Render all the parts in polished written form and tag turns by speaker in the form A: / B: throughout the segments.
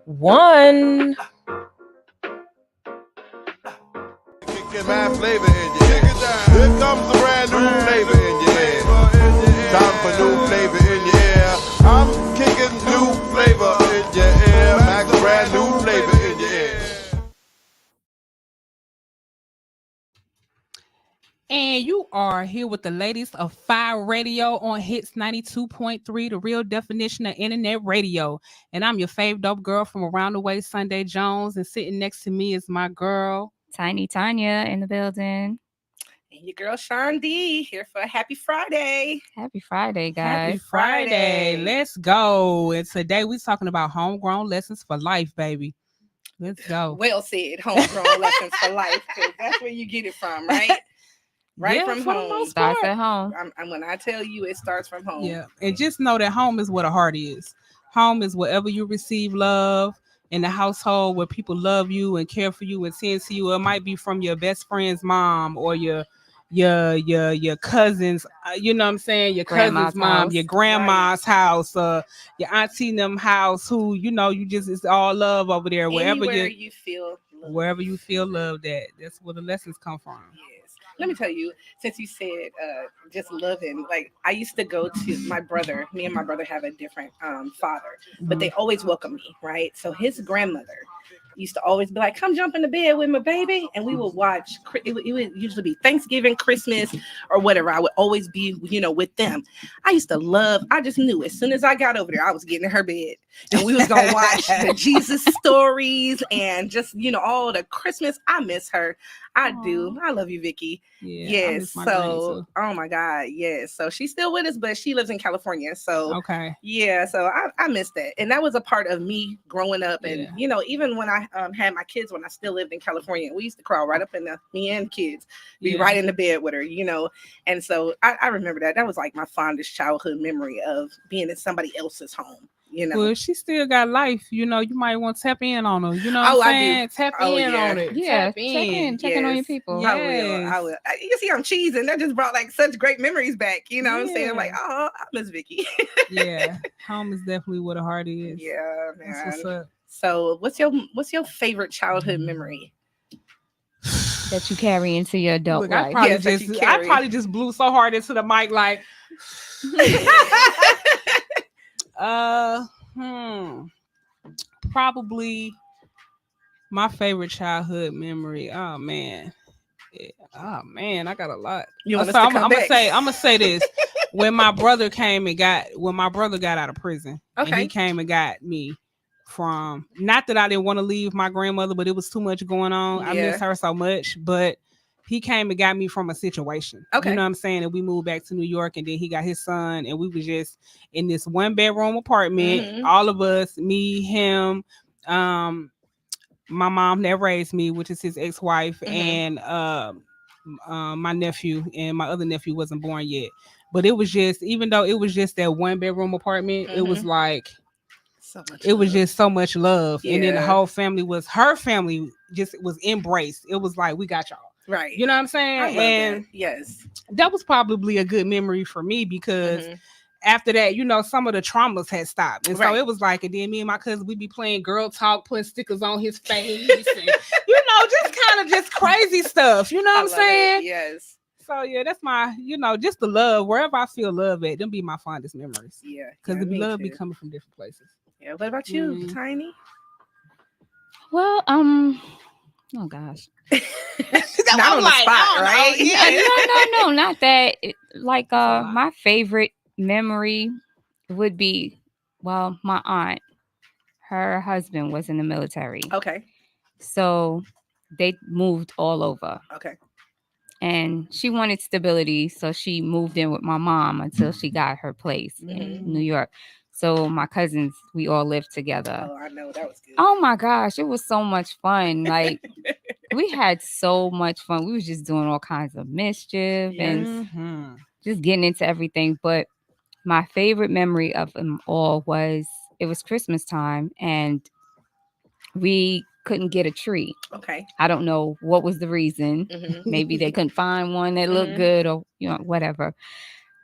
A: one.
B: Get my flavor in your head. Here comes a brand new flavor in your head. Time for new flavor in your ear. I'm kicking new flavor in your ear. Max brand new flavor in your ear.
C: And you are here with the ladies of FIYE Radio on Hits 92.3, the real definition of internet radio. And I'm your fave dope girl from around the way, Sunday Jones. And sitting next to me is my girl,
D: Tiny Tanya in the building.
E: And your girl Sean D here for a happy Friday.
D: Happy Friday, guys.
C: Happy Friday. Let's go. And today we're talking about homegrown lessons for life, baby. Let's go.
E: Well said, homegrown lessons for life, because that's where you get it from, right? Right,
C: Yeah,
E: from
C: for the
E: home.
C: most
D: Starts
C: part.
D: at home.
E: I'm when I tell you it starts from home.
C: Yeah. And just know that home is where the heart is. Home is wherever you receive love, in the household where people love you and care for you and tend to you. It might be from your best friend's mom or your cousins, you know what I'm saying? Your
D: Grandma's
C: cousin's mom,
D: house.
C: your grandma's house, your auntie them house, who, you know, you just, it's all love over there.
E: Anywhere you feel loved.
C: Wherever you feel loved at, that's where the lessons come from.
E: Yes. Let me tell you, since you said just loving, like I used to go to my brother, me and my brother have a different father, but they always welcome me, right? So his grandmother used to always be like, come jump in the bed with my baby. And we would watch, it would usually be Thanksgiving, Christmas, or whatever. I would always be, with them. I used to love, I just knew as soon as I got over there, I was getting in her bed. And we was going to watch the Jesus stories and just, all the Christmas. I miss her. I do. I love you, Vicky.
C: Yeah, I
E: Yes.
C: miss my granny
E: So,
C: too.
E: oh my God. Yes. So she's still with us, but she lives in California. So,
C: Okay.
E: yeah. So I miss that. And that was a part of me growing up. And,
C: Yeah.
E: Even when I had my kids, when I still lived in California, we used to crawl right up in me and kids, be
C: Yeah.
E: right in the bed with her, And so I remember that. That was like my fondest childhood memory of being in somebody else's home.
C: Well, if she still got life, you might want to tap in on her. You know
E: Oh,
C: what I'm
E: I do.
C: saying? Tap
E: Oh,
C: in
E: yeah.
C: on it.
D: Yeah,
C: Tap in.
D: check in on your people.
C: Yeah.
E: I will. You see, I'm cheesing. That just brought like such great memories back. You know what I'm saying? I'm like,
C: Yeah.
E: oh, I miss Vicky.
C: Yeah. Home is definitely where the heart is.
E: Yeah,
C: That's what's
E: man.
C: up.
E: So what's your favorite childhood memory?
D: That you carry into your adult
C: Look, I
D: life.
C: probably,
E: Yes, that you
C: I
E: carry.
C: probably just blew so hard into the mic, like, probably my favorite childhood memory. Oh man. I got a lot.
E: You want us
C: So
E: to
C: I'm
E: come back?
C: gonna say this. When my brother got out of prison, and
E: Okay.
C: he came and got me from, not that I didn't want to leave my grandmother, but it was too much going on. I
E: Yeah.
C: miss her so much, but he came and got me from a situation.
E: Okay.
C: You know what I'm saying? And we moved back to New York, and then he got his son, and we was just in this 1-bedroom apartment.
E: Mhm.
C: All of us, me, him, my mom that raised me, which is his ex-wife,
E: Mhm.
C: and my nephew, and my other nephew wasn't born yet. But it was just, even though it was just that 1-bedroom apartment, it was like,
E: So much.
C: it was
E: love.
C: just so much love. And then the
E: Yeah.
C: whole family her family just was embraced. It was like, we got y'all.
E: Right.
C: You know what I'm saying?
E: I love
C: And
E: that. Yes.
C: that was probably a good memory for me, because
E: Mhm.
C: after that, some of the traumas had stopped. And so
E: Right.
C: it was like, and then me and my cousin, we'd be playing girl talk, putting stickers on his face, and, just kind of just crazy stuff. You know
E: I
C: what I'm
E: love
C: saying?
E: it. Yes.
C: So yeah, that's my, just the love. Wherever I feel love at, them be my fondest memories.
E: Yeah.
C: Because
E: yeah,
C: the
E: me
C: love be
E: too.
C: coming from different places.
E: Yeah. What about you,
C: Mm.
E: Tiny?
D: Well, oh gosh.
E: Not on the spot,
C: I don't know.
E: right?
C: Yeah.
D: No, not that. Like
C: lot.
D: my favorite memory would be, well, my aunt, her husband was in the military.
E: Okay.
D: So they moved all over.
E: Okay.
D: And she wanted stability, so she moved in with my mom until she got her place in New York. So my cousins, we all lived together.
E: Oh, I know, that was good.
D: Oh my gosh, it was so much fun. Like we had so much fun. We was just doing all kinds of mischief and
C: Mhm.
D: just getting into everything. But my favorite memory of them all was, it was Christmas time and we couldn't get a tree.
E: Okay.
D: I don't know what was the reason.
E: Mhm.
D: Maybe they couldn't find one that looked
E: Mhm.
D: good or whatever.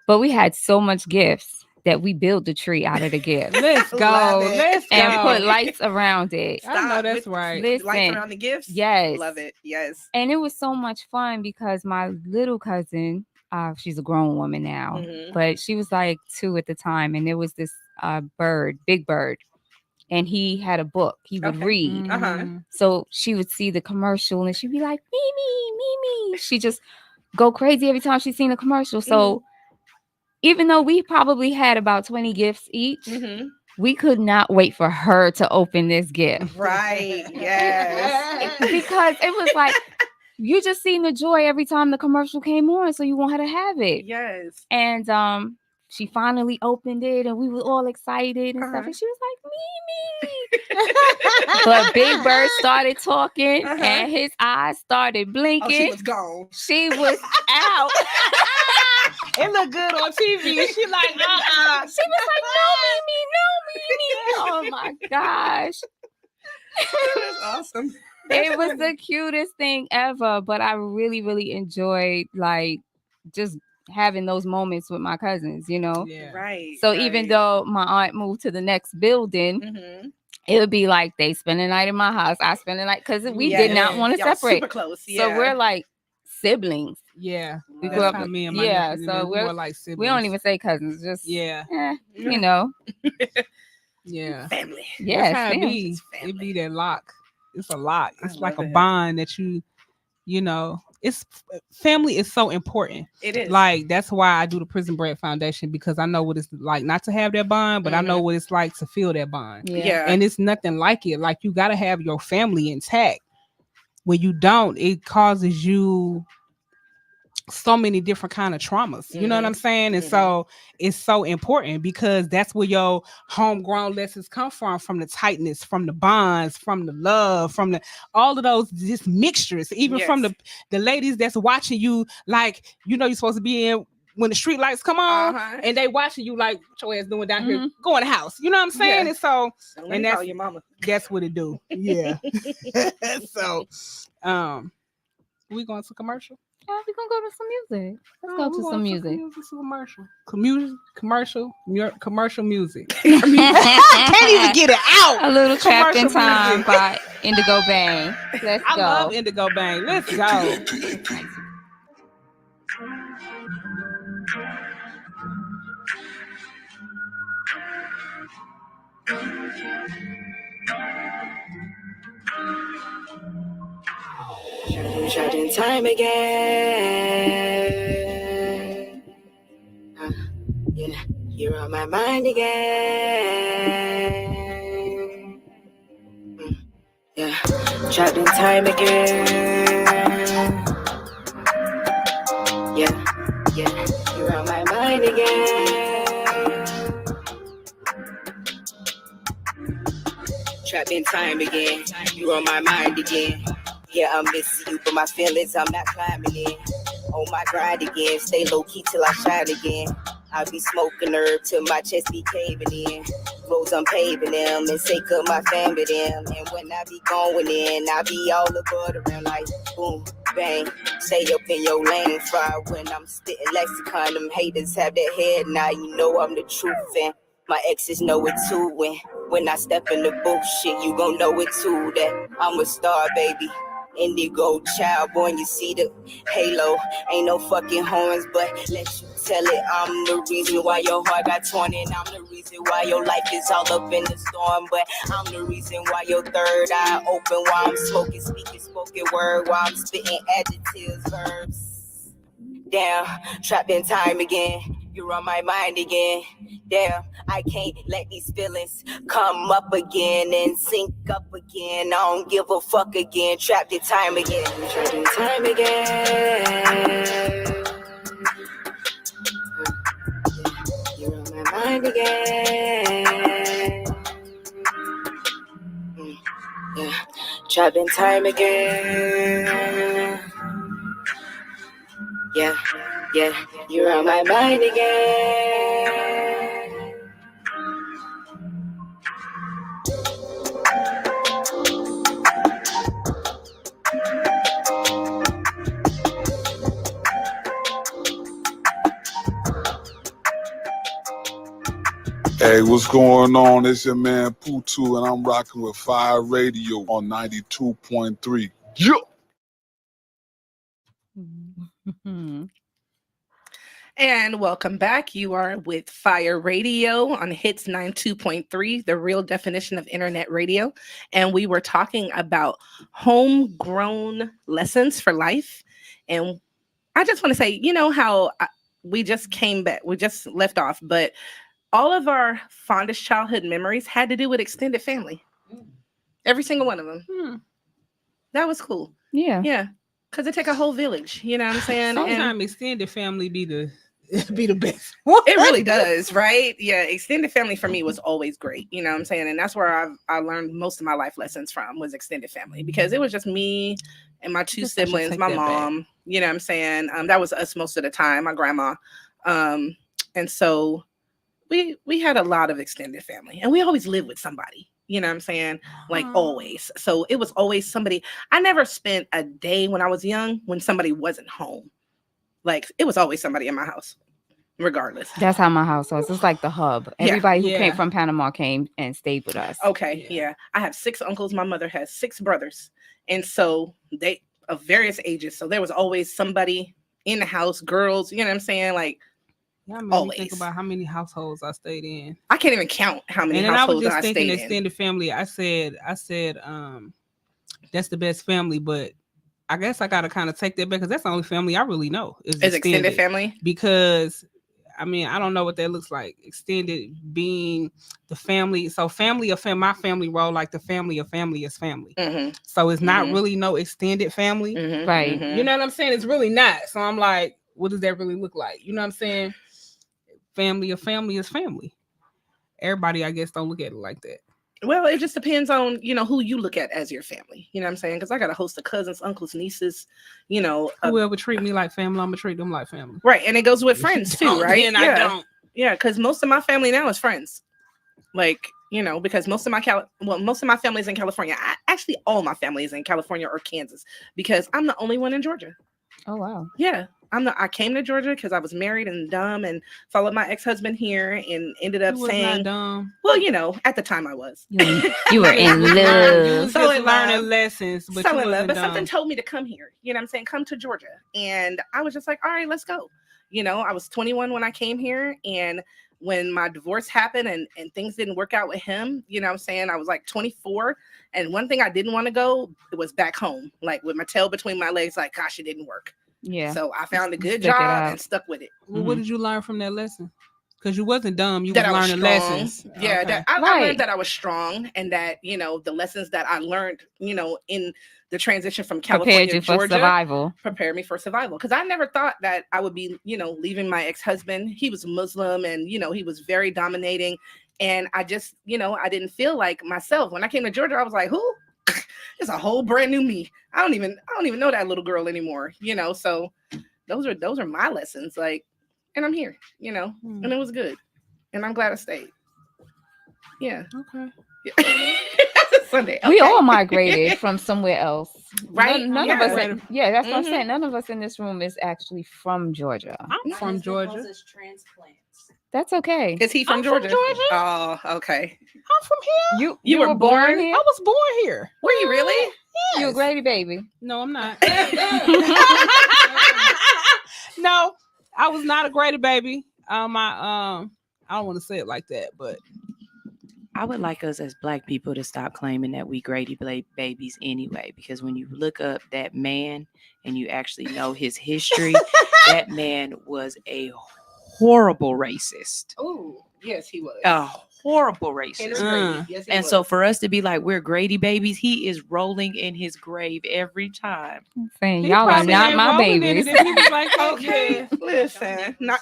D: But we had so much gifts that we build the tree out of the gift.
C: Let's go.
E: Love it.
C: Let's go.
D: And put lights around it.
C: I know
E: Stop
C: that's
E: with
C: right.
E: Lights
D: Listen,
E: around the gifts.
D: yes.
E: Love it. Yes.
D: And it was so much fun because my little cousin, she's a grown woman now,
E: Mhm.
D: but she was like 2 at the time. And there was this bird, big bird, and he had a book he would
E: Okay.
D: read.
C: Mhm.
D: So she would see the commercial and she'd be like, Mimi, Mimi. She just go crazy every time she's seen a commercial. So even though we probably had about 20 gifts each,
E: Mhm.
D: we could not wait for her to open this gift.
E: Right. Yes.
D: Because it was like, you just seen the joy every time the commercial came on. So you want her to have it.
E: Yes.
D: And she finally opened it and we were all excited and stuff. And she was like, Mimi. But Big Bird started talking and his eyes started blinking.
E: Oh, she was gone.
D: She was out.
C: It looked good on TV. She like,
D: She was like, no, Mimi. Oh my gosh.
E: That's awesome.
D: It was the cutest thing ever. But I really, really enjoyed like just having those moments with my cousins, you know?
C: Yeah.
E: Right.
D: So even though my aunt moved to the next building, it would be like they spend the night in my house, I spend the night, because we did not want to
E: Y'all
D: separate.
E: super close.
D: So we're like siblings.
C: Yeah.
D: We
C: That's
D: grew up
C: how
D: with-
C: me and my
D: yeah,
C: nephew,
D: so
C: we're more like siblings.
D: We don't even say cousins, just
C: Yeah.
D: you know.
C: Yeah.
E: family.
C: That's how
D: Yes,
C: it be.
E: It's family.
C: It be that lock. It's a lock. It's
E: I
C: like a
E: love it.
C: bond that you know, it's family is so important.
E: It is.
C: Like that's why I do the Prison Bread Foundation, because I know what it's like not to have that bond, but I know what it's like to feel that bond.
E: yeah.
C: And it's nothing like it. Like you got to have your family intact. When you don't, it causes you so many different kind of traumas. You know what I'm saying? And so it's so important because that's where your homegrown lessons come from the tightness, from the bonds, from the love, from the all of those just mixtures, even from the ladies that's watching you, like, you know, you're supposed to be in when the street lights come on and they watching you like, what your ass doing down here, go in the house. You know what I'm saying?
E: Yeah.
C: And so,
E: Don't
C: and
E: call your mama.
C: that's what it do. Yeah. So, we going to commercial?
D: Yeah, we're gonna go to some music. Let's go to some music.
C: Commercial music. I can't even get it out.
D: A little Trapped in
C: Commercial
D: Time
C: music.
D: by Indigo Bang. Let's
C: I
D: go.
C: love Indigo Bang. Let's go.
A: Trapped in time again. Yeah, you're on my mind again. Yeah, trapped in time again. Yeah, you're on my mind again. Trapped in time again. You're on my mind again. Yeah, I'm missing you, but my feelings, I'm not climbing in. On my grind again, stay low key till I shine again. I be smoking herb till my chest be caving in. Roads I'm paving them and say cut my family them. And when I be going in, I be all above around like boom, bang. Stay up in your lane, fry when I'm spitting lexicon. Them haters have their head now, you know I'm the truth. And my exes know it too. When I step in the bullshit, you gon' know it too. That I'm a star, baby. Indigo child, boy, you see the halo. Ain't no fucking horns, but let you tell it. I'm the reason why your heart got torn, and I'm the reason why your life is all up in the storm. But I'm the reason why your third eye open, while I'm smoking, speaking spoken word, while I'm spitting adjectives, verbs. Damn, trapped in time again. You're on my mind again. Damn, I can't let these feelings come up again and sink up again. I don't give a fuck again. Trapped in time again. Trapped in time again. You're on my mind again. Yeah, trapped in time again. Yeah, you're on my mind again.
F: Hey, what's going on? It's your man Putu, and I'm rocking with FIYE Radio on 92.3. Yeah.
E: And welcome back. You are with FIYE Radio on Hits 92.3, the real definition of internet radio. And we were talking about homegrown lessons for life. And I just want to say, you know how we just came back, we just left off, but all of our fondest childhood memories had to do with extended family. Every single one of them. That was cool.
D: Yeah.
E: Yeah. Because it take a whole village. You know what I'm saying?
C: Sometimes extended family be the best.
E: It really does, right? Yeah. Extended family for me was always great. You know what I'm saying? And that's where I learned most of my life lessons from, was extended family, because it was just me and my two siblings, my mom. You know what I'm saying? That was us most of the time, my grandma. And so we had a lot of extended family, and we always lived with somebody, you know what I'm saying? Like always. So it was always somebody. I never spent a day when I was young when somebody wasn't home. Like it was always somebody in my house, regardless.
D: That's how my house was. It's like the hub. Everybody who came from Panama came and stayed with us.
E: Okay. Yeah. I have 6 uncles. My mother has 6 brothers. And so they of various ages. So there was always somebody in the house, girls, you know what I'm saying? Like,
C: Y'all made me think about how many households I stayed in.
E: I can't even count how many
C: households I stayed in. And then I was just thinking extended family. I said, that's the best family, but I guess I gotta kind of take that back, because that's the only family I really know is
E: extended family.
C: Because I mean, I don't know what that looks like. Extended being the family. So family of my family role, like the family of family is family. Mm-hmm. So it's not really no extended family.
D: Mm-hmm. Right.
C: You know what I'm saying? It's really not. So I'm like, what does that really look like? You know what I'm saying? Family of family is family. Everybody, I guess, don't look at it like that.
E: Well, it just depends on, you know, who you look at as your family. You know what I'm saying? Because I got a host of cousins, uncles, nieces, you know.
C: Whoever treat me like family, I'm going to treat them like family.
E: Right. And it goes with friends too, right?
C: And I don't.
E: Yeah, because most of my family now is friends. Like, you know, because most of my family is in California. Actually, all my family is in California or Kansas, because I'm the only one in Georgia.
D: Oh, wow.
E: Yeah. I came to Georgia because I was married and dumb, and followed my ex-husband here, and ended up saying,
C: dumb.
E: Well, you know, at the time I was.
D: You were in love.
C: You was just learning lessons, but
E: so in love. But something told me to come here. You know what I'm saying? Come to Georgia. And I was just like, all right, let's go. You know, I was 21 when I came here, and when my divorce happened and things didn't work out with him, you know what I'm saying? I was like 24. And one thing I didn't want to go was back home, like with my tail between my legs, like, gosh, it didn't work.
D: Yeah.
E: So I found a good job and stuck with it.
C: Well, what did you learn from that lesson? Because you wasn't dumb. You were learning lessons.
E: Yeah.
C: Okay.
E: I learned that I was strong, and that, you know, the lessons that I learned, you know, in the transition from California to Georgia prepared me for survival. Because I never thought that I would be, you know, leaving my ex-husband. He was Muslim, and, you know, he was very dominating. And I just, you know, I didn't feel like myself. When I came to Georgia, I was like, who? It's a whole brand new me. I don't even know that little girl anymore, you know. So those are my lessons, like, and I'm here, you know, and it was good, and I'm glad I stayed. Yeah.
C: Okay.
E: Yeah. Sunday. Okay.
D: We all migrated from somewhere else,
E: right?
D: None of us. That's what I'm saying. None of us in this room is actually from Georgia.
C: I'm from Georgia.
D: That's okay.
E: Is he from Georgia? Oh, okay.
C: I'm from here.
E: You were born
C: I
E: here?
C: was born here.
E: Were you really?
D: Yes. You a Grady baby?
C: No, I'm not. No, I was not a Grady baby. I don't want to say it like that, but
G: I would like us as Black people to stop claiming that we Grady babies anyway, because when you look up that man and you actually know his history, that man was a horrible racist.
E: Oh, yes, he was.
G: A horrible racist.
E: Yes,
G: and so for us to be like, we're Grady babies, he is rolling in his grave every time.
D: Saying, y'all are not my babies.
C: He was like, okay,
E: listen, not.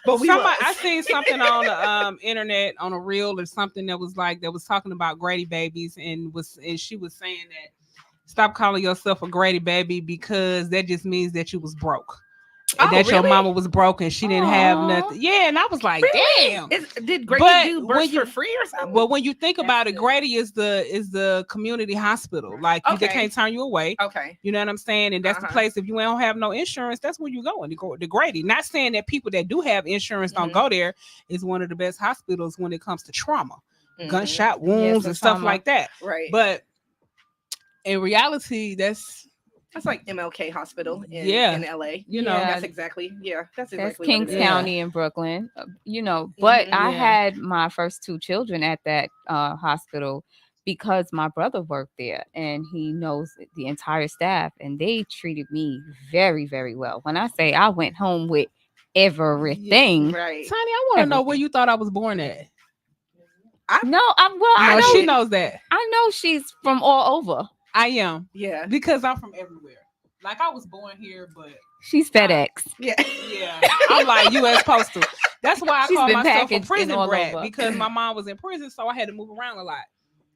C: But I seen something on the internet on a reel or something that was talking about Grady babies, and she was saying that stop calling yourself a Grady baby, because that just means that you was broke. And
E: Oh,
C: that your
E: really?
C: mama was broken. She didn't have
D: Aw.
C: nothing. Yeah, and I was like,
E: Really?
C: damn.
E: Did Grady
C: But
E: do
C: when
E: births
C: you-
E: for free or something?
C: Well, when you think about it,
G: good.
C: Grady is the community hospital. Like they
E: Okay.
C: can't turn you away.
E: Okay.
C: You know what I'm saying? And that's the
E: Uh-huh.
C: place. If you don't have no insurance, that's where you going to go to Grady. Not saying that people that do have insurance don't
E: Mhm.
C: go there. It's one of the best hospitals when it comes to trauma,
E: Mhm.
C: gunshot wounds,
D: and
C: and stuff
D: trauma.
C: like that.
E: Right.
C: But in reality, that's
E: That's like MLK Hospital in,
C: Yeah.
E: in LA.
C: you know.
D: Yeah.
E: That's exactly. Yeah. That's
D: That's
E: exactly
D: Kings
E: what it is.
C: Yeah.
D: County in Brooklyn, you know. But
E: Mhm.
D: I
C: Yeah.
D: had my first 2 children at that hospital because my brother worked there and he knows the entire staff, and they treated me very, very well. When I say I went home with everything,
E: Right.
C: Tiny, I want to know where you thought I was born at.
D: no,
C: I
D: I
C: know
D: know
C: she knows that.
D: I know she's from all over.
C: I am
E: Yeah.
C: because I'm from everywhere. Like I was born here, but
D: She's FedEx.
E: Yeah.
C: yeah, I'm like U.S. Postal. That's why I
D: She's
C: call
D: been
C: myself a
D: packaged in
C: prison
D: all
C: brat
D: over.
C: because my mom was in prison, so I had to move around a lot.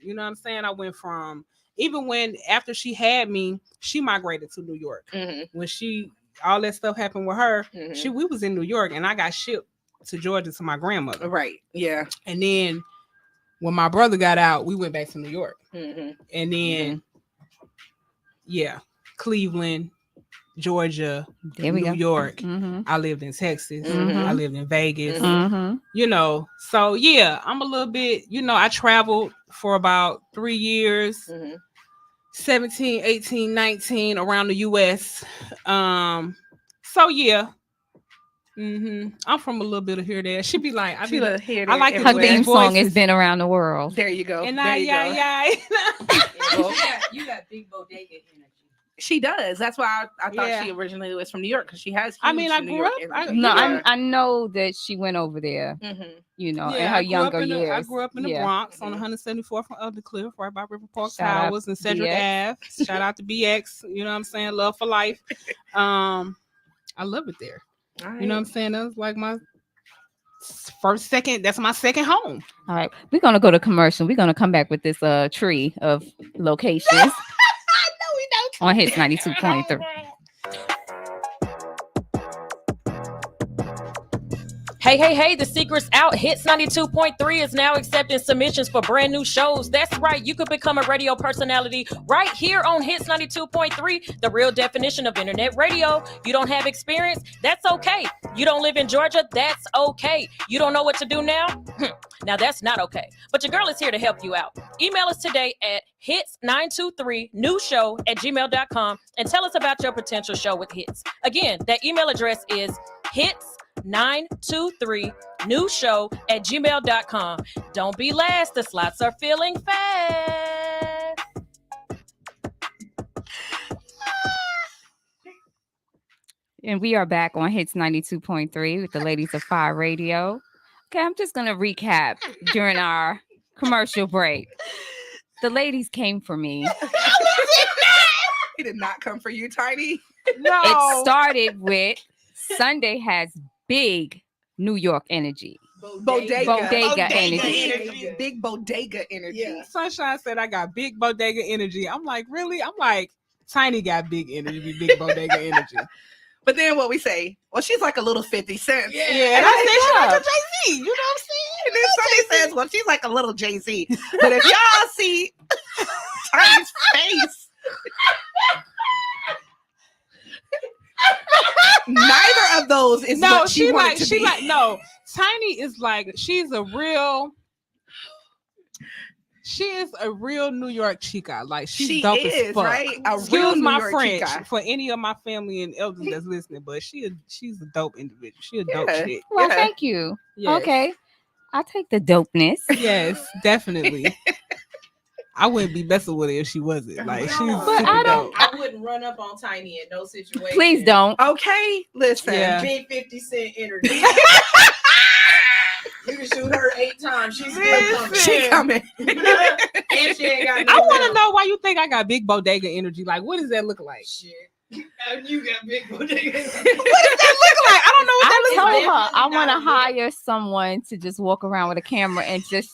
C: You know what I'm saying? I went from even when after she had me, she migrated to New York.
E: Mhm.
C: When all that stuff happened with her,
E: Mhm.
C: we was in New York, and I got shipped to Georgia to my grandmother.
E: Right. Yeah.
C: And then when my brother got out, we went back to New York.
E: Mhm.
C: And then, yeah, Cleveland, Georgia,
D: There we
C: New
D: go.
C: York.
D: Mm-hmm.
C: I lived in Texas.
E: Mhm.
C: I lived in Vegas.
D: Mm-hmm.
C: You know, so yeah, I'm a little bit, I traveled for about 3 years,
E: Mhm.
C: 17, 18, 19 around the US. So yeah. I'm from a little bit of here there. She be like, I like
D: Her
C: the
E: everywhere.
D: theme song
C: voices.
D: has been around the world.
E: There you go.
C: And
E: there you go.
G: You got big bodega energy.
E: She does. That's why I thought
C: Yeah.
E: she originally was from New York because she has. Huge
C: I mean, I
E: New
C: grew
E: York
C: up- I-
E: energy.
D: No,
C: Yeah.
D: I know that she went over there,
E: Mhm.
D: you know, in
C: Yeah,
D: her
C: I grew up
D: younger
C: in
D: years.
C: I grew up in the
D: Yeah.
C: Bronx on
E: Mhm.
C: 174th from Cliff, right by River Park
D: Shout out
C: Towers and Cedric
D: BX.
C: Ave. Shout out to BX. You know what I'm saying? Love for life. I love it there. You know what I'm saying? That was like my that's my second home.
D: All right, we're gonna go to commercial. We're gonna come back with this tree of locations on Hits 92.3.
H: Hey, the secret's out. Hits 92.3 is now accepting submissions for brand new shows. That's right. You could become a radio personality right here on Hits 92.3, the real definition of internet radio. You don't have experience? That's okay. You don't live in Georgia? That's okay. You don't know what to do now? Now that's not okay. But your girl is here to help you out. Email us today at hits923newshow@gmail.com and tell us about your potential show with Hits. Again, that email address is hits923newshow@gmail.com. Don't be last. The slots are filling fast.
D: And we are back on Hits 92.3 with the ladies of FIYE Radio. Okay, I'm just gonna recap during our commercial break. The ladies came for me.
E: He did not come for you, Tiny.
C: No.
D: It started with Sunday has big New York energy. Bodega energy.
E: Big bodega energy.
C: Yeah. Sunshine said I got big bodega energy. I'm like, really? I'm like, Tiny got big energy, big bodega energy.
E: But then what we say? Well, she's like a little 50 Cent.
C: Yeah, and I said she like a Jay-Z. You know what I'm saying?
E: And then Sunday says, well, she's like a little Jay-Z. But if y'all see Tiny's face, neither of those is
C: No,
E: what she wanted to be.
C: no. Tiny is like, she is a real New York chica. Like she's dope as fuck.
E: Right? A real
C: Excuse
E: New
C: my
E: York
C: French
E: chica.
C: for any of my family and elders that's listening, but she's a dope individual. She a dope
E: Yeah.
C: chick.
D: Well,
E: Yeah.
D: thank you.
C: Yes.
D: Okay, I'll take the dopeness.
C: Yes, definitely. I wouldn't be messing with her if she wasn't. Like she's
G: No,
D: But
C: super
D: I don't-
C: dope.
G: I wouldn't run up on Tiny in no situation.
D: Please don't.
E: Okay, listen.
C: Yeah.
G: Big 50 Cent energy. You can shoot her 8 times. She's still coming.
E: She coming.
G: And she ain't got no
C: I want to
G: help.
C: know why you think I got big bodega energy. Like, what does that look like?
G: Shit. You got big bodega.
C: What does that look like? I don't know what
D: I
C: that looks
D: told
C: like.
D: her I
G: definitely
D: want to
G: not good.
D: hire someone to just walk around with a camera and just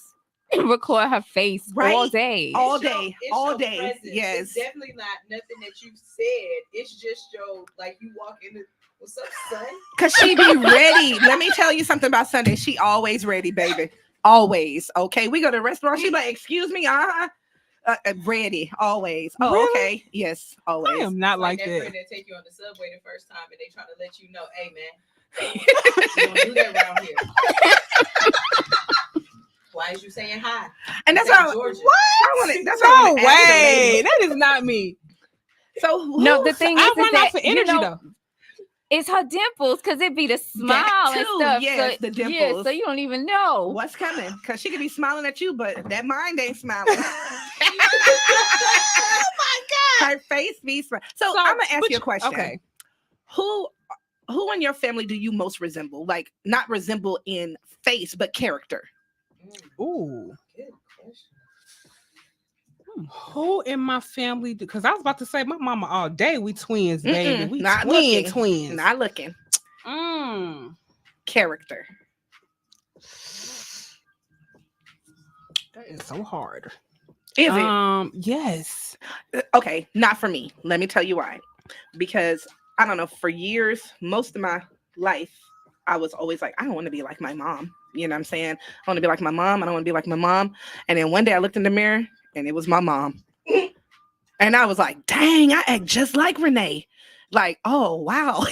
D: record her face
E: Right.
D: all day.
E: All
G: It's your-
E: day,
G: it's
E: all
G: your
E: day.
G: presence.
E: Yes.
G: It's definitely not nothing that you said. It's just your, like, you walk in the,
I: What's up, son?
E: Cause she be ready. Let me tell you something about Sunday. She always ready, baby. Always. Okay. We go to the restaurant. She like, excuse me. Ready. Always. Oh,
C: Really?
E: okay. Yes. Always.
C: I am not like
I: that
C: that.
I: friend that take you on the subway the first time and they trying to let you know, hey man, you don't do that around here. Why is you saying hi?
E: And that's
I: That's
E: how.
I: Georgia.
E: What? I want it. That's how I
C: No
E: wanna ask the
C: way.
E: lady.
C: That is not me.
E: So
D: No, the thing
C: I
D: is
C: run
D: that
C: off of energy though.
D: it's her dimples because it be the smile
E: That
D: and
E: too,
D: stuff.
E: yes,
D: so,
E: the
D: Yeah,
E: dimples.
D: so you don't even know.
E: what's coming? Cause she could be smiling at you, but that mind ain't smiling.
C: Oh my God.
E: Her face be smiling. So I'm gonna ask you a question.
C: Okay.
E: Who in your family do you most resemble? Like not resemble in face, but character.
C: Ooh.
I: Good question.
C: Who in my family? Because I was about to say my mama all day. We twins, baby. We
E: not
C: twins.
E: Not looking. Character.
C: That is so hard.
E: Is it?
C: Yes.
E: Okay, not for me. Let me tell you why. Because I don't know, for years, most of my life, I was always like, I don't want to be like my mom. You know what I'm saying? I want to be like my mom. I don't want to be like my mom. And then one day I looked in the mirror and it was my mom. And I was like, dang, I act just like Renee. Like, oh, wow.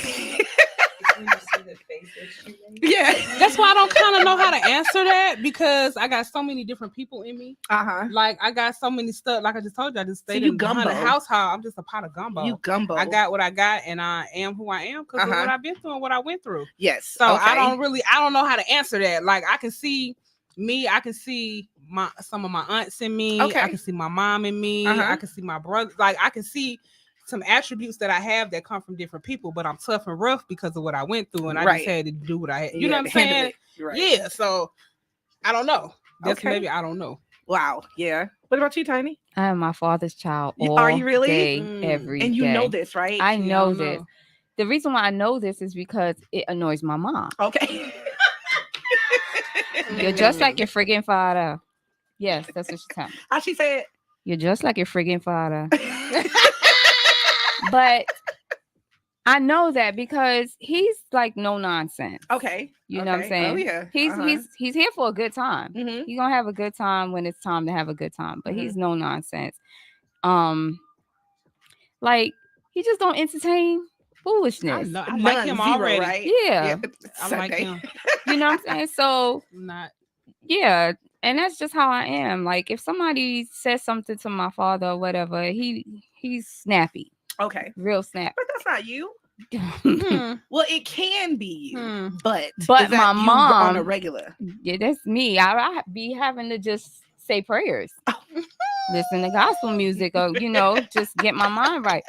E: Yeah.
C: That's why I don't kind of know how to answer that because I got so many different people in me.
E: Uh-huh.
C: Like I got so many stuff. Like I just told you, I just stayed
E: you
C: in the
E: gumbo.
C: household. I'm just a pot of gumbo.
E: You gumbo.
C: I got what I got, and I am who I am because of what I've been through and what I went through.
E: Yes.
C: So
E: okay.
C: I don't know how to answer that. Like I can see me, I can see some of my aunts in me.
E: Okay.
C: I can see my mom in me. I can see my brother. Like I can see some attributes that I have that come from different people, but I'm tough and rough because of what I went through, and I just had to do what I had. You know what I'm saying?
E: Right.
C: Yeah. So I don't know. That's maybe I don't know.
E: Wow. Yeah. What about you, Tiny?
D: I am my father's child.
E: Are you really?
D: Day, every
E: and you
D: day.
E: know this, right?
D: I know this. The reason why I know this is because it annoys my mom.
E: Okay.
D: You're just like your friggin' father. Yes, that's what she told me.
E: How she said?
D: You're just like your friggin' father. But I know that because he's like no nonsense.
E: Okay.
D: You know what I'm saying?
E: Oh yeah.
D: He's here for a good time.
E: Mm-hmm.
D: He's gonna have a good time when it's time to have a good time. But he's no nonsense. Like he just don't entertain foolishness.
C: I like him already.
E: Right?
D: Yeah.
C: I like him.
D: You know what I'm saying? So
C: Not.
D: yeah, and that's just how I am. Like if somebody says something to my father or whatever, he's snappy.
E: Okay.
D: Real snappy.
E: But that's not you. Well, it can be you, but
D: my mom
E: on a regular.
D: Yeah, that's me. I be having to just say prayers, listen to gospel music, or just get my mind right.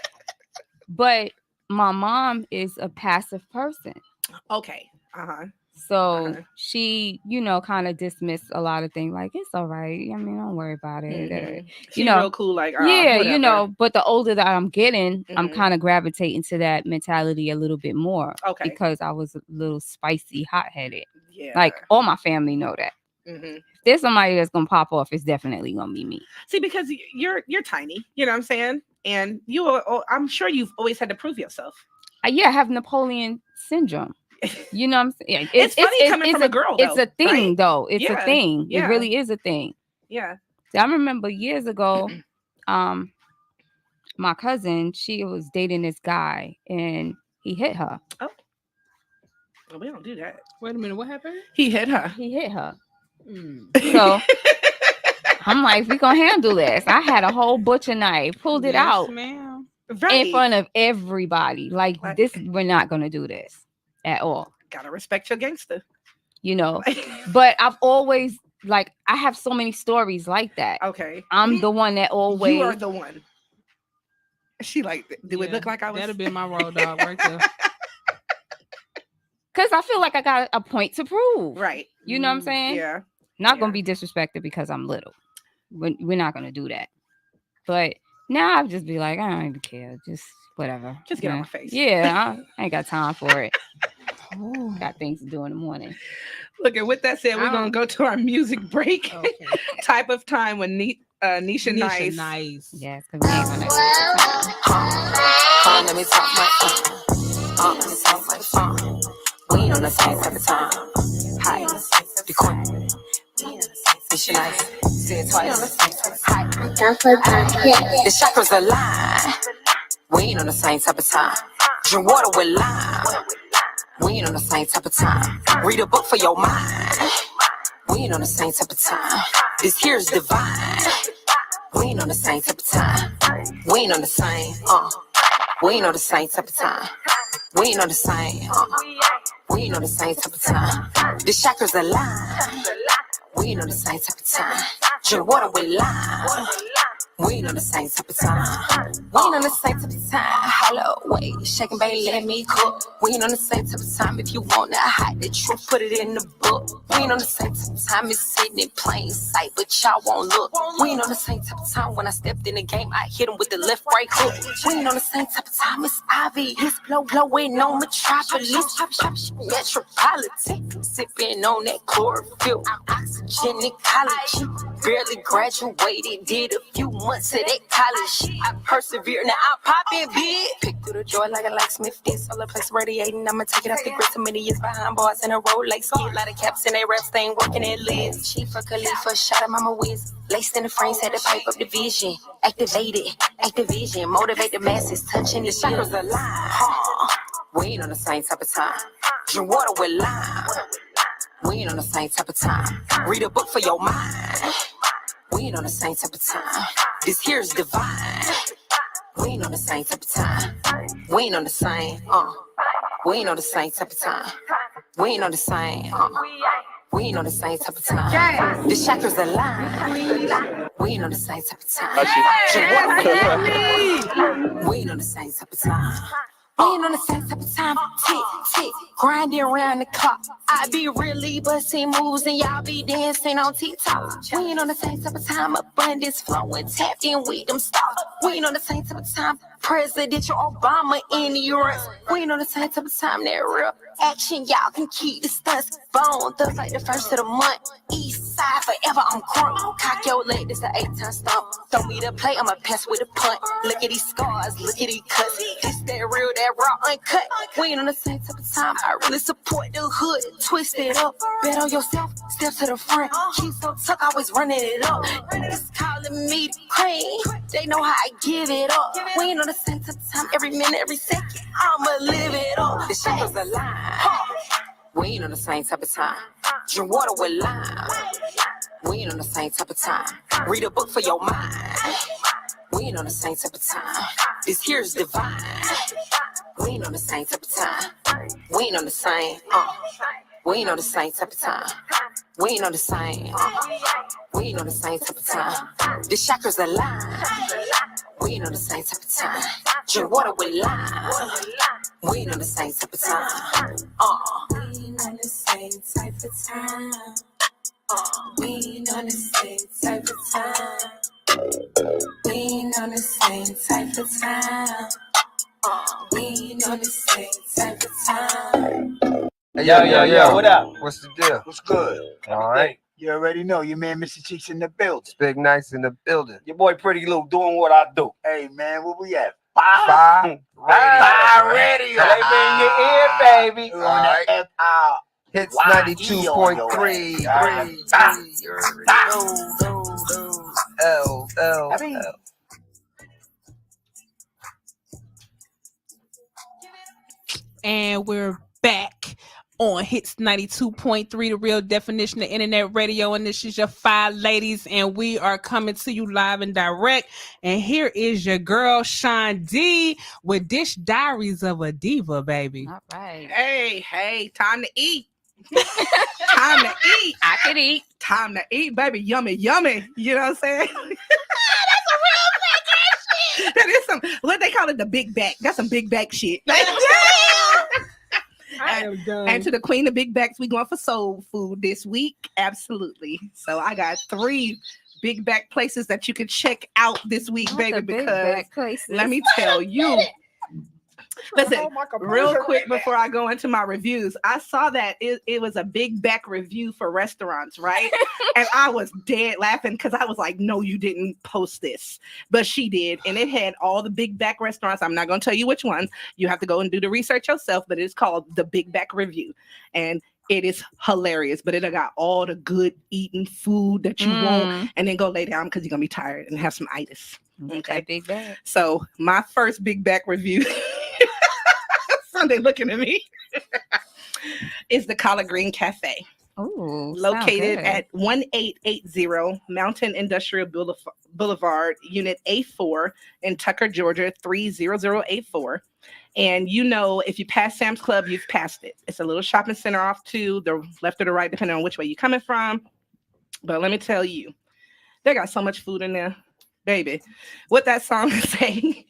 D: But my mom is a passive person.
E: Okay.
D: So she, kind of dismissed a lot of things. Like it's all right. I mean, don't worry about it.
E: She's real cool. Like
D: yeah, But the older that I'm getting, I'm kind of gravitating to that mentality a little bit more.
E: Okay.
D: Because I was a little spicy, hot-headed.
E: Yeah.
D: Like all my family know that.
E: Mm-hmm.
D: If there's somebody that's gonna pop off, it's definitely gonna be me.
E: See, because you're tiny. You know what I'm saying? And I'm sure you've always had to prove yourself.
D: I have Napoleon syndrome. You know what I'm saying?
E: It's funny coming from a girl, though.
D: It's a thing,
E: right?
D: though. It's
E: Yeah.
D: a thing.
E: Yeah.
D: It really is a thing.
E: Yeah.
D: See, I remember years ago, my cousin, she was dating this guy, and he hit her.
E: Oh. Well, we don't do that.
C: Wait a minute. What happened?
E: He hit her.
D: So I'm like, we gonna handle this. I had a whole butcher knife, pulled it out
C: ma'am.
E: Right.
D: in front of everybody. Like this, we're not gonna do this at all.
E: Gotta respect your gangster.
D: But I've always I have so many stories like that.
E: Okay.
D: I'm the one that always.
E: You are the one. She do it look like I was?
C: That'd be my road dog right there.
D: Because I feel like I got a point to prove.
E: Right.
D: You know what I'm saying?
E: Yeah.
D: Not gonna be disrespected because I'm little. We're not gonna do that. But now I'll just be like, I don't even care. Just whatever.
E: Just get on my face.
D: Yeah, I ain't got time for it. Got things to do in the morning.
E: Look, and with that said, we're gonna go to our music break.
C: Okay.
E: Type of time when Nisha Nice.
D: Yes, because we ain't gonna.
A: Let me talk my same type of time. Hi, the queen. It's your nice. Say it twice. Hi. The chakras align. We ain't on the same type of time. Drink water with lime. We ain't on the same type of time. Read a book for your mind. We ain't on the same type of time. This here's divine. We ain't on the same type of time. We ain't on the same. We ain't on the same type of time. We ain't on the same. We ain't on the same type of time. The chakras align. We ain't on the same type of time. Drink water with lime. We ain't on the same type of time. We ain't on the same type of time. Hello, wait, shaking, baby, let me cook. We ain't on the same type of time. If you want to hide the truth, put it in the book. We ain't on the same type of time. It's sitting in plain sight, but y'all won't look. We ain't on the same type of time. When I stepped in the game, I hit him with the left, right hook. We ain't on the same type of time. It's obvious. Blowing on Metropolis. Metropolitan. Sipping on that chlorophyll. Oxygen ecology. Barely graduated. Did a few months of that college. I persevere. Now I'm popping big. Pick through the joy like a locksmith. This all the place radiating. I'ma take it off the grid. So many years behind bars in a row. Like ski. A lot of caps in their reps. They ain't working at Liz. Chief of Khalifa. Shot at Mama Wiz. Laced in the frames. Had to pipe up the vision. Activated. Activision. Motivate the masses. Touching the chakras alive. We ain't on the same type of time. Drink water with lime. We ain't on the same type of time. Read a book for your mind. We ain't on the same type of time. This here's divine. We ain't on the same type of time. We ain't on the same. We ain't on the same type of time. We ain't on the same. We ain't on the same type of time. The chakras align. We ain't on the same type of time. We ain't on the same type of time. We ain't on the same type of time. Tick, tick, grinding around the clock. I be really busting moves and y'all be dancing on TikTok. We ain't on the same type of time. Abundance flowing, tapped in with them stocks. We ain't on the same type of time. Presidential Obama in the US. We ain't on the same type of time. That real action, y'all can keep the stunts. Bone thugs like the first of the month. East side forever, I'm crunk. Cock your leg, this the 8-ton stomp. Throw me the play, I'ma pass with a punt. Look at these scars, look at these cuts. This that real, that raw, uncut. We ain't on the same type of time. I really support the hood. Twist it up, bet on yourself. Step to the front. Keep so tuck, always running it up. Niggas calling me the queen. They know how I give it up. We ain't on the same type of time. Every minute, every second, I'ma live it up. The chakras alive. We ain't on the same type of time. Drink water with lime. We ain't on the same type of time. Read a book for your mind. We ain't on the same type of time. This here's divine. We ain't on the same type of time. We ain't on the same. We ain't on the same type of time. We ain't on the same. We ain't on the same type of time. The chakras align. We ain't on the same type of time. Drink water with lime. We ain't on the same type of time. We ain't on the same type of time. We ain't on the same type of time. We ain't on the same type of time. We ain't on the same type of time.
J: Hey, yo, what up? What's the deal?
K: What's good?
J: All right.
K: You already know your man Mr. Cheeks in the building.
J: It's Big Nice in the building.
K: Your boy Pretty Lou doing what I do. Hey man, where we at?
J: FIYE
K: Radio.
J: Flavor in your ear, baby.
K: We're on the
J: Hits 92.3. L.
C: And we're back on Hits 92.3, the real definition of internet radio. And this is your FIYE ladies, and we are coming to you live and direct. And here is your girl Sean D with Dish Diaries of a Diva, baby.
D: All right.
E: Hey, time to eat. Time to eat.
D: I could eat.
E: Time to eat, baby. Yummy. You know what I'm saying? That is some, what they call it, the big back. That's some big back shit.
C: I am done.
E: And to the queen of big backs, we going for soul food this week. Absolutely. So I got 3 big back places that you can check out this week, baby, because let me tell you, Listen, real quick before I go into my reviews, I saw that it was a big back review for restaurants, right? And I was dead laughing because I was like, no, you didn't post this. But she did. And it had all the big back restaurants. I'm not going to tell you which ones. You have to go and do the research yourself, but it's called the Big Back Review. And it is hilarious, but it got all the good eating food that you want, and then go lay down because you're going to be tired and have some itis. Okay.
D: Big bag.
E: So my first big back review, Sunday looking at me, is the Collard Green Cafe.
D: Oh,
E: located at 1880 Mountain Industrial Boulevard, Unit A4 in Tucker, Georgia, 30084. And you know, if you pass Sam's Club, you've passed it. It's a little shopping center off to the left or the right, depending on which way you're coming from. But let me tell you, they got so much food in there. Baby, what that song say,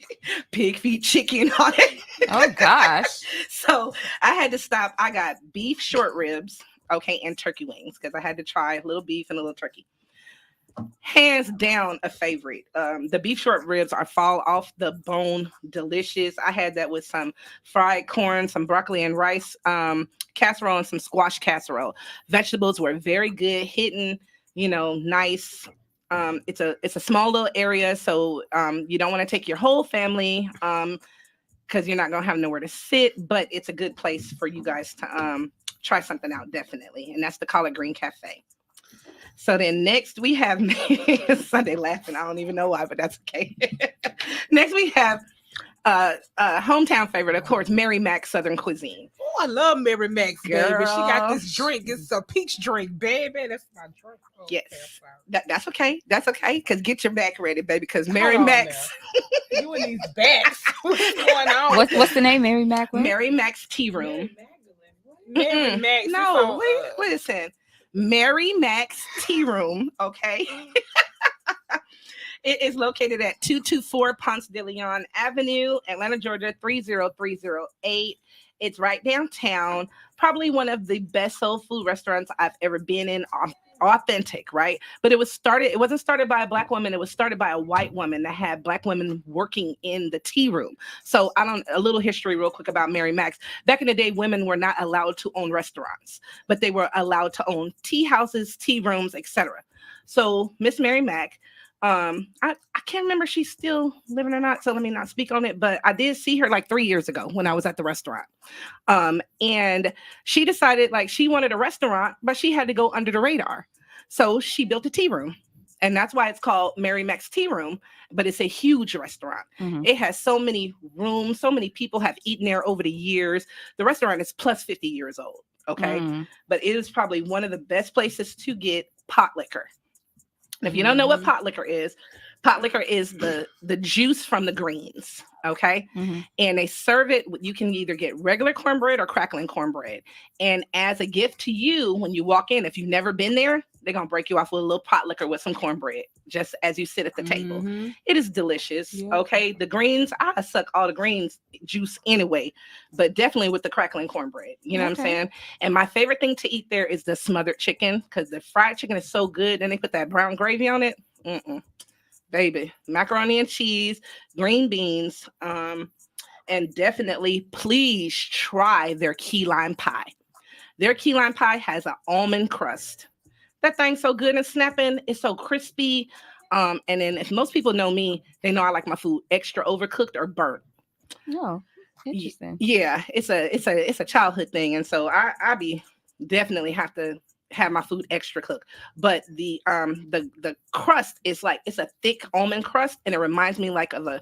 E: pig feet chicken on it.
D: Oh gosh.
E: So I had to stop. I got beef short ribs, okay, and turkey wings because I had to try a little beef and a little turkey. Hands down a favorite. The beef short ribs are fall off the bone delicious. I had that with some fried corn, some broccoli and rice casserole, and some squash casserole. Vegetables were very good, hitting, you know, nice. It's a small little area, so you don't want to take your whole family because you're not gonna have nowhere to sit. But it's a good place for you guys to try something out, definitely. And that's the Collard Green Cafe. So then next we have Sunday laughing. I don't even know why, but that's okay. Next we have hometown favorite, of course, Mary Mac's Southern Cuisine.
C: Oh, I love Mary Mac's, baby.
E: Girl.
C: She got this drink. It's a peach drink, baby. That's my drink. Oh,
E: Yes,
C: okay,
E: that's okay. That's okay. Because get your back ready, baby. Because
C: Hold
E: Mary
C: on
E: Mac's.
C: you and these backs. What's going on?
D: What's the name? Mary Mac? What?
E: Mary Mac's Tea Room.
C: Mary Mac's.
E: No, listen. Mary Mac's Tea Room, okay? It is located at 224 Ponce de Leon Avenue, Atlanta, Georgia, 30308. It's right downtown. Probably one of the best soul food restaurants I've ever been in. Authentic, right? But it wasn't started by a Black woman. It was started by a white woman that had Black women working in the tea room. So a little history real quick about Mary Mac's. Back in the day, women were not allowed to own restaurants, but they were allowed to own tea houses, tea rooms, etc. So Miss Mary Mac, I can't remember if she's still living or not, so let me not speak on it, but I did see her like 3 years ago when I was at the restaurant. And she decided like she wanted a restaurant, but she had to go under the radar. So she built a tea room. And that's why it's called Mary Mac's Tea Room, but it's a huge restaurant. Mm-hmm. It has so many rooms, so many people have eaten there over the years. The restaurant is plus 50 years old, okay? But it is probably one of the best places to get pot liquor. And if you don't know what pot liquor is the juice from the greens, okay? And they serve it, you can either get regular cornbread or crackling cornbread. And as a gift to you, when you walk in, if you've never been there, they're going to break you off with a little pot liquor with some cornbread, just as you sit at the table. It is delicious, okay? The greens, I suck all the greens juice anyway, but definitely with the crackling cornbread, you know what I'm saying? And my favorite thing to eat there is the smothered chicken, because the fried chicken is so good, and they put that brown gravy on it. Baby, macaroni and cheese, green beans, and definitely please try their key lime pie. Their key lime pie has an almond crust. That thing's so good and snapping. It's so crispy. And then if most people know me, they know I like my food extra overcooked or burnt.
D: No, interesting.
E: Yeah, it's a childhood thing, and so I be definitely have to have my food extra cooked. But the crust is like, it's a thick almond crust, and it reminds me like of a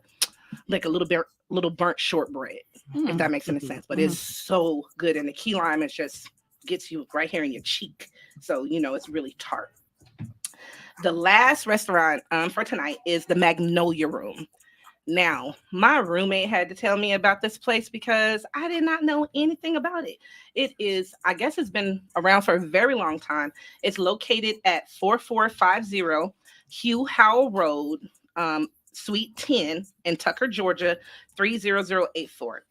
E: little burnt shortbread, if that makes any sense. But it's so good, and the key lime is just gets you right here in your cheek, so you know it's really tart. The last restaurant for tonight is the Magnolia Room. Now, my roommate had to tell me about this place because I did not know anything about it. It is, I guess it's been around for a very long time. It's located at 4450 Hugh Howell Road, Suite 10 in Tucker, Georgia, 30084.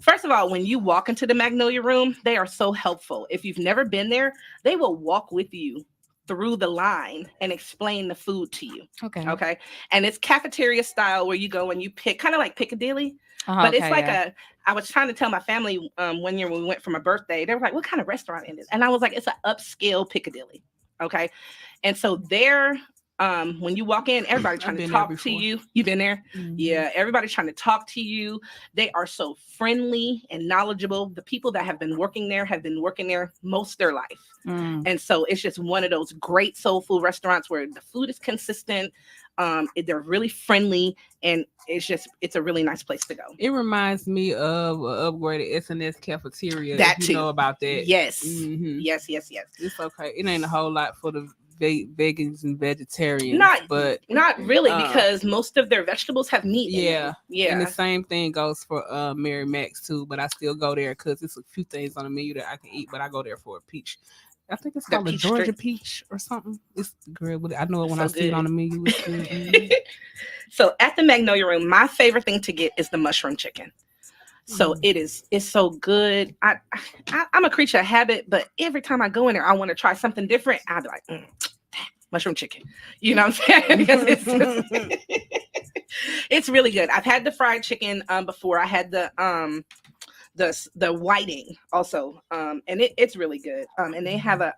E: First of all, when you walk into the Magnolia Room, they are so helpful. If you've never been there, they will walk with you through the line and explain the food to you. Okay. And it's cafeteria style where you go and you pick, kind of like Piccadilly. But it's like I was trying to tell my family one year when we went for my birthday, they were like, what kind of restaurant is it? And I was like, it's an upscale Piccadilly. Okay. And so there, when you walk in, everybody trying to talk to you. You've been there? Mm-hmm. Yeah. Everybody's trying to talk to you. They are so friendly and knowledgeable. The people that have been working there have been working there most of their life. And so it's just one of those great soul food restaurants where the food is consistent. They're really friendly, and it's a really nice place to go.
C: It reminds me of upgraded SNS cafeteria.
E: That
C: if
E: too.
C: You know about that?
E: Yes.
C: Mm-hmm.
E: Yes.
C: It's okay. It ain't a whole lot for the vegans and vegetarians.
E: Not really, because most of their vegetables have meat.
C: Yeah.
E: Yeah.
C: And the same thing goes for Mary Mac's too. But I still go there because it's a few things on the menu that I can eat. But I go there for a peach. I think it's called a Georgia peach or something. It's good. I know it when I see it on the menu. It's good.
E: So at the Magnolia Room, my favorite thing to get is the mushroom chicken. So it's so good. I'm a creature of habit, but every time I go in there, I want to try something different. I'll be like, mushroom chicken. You know what I'm saying? Because it's really good. I've had the fried chicken before. I had the whiting also, and it's really good. And they have a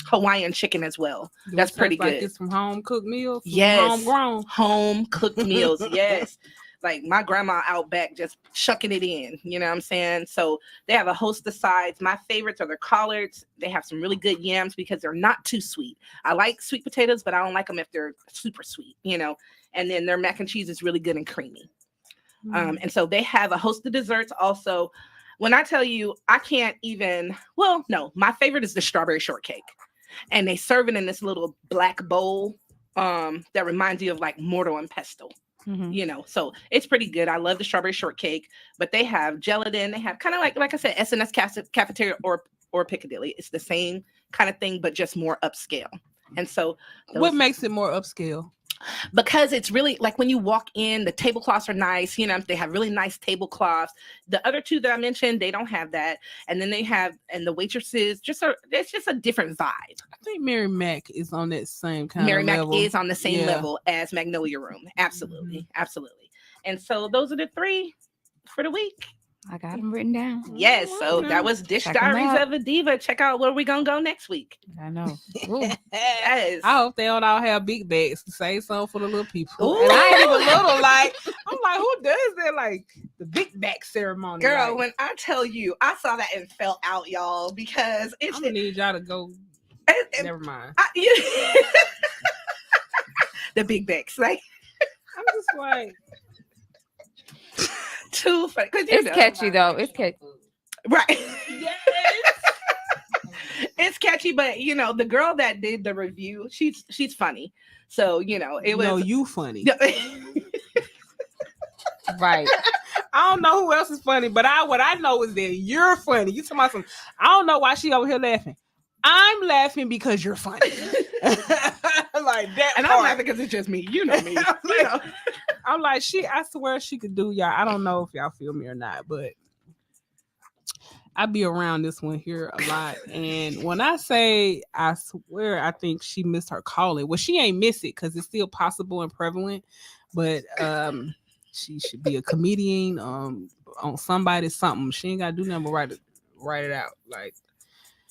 E: Hawaiian chicken as well. That's pretty good.
C: Like it's from home cooked meals.
E: Yes,
C: homegrown
E: home cooked meals. Yes, like my grandma out back just chucking it in. You know what I'm saying? So they have a host of sides. My favorites are their collards. They have some really good yams because they're not too sweet. I like sweet potatoes, but I don't like them if they're super sweet. You know. And then their mac and cheese is really good and creamy. And so they have a host of desserts also. When I tell you, I can't even, my favorite is the strawberry shortcake. And they serve it in this little black bowl that reminds you of like mortar and pestle, you know, so it's pretty good. I love the strawberry shortcake, but they have gelatin. They have kind of like I said, SNS cafeteria or Piccadilly. It's the same kind of thing, but just more upscale. And so
C: what makes it more upscale?
E: Because it's really like when you walk in, the tablecloths are nice. You know, they have really nice tablecloths. The other two that I mentioned, they don't have that. And then and the waitresses, it's just a different vibe.
C: I think Mary Mac is on that same kind
E: Mary
C: of
E: Mac
C: level.
E: is on the same level as Magnolia Room. Absolutely. Absolutely. And so those are the three for the week.
D: I got them written down.
E: Yes, so that was Dish Diaries of a Diva. Check out where we gonna go next week.
D: I know.
E: Yes.
C: I hope they don't all have big bags to say something for the little people.
E: Ooh.
C: And I ain't even little. Like I'm like, who does that? Like the big bag ceremony.
E: Girl,
C: like,
E: when I tell you, I saw that and fell out, y'all, because
C: I'm gonna need y'all to go. Never mind.
E: The big bags, like
C: I'm just like.
E: Too funny.
D: It's catchy though. It's catchy.
E: Right. Yes. It's catchy, but you know, the girl that did the review, she's funny. So, you know, it was.
C: No, you funny.
D: Right.
C: I don't know who else is funny, but what I know is that you're funny. You talking about some, I don't know why she over here laughing. I'm laughing because you're funny. Like that.
E: And I'm laughing because it's just me. You know me. You know.
C: I'm like, I swear she could do y'all. I don't know if y'all feel me or not, but I be around this one here a lot. And when I say, I swear, I think she missed her calling. Well, she ain't miss it because it's still possible and prevalent, but she should be a comedian on somebody's something. She ain't got to do nothing but write it out. Like,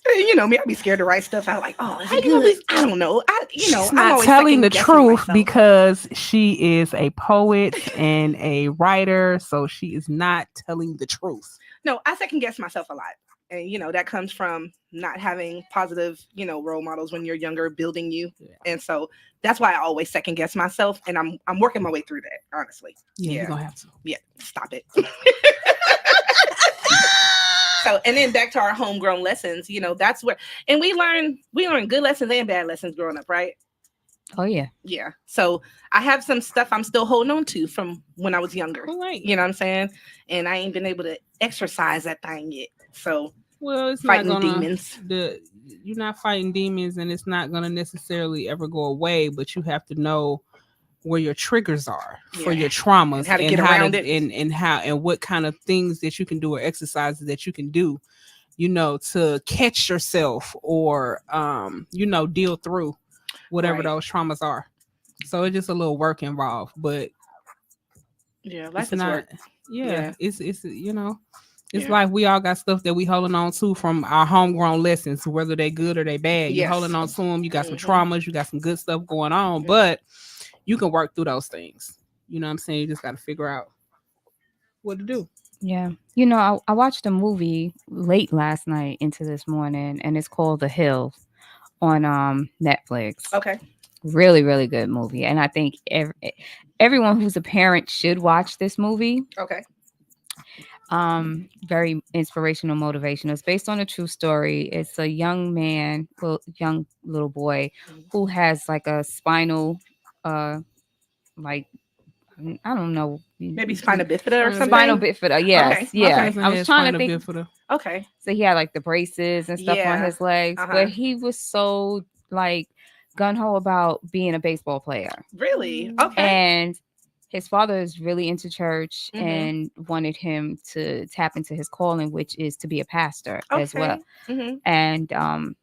E: you know me, I'd be scared to write stuff out. Like, oh, is it good? I don't know.
C: She's
E: I'm
C: not telling the truth because she is a poet and a writer, so she is not telling the truth.
E: No, I second guess myself a lot, and you know that comes from not having positive, you know, role models when you're younger, building you, and so that's why I always second guess myself, and I'm working my way through that. Honestly,
C: you're gonna have to.
E: Yeah, stop it. So, and then back to our homegrown lessons, you know, that's where, and we learn good lessons and bad lessons growing up, right?
D: Oh, yeah.
E: Yeah. So I have some stuff I'm still holding on to from when I was younger.
C: Right.
E: You know what I'm saying? And I ain't been able to exercise that thing yet. So,
C: well, it's
E: fighting
C: not gonna,
E: demons.
C: You're not fighting demons, and it's not going to necessarily ever go away, but you have to know where your triggers are for your traumas
E: and how to get around it
C: and what kind of things that you can do or exercises that you can do, you know, to catch yourself or you know, deal through whatever those traumas are. So it's just a little work involved, but
E: Yeah, life
C: It's
E: is
C: not.
E: work.
C: Yeah, it's It's
E: Yeah.
C: like we all got stuff that we holding on to from our homegrown lessons, whether they good or they bad. You
E: Yes.
C: holding on to them. You got some
E: Mhm.
C: traumas. You got some good stuff going on,
E: Mhm.
C: but you can work through those things. You know what I'm saying? You just got to figure out what to do.
D: Yeah. You know, I watched a movie late last night into this morning, and it's called The Hills on Netflix.
E: Okay.
D: Really, really good movie. And I think everyone who's a parent should watch this movie.
E: Okay.
D: Very inspirational, motivational. It's based on a true story. It's a young man, young little boy, who has like a spinal, like I don't know,
E: Maybe spina bifida or something.
D: spinal bifida. Yes,
E: Okay.
D: yeah.
C: Okay.
D: I was trying to think.
C: Bifida.
E: Okay.
D: So he had like the braces and stuff on
E: Yeah.
D: his legs,
E: Uh-huh.
D: but he was so like gun ho about being a baseball player.
E: Really? Okay.
D: And his father is really into church
E: Mhm.
D: and wanted him to tap into his calling, which is to be a pastor as well.
E: Mhm.
D: And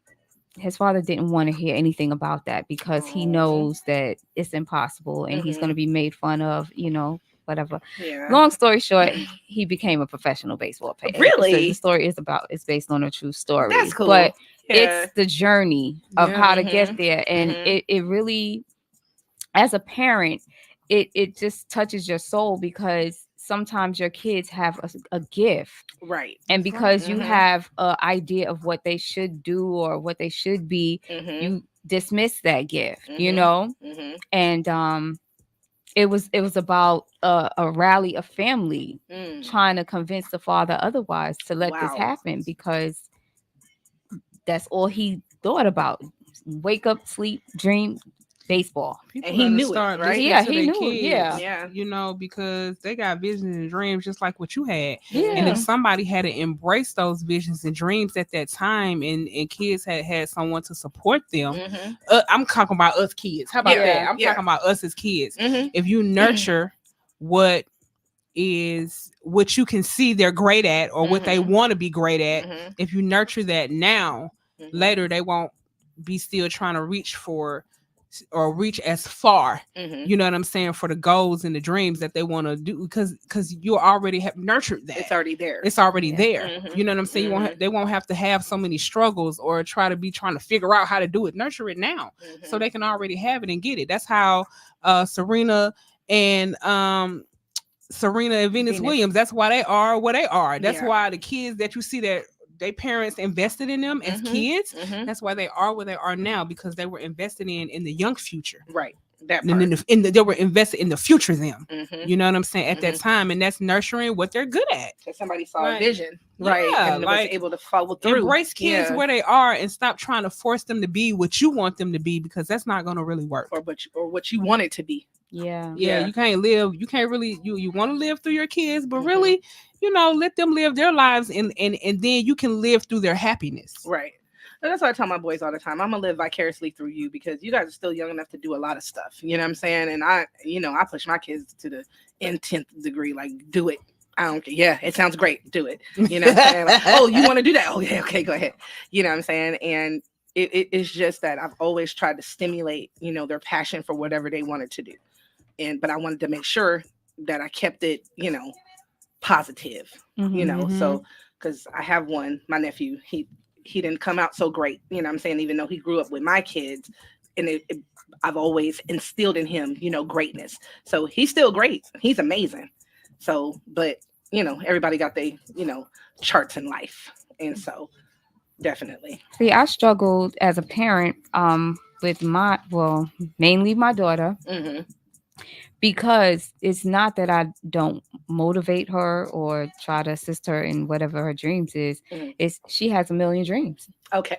D: his father didn't want to hear anything about that because he knows that it's impossible and he's going to be made fun of, whatever.
E: Yeah.
D: Long story short, he became a professional baseball player.
E: Really?
D: So the story is based on a true story.
E: That's cool.
D: But
E: Yeah.
D: it's the journey of how to get there. And
E: Mhm.
D: it really, as a parent, it just touches your soul because sometimes your kids have a gift.
E: Right.
D: And because you
E: Mhm.
D: have an idea of what they should do or what they should be,
E: Mhm.
D: you dismiss that gift,
E: Mhm. Mhm.
D: And it was about a rally of family trying to convince the father otherwise to let this
E: Wow.
D: happen because that's all he thought about. Wake up, sleep, dream, baseball.
C: People
E: And he
C: gotta
E: knew it,
C: start
E: right?
C: listening
D: Yeah,
C: to
D: he
C: their
D: knew,
C: kids,
D: yeah.
C: you know, because they got visions and dreams just like what you had.
D: Yeah.
C: And if somebody had to embrace those visions and dreams at that time, and kids had someone to support them,
E: Mhm.
C: I'm talking about us kids. How about
E: Yeah.
C: that? I'm
E: Yeah.
C: talking about us as kids.
E: Mhm.
C: If you nurture what you can see they're great at or what they
E: Mhm.
C: want to be great at,
E: Mhm.
C: if you nurture that now,
E: Mhm.
C: later they won't be still trying to reach for or reach as far,
E: Mhm.
C: you know what I'm saying, for the goals and the dreams that they want to do, because you already have nurtured that.
E: It's already there.
C: It's already
D: Yeah.
C: there.
E: Mhm.
C: You know what I'm saying?
E: Mhm.
C: They won't have to have so many struggles or trying to figure out how to do it. Nurture it now, so they can already have it and get it. That's how Serena and Venus Williams, that's why they are what they are. That's
E: Yeah.
C: why the kids that you see that their parents invested in them as
E: Mhm.
C: kids,
E: Mhm.
C: that's why they are where they are now, because they were invested in the young future.
E: Right. That
C: And
E: part.
C: they were invested in the future them.
E: Mhm.
C: You know what I'm saying? At that
E: Mhm.
C: time, and that's nurturing what they're good at.
E: So somebody saw
C: Like,
E: a vision, right,
C: yeah,
E: and
C: like,
E: was able to follow through.
C: Embrace kids
E: Yeah.
C: where they are and stop trying to force them to be what you want them to be, because that's not going to really work.
E: or what you want it to be.
D: Yeah.
C: Yeah,
E: Yeah.
C: you can't really you want to live through your kids, but
E: Mhm.
C: really, let them live their lives, and then you can live through their happiness.
E: Right. And that's what I tell my boys all the time. I'm gonna live vicariously through you because you guys are still young enough to do a lot of stuff. You know what I'm saying? And I push my kids to the nth degree. Like, do it. I don't care. Yeah, it sounds great. Do it. You know what I'm saying? Like, oh, you want to do that? Oh, yeah, okay, go ahead. You know what I'm saying? And it's just that I've always tried to stimulate, their passion for whatever they wanted to do. But I wanted to make sure that I kept it, positive, so because I have one, my nephew, he didn't come out so great, you know what I'm saying, even though he grew up with my kids, and I've always instilled in him, greatness. So he's still great. He's amazing. So, but everybody got their, charts in life. And so definitely.
D: See, I struggled as a parent with mainly my daughter.
E: Mm-hmm.
D: Because it's not that I don't motivate her or try to assist her in whatever her dreams is.
E: Mhm.
D: It's she has a million dreams.
E: Okay.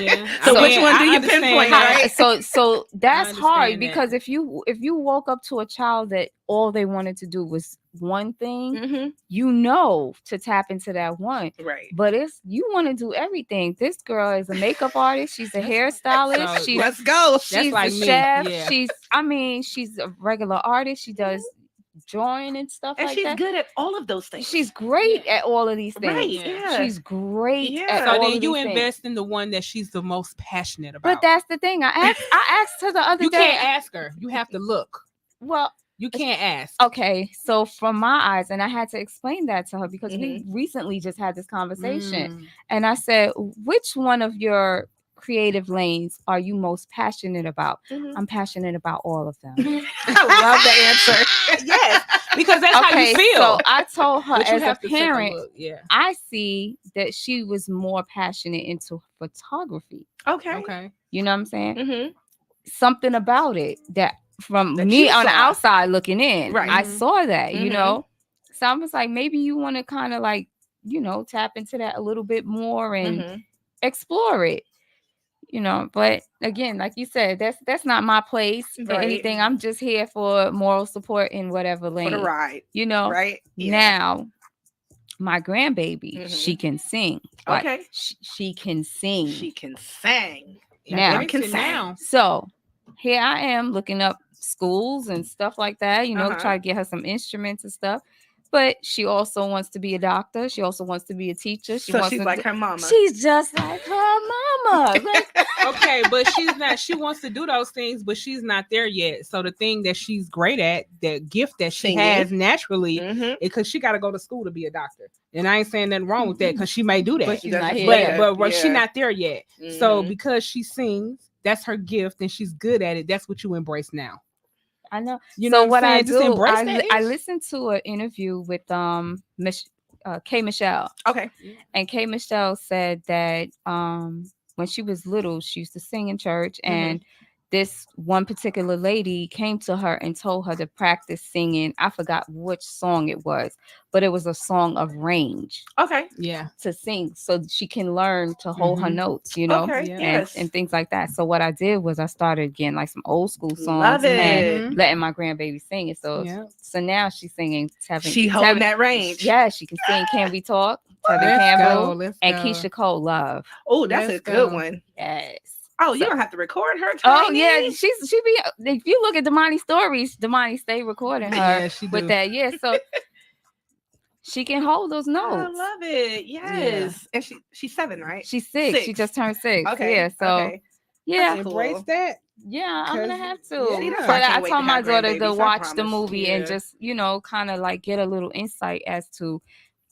C: Yeah.
E: So
C: I
E: which
C: mean,
E: one do
C: I
E: you
C: understand
E: pinpoint,
C: that.
E: right?
D: So that's hard
C: understand that.
D: because if you woke up to a child that all they wanted to do was one thing,
E: Mm-hmm.
D: to tap into that one.
E: Right.
D: But you want to do everything. This girl is a makeup artist. She's a hairstylist.
C: So
D: She's
E: Let's go.
D: she's
C: like
D: a
C: me,
D: chef.
C: yeah.
D: She's a regular artist. She does drawing and stuff
E: And
D: like
E: she's
D: that.
E: good at all of those things.
D: She's great at all of these things.
E: right.
C: Yeah.
E: Yeah.
D: She's great
E: Yeah.
D: at
C: So
D: all
C: then
D: of
C: you
D: these
C: invest
D: things.
C: in the one that she's the most passionate about.
D: But that's the thing. I asked her the other
C: you
D: day.
C: can't ask her. You have to look.
D: Well,
C: You can't ask.
D: Okay, so from my eyes, and I had to explain that to her because we recently just had this conversation, and I said, which one of your creative lanes are you most passionate about? I'm passionate about all of them.
E: I love the answer.
C: Yes, because that's how you feel.
D: So I told her, as a parent,
C: I
D: see that she was more passionate into photography.
E: Okay.
D: You know what I'm saying? Something about it that from
E: That
D: me
E: you
D: on the
E: saw.
D: outside looking in,
E: Right.
D: I saw that, you know. So I was like, maybe you want to kind of like, you know, tap into that a little bit more and explore it. You know, but again, like you said, that's not my place or anything. I'm just here for moral support in whatever lane.
E: For the ride.
D: You know,
E: right? Yeah.
D: Now, my grandbaby, she can sing. Like,
E: Okay.
D: she can sing.
E: She can sing.
D: Now,
E: can sing.
D: So here I am looking up schools and stuff like that, you know, try to get her some instruments and stuff. But she also wants to be a doctor. She also wants to be a teacher.
E: So she's like her mama.
D: She's just like her mama. Like,
C: okay, but she's not. She wants to do those things, but she's not there yet. So the thing that she's great at, that gift that she has naturally, because she got to go to school to be a doctor. And I ain't saying nothing wrong with that because she may do that.
D: But she's not here.
C: But she's not there yet. So because she sings, that's her gift, and she's good at it. That's what you embrace now.
D: I know.
C: You
D: know
C: know
D: what I
C: Just
D: do?
C: embrace that
D: I listened to an interview with K Michelle.
E: Okay.
D: And K Michelle said that when she was little, she used to sing in church, and this one particular lady came to her and told her to practice singing. I forgot which song it was, but it was a song of range.
E: Okay.
C: Yeah.
D: To sing so she can learn to hold her notes, you know, and things like that. So what I did was I started getting like some old school songs and letting my grandbaby sing it. So so now she's singing.
E: She holding that range.
D: Yeah, she can sing Can We Talk? Tevin Campbell and Keisha Cole Love.
E: Oh, that's a good one.
D: Yes.
E: Oh, you don't have to record her.
D: Oh yeah, she be. If you look at Damani's stories, Damani stay recording her with that. Yeah, so she can hold those notes.
E: I love it. Yes, and she's 7, right?
D: She's 6. She just turned 6.
E: Okay.
D: Yeah, so yeah,
C: embrace that.
D: Yeah, I'm gonna have to.
E: Yeah,
D: but I told my daughter to watch the movie and just, you know, kind of like get a little insight as to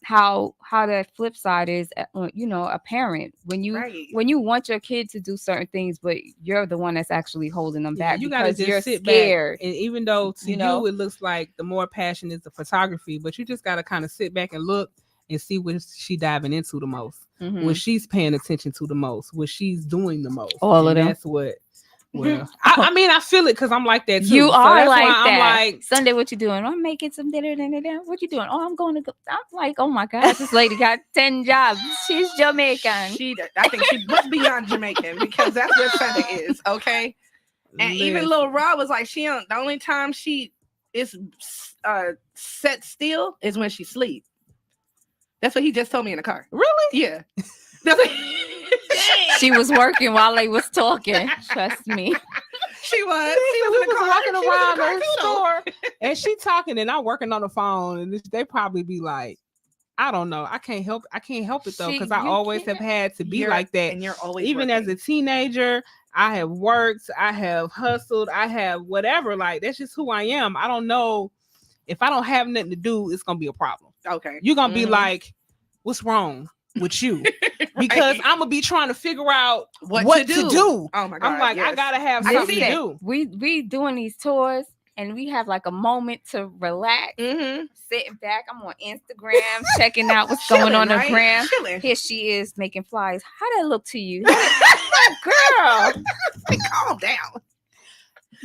D: how that flip side is, you know, a parent when you want your kid to do certain things, but you're the one that's actually holding them back.
C: You gotta just sit
D: scared.
C: Back, and even though to you it looks like the more passion is the photography, but you just gotta kind of sit back and look and see what she's diving into the most, what she's paying attention to the most, what she's doing the most.
D: All of them.
C: That's what. Well, I mean, I feel it because I'm like that too.
D: You are
C: so
D: like that.
C: I'm like,
D: Sunday, what you doing? I'm making some dinner. What you doing? Oh, I'm going to go. I'm like, oh my gosh, this lady got 10 jobs. She's Jamaican.
E: I think she must be beyond Jamaican because that's where Sunday is. Okay. And even little Rob was like, the only time she is set still is when she sleep. That's what he just told me in the car.
C: Really?
E: Yeah.
D: She was working while they was talking. Trust me.
E: She was.
C: She was walking around the store and she talking and I'm working on the phone and they probably be like, I don't know. I can't help it though because I always have had to be like that.
E: And you're always
C: even
E: working.
C: as a teenager. I have worked. I have hustled. I have whatever. Like that's just who I am. I don't know if I don't have nothing to do. It's gonna be a problem.
E: Okay,
C: you're gonna be like, what's wrong with you? Because I'm gonna be trying to figure out what to do.
E: Oh my god!
C: I'm like, I gotta have something to do.
D: We doing these tours and we have like a moment to relax, sitting back. I'm on Instagram checking out what's going on the gram. Here she is making flyers. How that look to you, girl?
E: Calm down.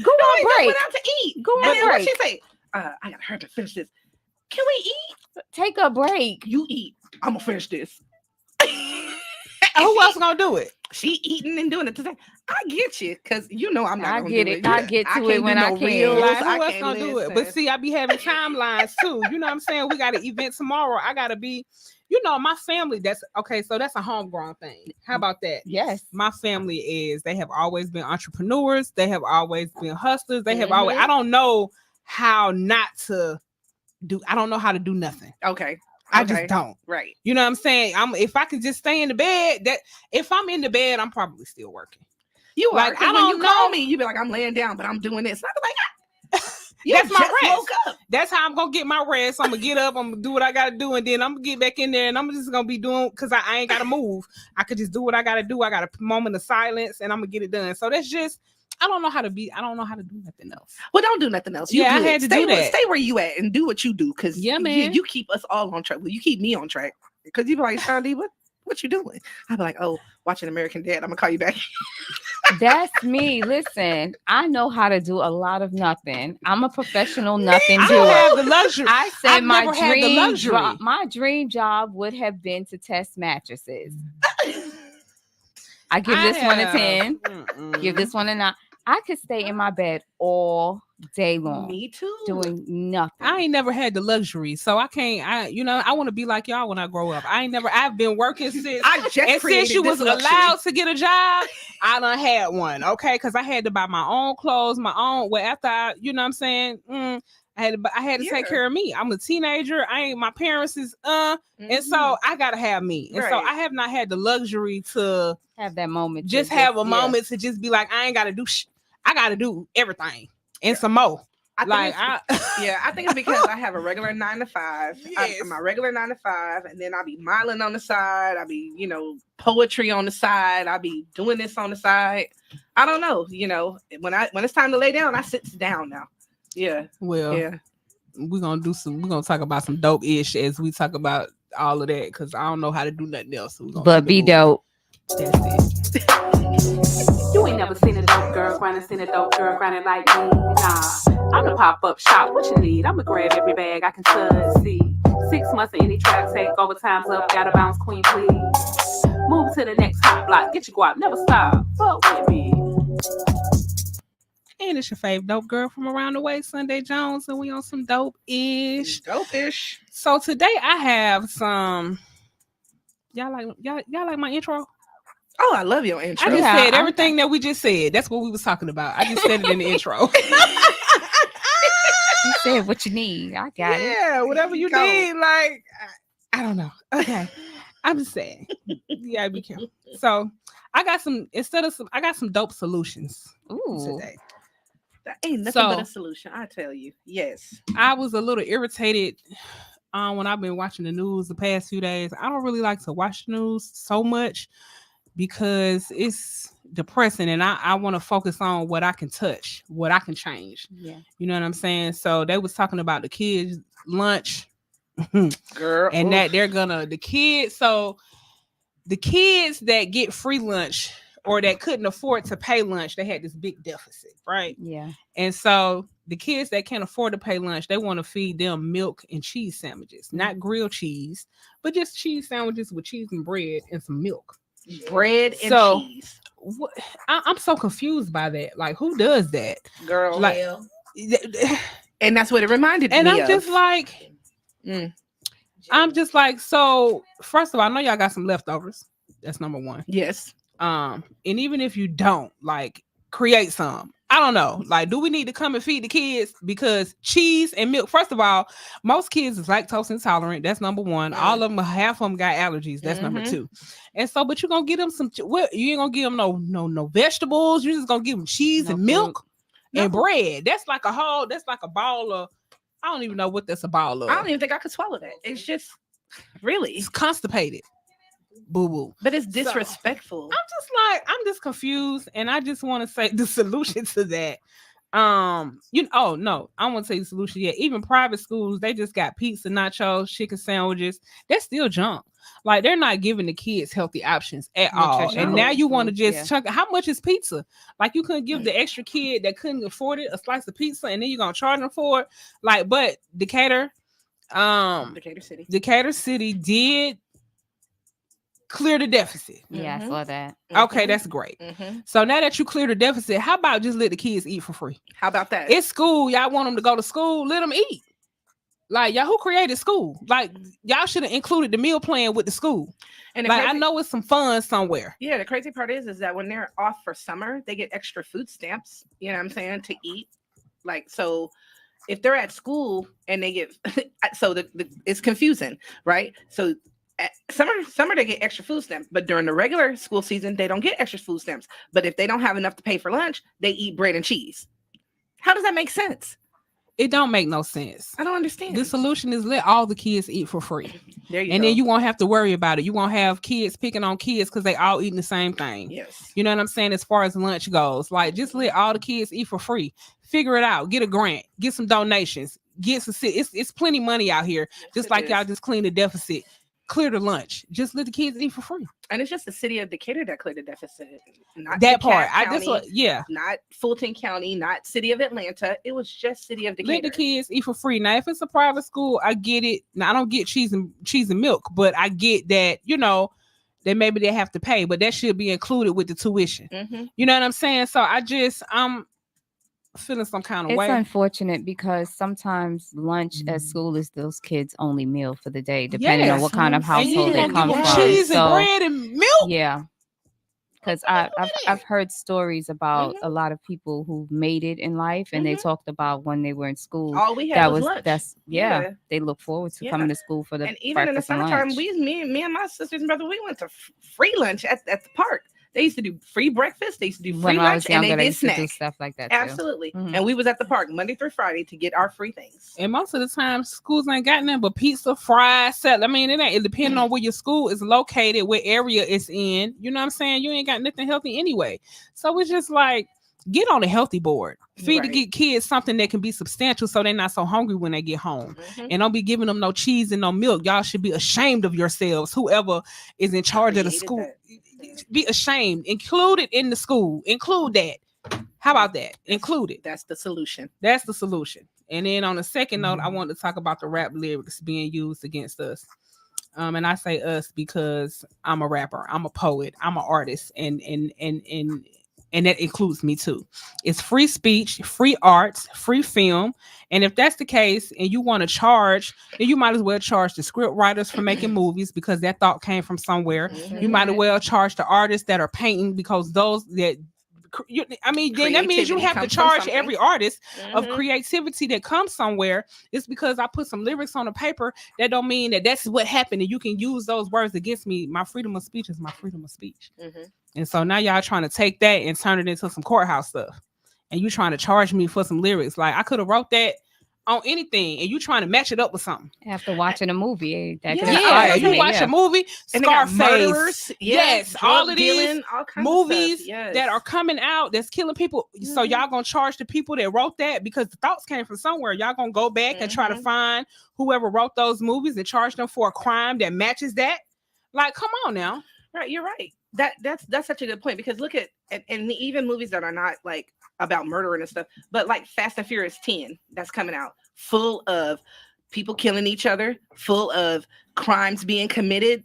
D: Go on break.
E: Went out to eat.
D: Go on break.
E: What she say? I got her to finish this. Can we eat?
D: Take a break.
E: You eat. I'm gonna finish this.
C: Who else gonna do it?
E: She eating and doing it today. I get you, because you know I'm not gonna do it.
D: I get to it when I can.
C: Like, who else gonna do it? But see, I be having timelines too. You know what I'm saying? We got an event tomorrow. I gotta be, you know, my family. That's okay. So that's a homegrown thing. How about that?
D: Yes.
C: My family they have always been entrepreneurs. They have always been hustlers. They have always. I don't know how not to do. I don't know how to do nothing.
E: Okay.
C: I just don't.
E: Right.
C: You know what I'm saying? If I can just stay in the bed, that if I'm in the bed, I'm probably still working.
E: You are.
C: Like,
E: When you call me, you be like, I'm laying down, but I'm doing this. I'm like,
C: That's my
E: just
C: rest.
E: woke up.
C: That's how I'm gonna get my rest. I'm gonna get up, I'm gonna do what I gotta do, and then I'm gonna get back in there and I'm just gonna be doing because I ain't gotta move. I could just do what I gotta do. I got a moment of silence and I'm gonna get it done. So that's just I don't know how to do nothing else.
E: Well, don't do nothing else.
C: I had to do that.
E: Stay where you at and do what you do because
C: man.
E: You keep us all on track. Well, you keep me on track because you be like, Shandy, what you doing? I'll be like, oh, watching American Dad. I'm gonna call you back.
D: That's me. Listen, I know how to do a lot of nothing. I'm a professional nothing
C: I
D: doer.
C: don't have the luxury.
D: I said
C: I've never had the luxury.
D: my dream job would have been to test mattresses. I give this one a 10. Give this one a 9. I could stay in my bed all day long.
E: Me too.
D: Doing nothing.
C: I ain't never had the luxury, so I can't. I want to be like y'all when I grow up. I've been working since since you was allowed to get a job. I done had one, okay, because I had to buy my own clothes, my own. Well, after I, you know what I'm saying, I had to take care of me. I'm a teenager. My parents is and so I gotta have me, and so I have not had the luxury to
D: have that moment.
C: Just have a moment to just be like, I ain't gotta do. I gotta do everything and some more. I
E: think it's because I have a regular 9 to 5.
C: Yes.
E: My regular 9 to 5, and then I'll be modeling on the side. I'll be, poetry on the side. I'll be doing this on the side. I don't know. When it's time to lay down, I sit down now. Yeah.
C: Well, we're gonna talk about some dope ish as we talk about all of that because I don't know how to do nothing else. So
D: but be dope.
C: That's it.
L: You ain't never seen a dope girl grinding, seen a dope girl grinding like me. Nah, I'm the pop-up shop. What you need? I'ma grab every bag I can touch. See, 6 months in any trap, take overtime's up. Gotta bounce, queen, please. Move to the next hot block. Get your guap, never stop. Fuck with me.
C: And it's your fave dope girl from around the way, Sunday Jones, and we on some dope-ish.
E: Dope-ish.
C: So today I have some. Y'all like my intro?
E: Oh, I love your intro.
C: I just said everything that we just said. That's what we was talking about. I just said it in the intro.
D: You said what you need. I got it.
C: Yeah, whatever you need. Like, I don't know. Okay. I'm just saying. You gotta be careful. So I got some dope solutions.
D: Ooh.
C: Today.
E: That ain't nothing but a solution, I tell you. Yes.
C: I was a little irritated when I've been watching the news the past few days. I don't really like to watch the news so much because it's depressing and I want to focus on what I can touch, what I can change.
D: Yeah.
C: You know what I'm saying? So they was talking about the kids' lunch.
E: Girl.
C: And that they're the kids that get free lunch or that couldn't afford to pay lunch, they had this big deficit, right?
D: Yeah.
C: And so the kids that can't afford to pay lunch, they want to feed them milk and cheese sandwiches, not grilled cheese, but just cheese sandwiches with cheese and bread and some milk.
E: Bread and cheese.
C: I'm so confused by that. Like, who does that?
E: Girl.
C: Like,
E: and that's what it reminded me of.
C: And I'm just like, so first of all, I know y'all got some leftovers. That's number one.
E: Yes.
C: And even if you don't, like, create some. I don't know. Like, do we need to come and feed the kids? Because cheese and milk, first of all, most kids is lactose intolerant. That's number one. All of them, half of them got allergies. That's number two. And so, but you're going to give them some, you ain't going to give them no vegetables. You're just going to give them cheese and milk and bread. That's like a ball of, I don't even know what that's a ball of.
E: I don't even think I could swallow that. It's just, really.
C: It's constipated. Boo-boo.
E: But it's disrespectful.
C: So, I'm just confused, and I just want to say the solution to that. I won't say the solution yet. Even private schools, they just got pizza, nachos, chicken sandwiches. That's still junk. Like, they're not giving the kids healthy options at all. And now you want to just chunk. How much is pizza? Like, you couldn't give the extra kid that couldn't afford it a slice of pizza, and then you're gonna charge them for it. Like, but Decatur City did clear the deficit.
D: Yeah, I saw that.
C: Okay, that's great. So now that you clear the deficit, how about just let the kids eat for free?
E: How about that?
C: It's school. Y'all want them to go to school, let them eat. Like, y'all, who created school? Like, y'all should have included the meal plan with the school. And like, I know it's some fun somewhere.
E: Yeah, the crazy part is that when they're off for summer, they get extra food stamps, you know what I'm saying, to eat. Like, so if they're at school and they get, so it's confusing, right? So at summer they get extra food stamps, but during the regular school season, they don't get extra food stamps. But if they don't have enough to pay for lunch, they eat bread and cheese. How does that make sense?
C: It don't make no sense.
E: I don't understand.
C: The solution is let all the kids eat for free.
E: There you
C: and
E: go.
C: then you won't have to worry about it. You won't have kids picking on kids because they all eating the same thing.
E: Yes.
C: You know what I'm saying? As far as lunch goes, like just let all the kids eat for free. Figure it out. Get a grant. Get some donations. Get some. It's plenty money out here.
E: Yes,
C: just
E: it
C: like
E: is.
C: y'all just clean the deficit. Clear the lunch. Just let the kids eat for free.
E: And it's just the city of Decatur that cleared the deficit. Not
C: That
E: DeKalb
C: part.
E: County, not Fulton County, not city of Atlanta. It was just city of Decatur.
C: Let the kids eat for free. Now, if it's a private school, I get it. Now, I don't get cheese and milk, but I get that, that maybe they have to pay, but that should be included with the tuition.
E: Mm-hmm.
C: You know what I'm saying? So I'm feeling some kind of way.
D: It's unfortunate because sometimes lunch at school is those kids' only meal for the day, depending on what kind of household they come from.
C: Cheese and bread and milk.
D: Yeah. Because I've heard stories about a lot of people who made it in life, and they talked about when they were in school.
E: All we had was lunch.
D: They look forward to coming to school for the
E: and even in the summertime, me and my sisters and brother, we went to free lunch at the park. They used to do free breakfast. They used to do free lunch, and they did snacks.
D: Do stuff like that. Too.
E: Absolutely. Mm-hmm. And we was at the park Monday through Friday to get our free things.
C: And most of the time, schools ain't got nothing but pizza, fries, salad. I mean, it depending on where your school is located, what area it's in. You know what I'm saying? You ain't got nothing healthy anyway. So it's just like, get on a healthy board. Feed the kids something that can be substantial so they're not so hungry when they get home. Mm-hmm. And don't be giving them no cheese and no milk. Y'all should be ashamed of yourselves. Whoever is in charge of the school, be ashamed. Include it in the school. Include that. How about that? Include it.
E: That's the solution.
C: That's the solution. And then on a second note, I want to talk about the rap lyrics being used against us. And I say us because I'm a rapper. I'm a poet. I'm an artist. And that includes me too. It's free speech, free arts, free film. And if that's the case and you want to charge, then you might as well charge the script writers for making movies because that thought came from somewhere. Mm-hmm. You might as well charge the artists that are painting because those that then that means you have to charge every artist of creativity that comes somewhere. It's because I put some lyrics on the paper. That don't mean that that's what happened and you can use those words against me. My freedom of speech is my freedom of speech. Mm-hmm. And so now y'all trying to take that and turn it into some courthouse stuff. And you trying to charge me for some lyrics. Like I could have wrote that on anything and you trying to match it up with something.
D: After watching a movie.
C: You watch a movie, Scarface. Yes, all of these movies that are coming out that's killing people. Mm-hmm. So y'all gonna charge the people that wrote that because the thoughts came from somewhere. Y'all gonna go back and try to find whoever wrote those movies and charge them for a crime that matches that. Like, come on now.
E: Right, you're right. That's such a good point because look at and even movies that are not like about murder and stuff, but like Fast and Furious 10 that's coming out, full of people killing each other, full of crimes being committed,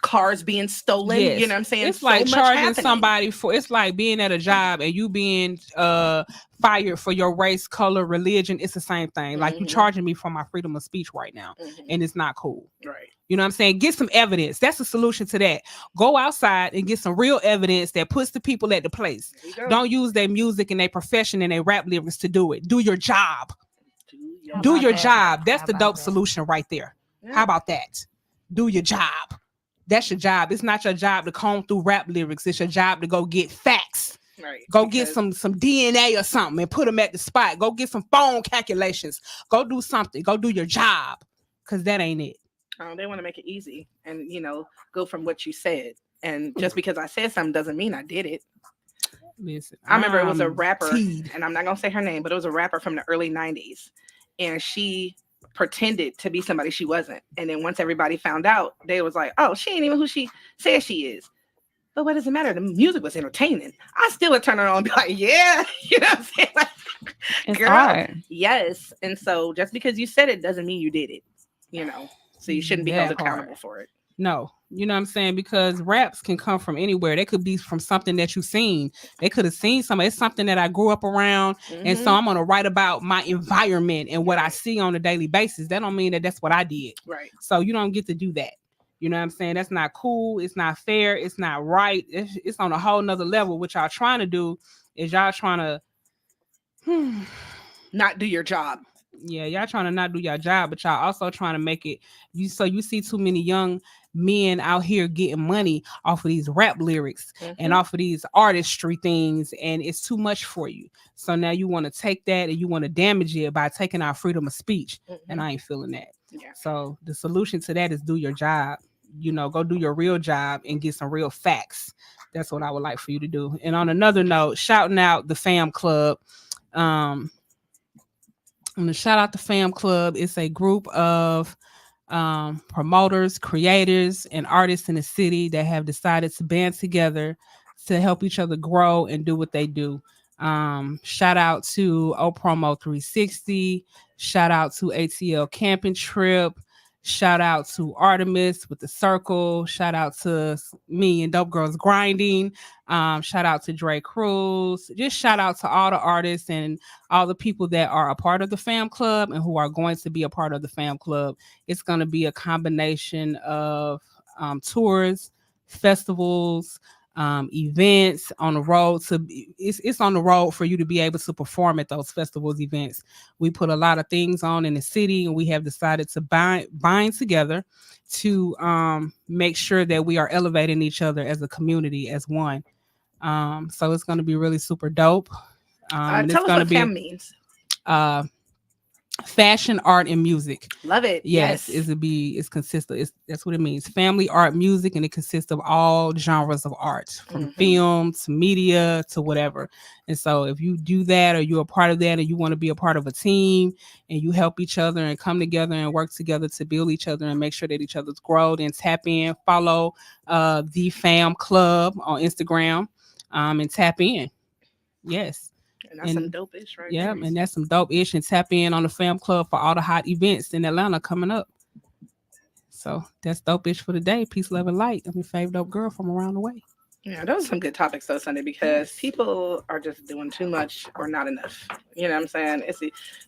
E: cars being stolen. Yes. You know what I'm saying?
C: It's like charging somebody for. It's like being at a job and you being fired for your race, color, religion. It's the same thing. Like you charging me for my freedom of speech right now, and it's not cool.
E: Right.
C: You know what I'm saying? Get some evidence. That's the solution to that. Go outside and get some real evidence that puts the people at the place. Don't use their music and their profession and their rap lyrics to do it. Do your job. Do your job. That's the dope solution right there. Yeah. How about that? Do your job. That's your job. It's not your job to comb through rap lyrics. It's your job to go get facts.
E: Right.
C: Go get some DNA or something and put them at the spot. Go get some phone calculations. Go do something. Go do your job. Because that ain't it.
E: They want to make it easy and, go from what you said. And just because I said something doesn't mean I did it.
C: Listen,
E: I remember it was a rapper, and I'm not going to say her name, but it was a rapper from the early 90s. And she pretended to be somebody she wasn't. And then once everybody found out, they was like, oh, she ain't even who she says she is. But what does it matter? The music was entertaining. I still would turn her on and be like, yeah. You know what I'm saying? Like, girl, hard. Yes. And so just because you said it doesn't mean you did it, So you shouldn't be held accountable for it.
C: No, you know what I'm saying? Because raps can come from anywhere. They could be from something that you've seen. They could have seen something. It's something that I grew up around. And so I'm going to write about my environment and what I see on a daily basis. That don't mean that that's what I did.
E: Right.
C: So you don't get to do that. You know what I'm saying? That's not cool. It's not fair. It's not right. It's on a whole nother level. What y'all trying to do is y'all trying to
E: not do your job.
C: Yeah, y'all trying to not do your job, but y'all also trying to make it. You see too many young men out here getting money off of these rap lyrics and off of these artistry things, and it's too much for you. So now you want to take that and you want to damage it by taking our freedom of speech, and I ain't feeling that. So the solution to that is do your job. Go do your real job and get some real facts. That's what I would like for you to do. And on another note, shouting out the Fam Club. I'm gonna shout out the Fam Club. It's a group of promoters, creators, and artists in the city that have decided to band together to help each other grow and do what they do. Shout out to Promo 360. Shout out to ATL Camping Trip. Shout out to Artemis with the Circle. Shout out to me and Dope Girls Grinding. Shout out to Dre Cruz. Just shout out to all the artists and all the people that are a part of the Fam Club and who are going to be a part of the Fam Club. It's going to be a combination of tours, festivals, events on the road. It's on the road for you to be able to perform at those festivals, events. We put a lot of things on in the city, and we have decided to bind together to make sure that we are elevating each other as a community, as one. So it's going to be really super dope.
E: Tell us what FAM means.
C: Fashion, art, and music.
E: Love it.
C: Yes. It's consistent. That's what it means. Family, art, music, and it consists of all genres of art, from film to media to whatever. And so if you do that, or you're a part of that, and you want to be a part of a team, and you help each other and come together and work together to build each other and make sure that each other's grow, then tap in, follow the Fam Club on Instagram, and tap in. Yes.
E: And that's some dope ish, right?
C: Yeah, and that's some dope ish. And tap in on the Fam Club for all the hot events in Atlanta coming up. So that's dope ish for the day. Peace, love, and light. I'm your favorite dope girl from around the way.
E: Yeah, those are some good topics though, Sunday, because people are just doing too much or not enough. You know what I'm saying? It's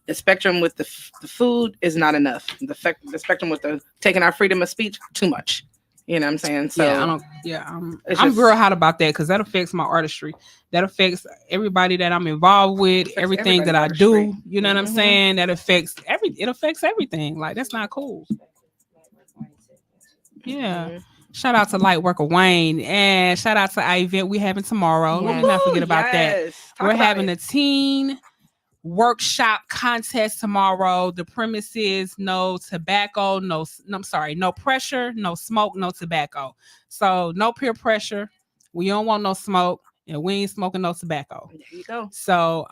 E: the spectrum with the food is not enough. The spectrum with the taking our freedom of speech, too much. You know what I'm saying? So
C: I'm real hot about that because that affects my artistry. That affects everybody that I'm involved with, everything that I do. You know what I'm saying? That affects everything. Like, that's not cool. Yeah. Shout out to Lightworker Wayne, and shout out to our event we having tomorrow. Let me not forget about that. We're having a teen workshop contest tomorrow. The premise is no tobacco, no pressure, no smoke, no tobacco. So no peer pressure. We don't want no smoke, and we ain't smoking no tobacco.
E: There you go.
C: So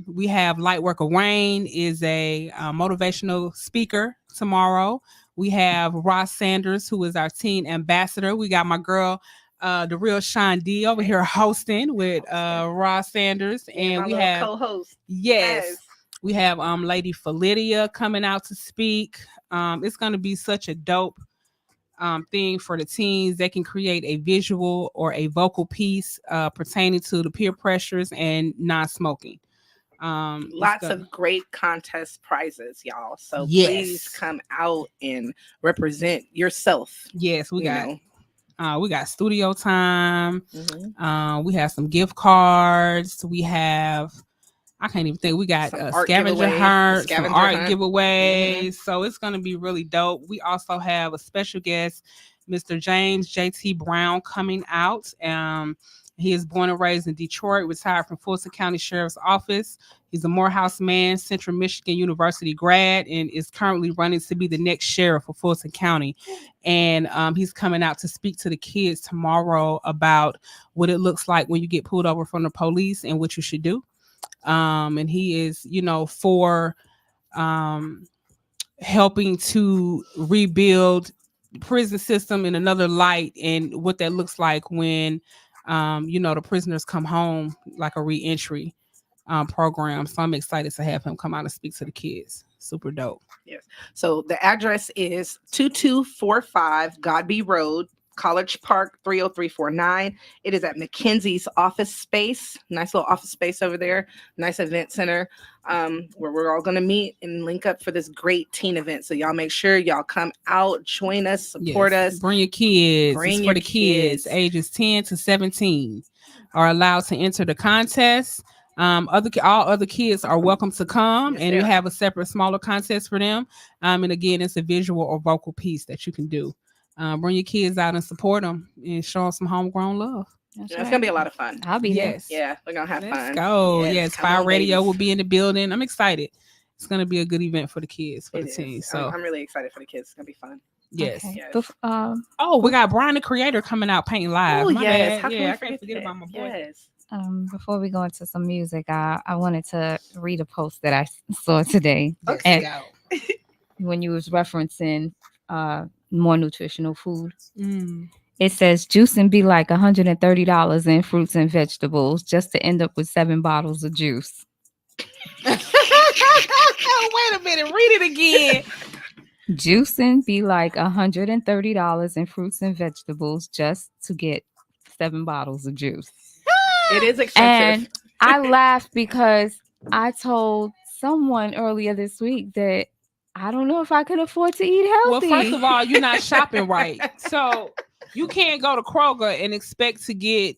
C: we have Lightworker Wayne is a motivational speaker tomorrow. We have Ross Sanders, who is our teen ambassador. We got my girl, the real Sean D over here hosting with Ross Sanders, and we have
E: co-host.
C: Yes, we have Lady Felidia coming out to speak. It's going to be such a dope thing for the teens. They can create a visual or a vocal piece pertaining to the peer pressures and non-smoking.
E: Lots of great contest prizes, y'all. So please come out and represent yourself.
C: Yes, we got studio time. We have some gift cards. We have, I can't even think. We got scavenger hunt, some art giveaways. So it's going to be really dope. We also have a special guest, Mr. James JT Brown, coming out. He is born and raised in Detroit, retired from Fulton County Sheriff's Office. He's a Morehouse man, Central Michigan University grad, and is currently running to be the next sheriff for Fulton County. And he's coming out to speak to the kids tomorrow about what it looks like when you get pulled over from the police and what you should do. And he is, for helping to rebuild the prison system in another light, and what that looks like when the prisoners come home, like a reentry program. So I'm excited to have him come out and speak to the kids. Super dope.
E: Yes. So the address is 2245 Godby Road, College Park, 30349. It is at McKenzie's office space. Nice little office space over there. Nice event center where we're all going to meet and link up for this great teen event. So y'all make sure y'all come out, join us, support us.
C: Bring your kids. It's for the kids. Ages 10 to 17 are allowed to enter the contest. All other kids are welcome to come, and you have a separate, smaller contest for them. And again, it's a visual or vocal piece that you can do. Bring your kids out and support them and show them some homegrown love.
E: It's gonna be a lot of fun.
D: I'll be
C: there.
E: Yeah, we're gonna have fun.
C: Let's go. Yes,
E: come
C: FIYE
E: on,
C: Radio
E: ladies.
C: will be in the building. I'm excited. It's gonna be a good event for the kids, for
E: It
C: the
E: is.
C: team. So
E: I'm really excited for the kids. It's gonna be fun.
C: yes.
D: Okay.
E: Yes.
C: Oh, we got Brian the Creator coming out painting live.
E: Oh
C: My
E: yes.
C: bad.
E: How can
C: Yeah,
E: we
C: I can't forget
E: that?
C: about my boy.
E: Yes.
D: Before we go into some music, I wanted to read a post that I saw today.
C: Let's
D: And
C: go.
D: when you was referencing more nutritional food,
C: Mm.
D: it says juicing be like $130 in fruits and vegetables just to end up with 7 bottles of juice.
C: Wait a minute. Read it again.
D: Juicing be like $130 in fruits and vegetables just to get 7 bottles of juice.
E: It is expensive.
D: And I laughed because I told someone earlier this week that I don't know if I can afford to eat healthy.
C: Well, first of all, you're not shopping right. So you can't go to Kroger and expect to get,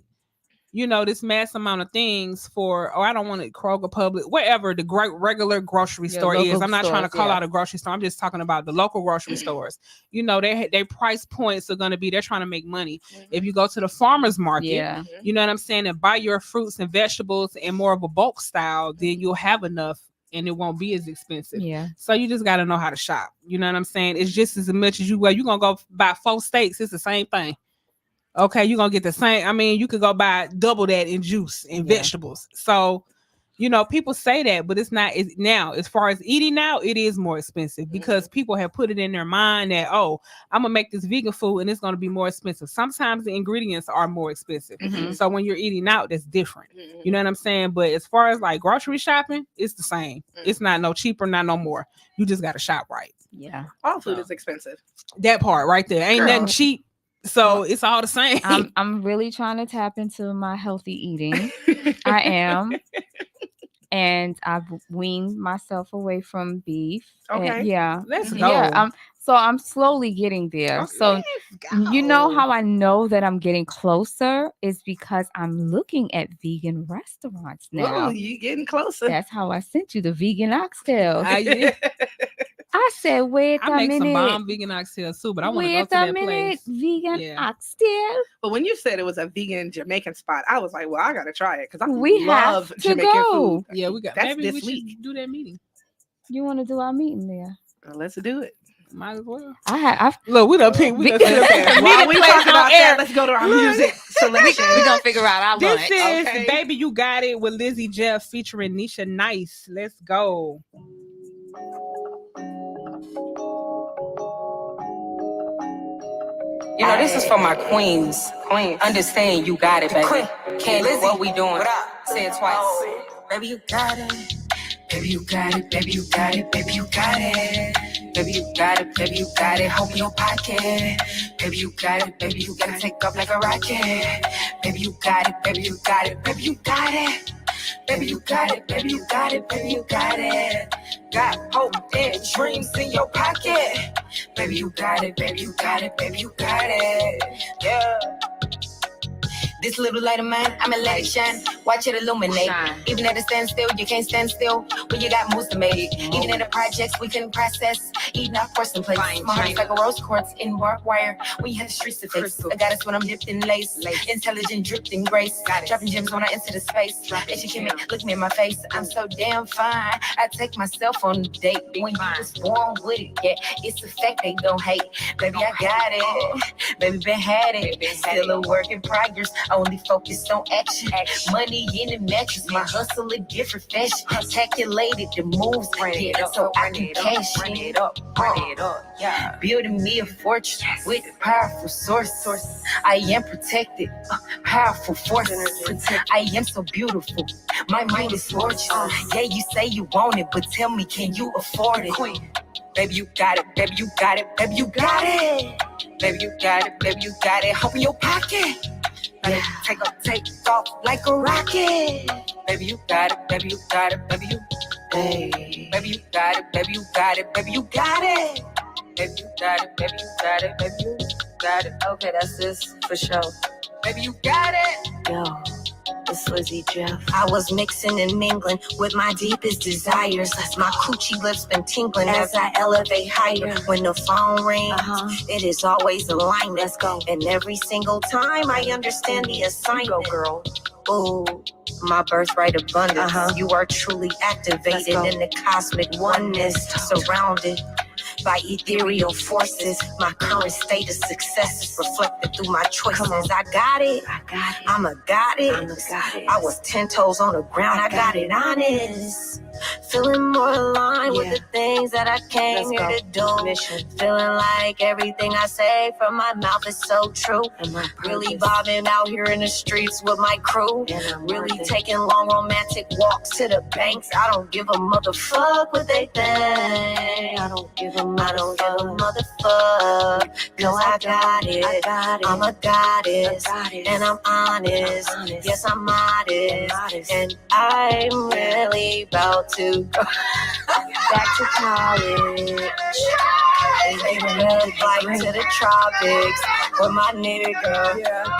C: this mass amount of things I don't want it Kroger, Public, wherever the regular grocery store is. I'm not trying to call out a grocery store. I'm just talking about the local grocery stores. Their price points are going to be, they're trying to make money. If you go to the farmer's market, you know what I'm saying, and buy your fruits and vegetables in more of a bulk style, then you'll have enough and it won't be as expensive.
D: Yeah.
C: So you just got to know how to shop. You know what I'm saying? It's just as much as you're going to go buy 4 steaks. It's the same thing. Okay, you're going to get the same. I mean, you could go buy double that in juice and vegetables. So, people say that, but it's not. It's now, as far as eating now, it is more expensive because people have put it in their mind that, I'm going to make this vegan food and it's going to be more expensive. Sometimes the ingredients are more expensive. So when you're eating out, that's different. You know what I'm saying? But as far as like grocery shopping, it's the same. It's not no cheaper, not no more. You just got to shop right.
D: Yeah.
E: All food is expensive.
C: That part right there. Ain't nothing cheap. So it's all the same.
D: I'm really trying to tap into my healthy eating. I am. And I've weaned myself away from beef.
E: Okay.
D: And
C: Let's go.
D: Yeah. So I'm slowly getting there.
C: Okay,
D: So
C: let's
D: you know
C: go.
D: how I know that I'm getting closer is because I'm looking at vegan restaurants now.
E: Oh, you getting closer.
D: That's how I sent you the vegan oxtails.
C: Yeah.
D: I said, wait
C: I
D: a
C: make
D: minute.
C: some bomb vegan oxtails too, but I want to go
D: Wait
C: to
D: a
C: that
D: minute,
C: place.
D: vegan
C: Yeah.
D: oxtail.
E: But when you said it was a vegan Jamaican spot, I was like, well, I got to try it because I
D: We
E: love
D: have to
E: Jamaican
D: go.
E: food.
C: Yeah, we got.
E: That's
C: Maybe
E: this
C: we should
E: week.
C: do that meeting.
D: You want to do our meeting there?
E: Well, let's do it.
C: Might as well.
D: I've
C: Look, we done picked. We done
D: Okay.
C: set up
E: While we
C: place
E: talking
C: on
E: about
C: air.
E: that, let's go to our music selection.
D: We're gonna figure out our
C: This
D: lunch.
C: is
E: Okay.
C: Baby You Got It with Lizzie Jeff featuring Nisha Nice. Let's go.
A: This is for my queens. Understand you got it, baby. Can't do what we doing. Say it twice. Baby, you got it. Baby, you got it. Baby, you got it. Baby, you got it. Baby, you got it. Baby, you got it. Hope in your pocket. Baby, you got it. Baby, you gotta take off like a rocket. Baby, you got it. Baby, you got it. Baby, you got it. Baby, you got it. Baby, you got it. Baby, you got it. Got hope and dreams in your pocket. Baby, you got it. Baby, you got it. Baby, you got it. Yeah. This little light of mine, I'ma let it shine. Watch it illuminate. Even at a standstill, you can't stand still when you got moves to make. Even in the projects, we can process. Eating our porcelain plates. My heart's like a rose quartz in barbed wire. We had the streets to face. I got us when I'm dipped in lace. Intelligent, dripped in grace. Dropping gems when I enter the space. And she came in, look me in my face. I'm so damn fine. I take myself on a date. When you was born with it, yeah. It's a fact they don't hate. Baby, I got it. Baby, been had it. Still a work in progress. Only focused on action. Money in the mattress. My hustle a different fashion. Calculated the moves I get so I can cash it up. Yeah. Building me a fortress with powerful source. I am protected. Powerful force. I am so beautiful. My mind is gorgeous. Yeah, you say you want it, but tell me, can you afford it? Baby, you got it. Baby, you got it. Baby, you got it. Baby, you got it. Baby, you got it. Hope in your pocket. Yeah. Take off like a rocket. Baby, you got it. Baby, you got it. Baby, you. Hey. Baby, you got it. Baby, you got it. Baby, you got it. Baby, you got it. Baby, you got it. Baby, you got it. Okay, that's this for sure. Baby, you got it. Yo, This Lizzie Jeff. I was mixing and mingling with my deepest desires. My coochie lips been tingling as I elevate higher. When the phone rings, it is always a line. Let's go. And every single time I understand the assignment. Go, girl. Ooh, my birthright abundance. You are truly activated in the cosmic oneness, surrounded by ethereal forces. My current state of success is reflected through my choices. I got it. I'm a goddess. I was 10 toes on the ground. I got it honest. Feeling more aligned with the things that I came here to do. Feeling like everything I say from my mouth is so true. Really vibing out here in the streets with my crew. Really taking long romantic walks to the banks. I don't give a motherfuck what they think. I don't give a motherfuck. No, I got it. I'm a goddess. And I'm honest. Yes, I'm modest. And I'm really about to go back to college. Take a red bike to the tropics with my nigga,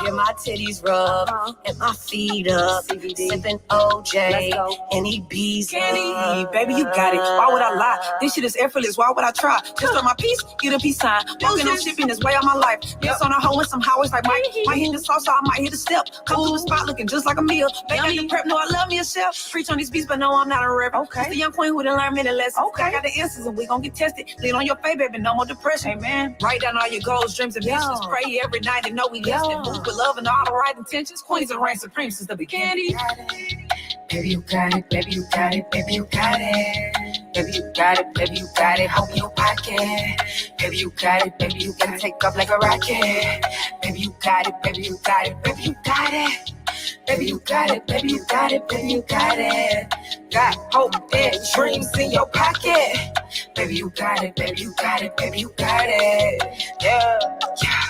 A: get my titties rubbed and my feet up, sipping OJ and he bees
M: Candy, baby, you got it. Why would I lie? This shit is effortless. Why would I try? Just on my piece, get a peace sign. Walking on shipping is way out my life. Yes, on a hoe and some highways like Mike. Might hit the sauce, so I might hit a step. Come to the spot looking just like a meal. Make out the prep, no, I love me a chef. Preach on these beats, but no, I'm not a reverend. Okay. The young queen who done learn many lessons. Okay. I got the answers and we gon' get tested. Lean on your faith, baby, no more depression. Amen. Write down all your goals, dreams, and visions. Pray every night and know we listen. Move with love and all the right intentions. Queens and reign supreme since the beginning. Baby, you got it, baby, you got it, baby, you got it. Baby, you got it, baby, you got it, hope you pocket. Baby, you got it, baby, you gotta take off like a rocket. Baby, you got it, baby, you got it, baby, you got it. Baby, you got it, baby, you got it, baby, you got it. Got hope and dreams in your pocket. Baby, you got it, baby, you got it, baby, you got it. Yeah, yeah.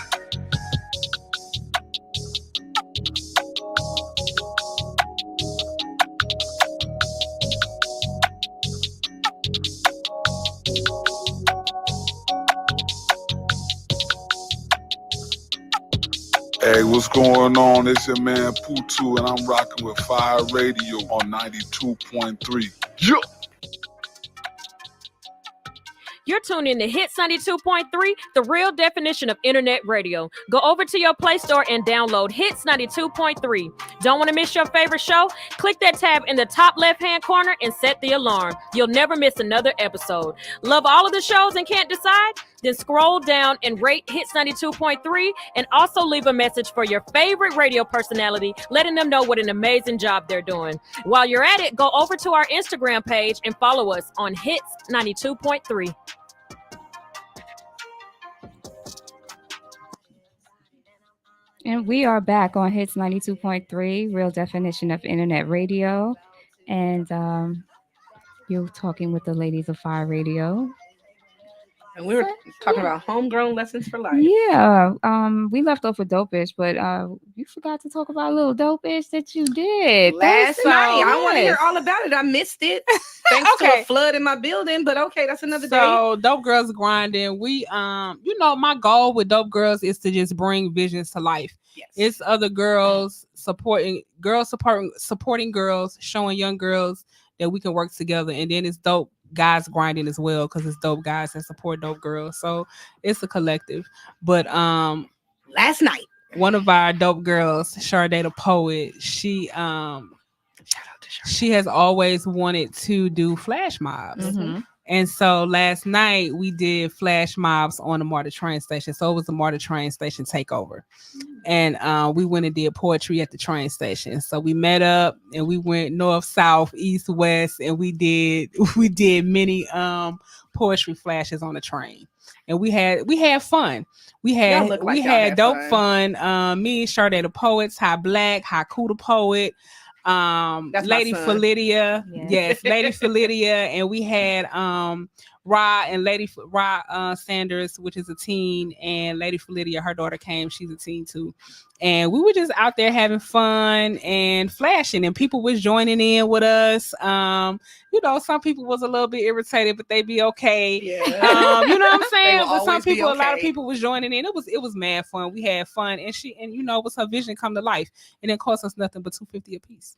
F: Hey, what's going on? It's your man Putu, and I'm rocking with FIYE Radio on 92.3. Yeah.
H: You're tuned in to Hits 92.3, the real definition of internet radio. Go over to your Play Store and download Hits 92.3. Don't want to miss your favorite show? Click that tab in the top left-hand corner and set the alarm. You'll never miss another episode. Love all of the shows and can't decide? Then scroll down and rate Hits 92.3 and also leave a message for your favorite radio personality, letting them know what an amazing job they're doing. While you're at it, go over to our Instagram page and follow us on Hits 92.3.
D: And we are back on Hits 92.3, real definition of internet radio. And you're talking with the ladies of FIYE Radio.
E: And we were talking about homegrown lessons for life.
D: Yeah. We left off with Dopish, but you forgot to talk about a little Dopish that you did
E: last night. I want to hear all about it. I missed it. Thanks to a flood in my building, but okay, that's another day.
C: So Dope Girls Grinding. We my goal with Dope Girls is to just bring visions to life. Yes. It's other girls supporting girls, showing young girls that we can work together, and then it's dope guys grinding as well, because it's dope guys that support dope girls. So it's a collective. But
E: last night,
C: one of our dope girls, Sade the Poet, she has always wanted to do flash mobs. Mm-hmm. And so last night we did flash mobs on the MARTA train station. So it was the MARTA train station takeover. And we went and did poetry at the train station. So we met up and we went north, south, east, west, and we did many poetry flashes on the train. And we had fun. We had dope fun. Me, Sade the Poets, High Black, Haiku the Poet, Lady Philidia, yes, Lady Philidia, and we had Ra and Lady Ra Sanders, which is a teen, and Lady Lydia, her daughter came. She's a teen too. And we were just out there having fun and flashing, and people was joining in with us. You know, some people was a little bit irritated, but they be okay.
E: Yeah.
C: You know what I'm saying?
E: will
C: But some
E: always be
C: people, a lot of
E: okay.
C: people was joining in. It was mad fun. We had fun, and you know, it was her vision come to life, and it cost us nothing but $250 a piece.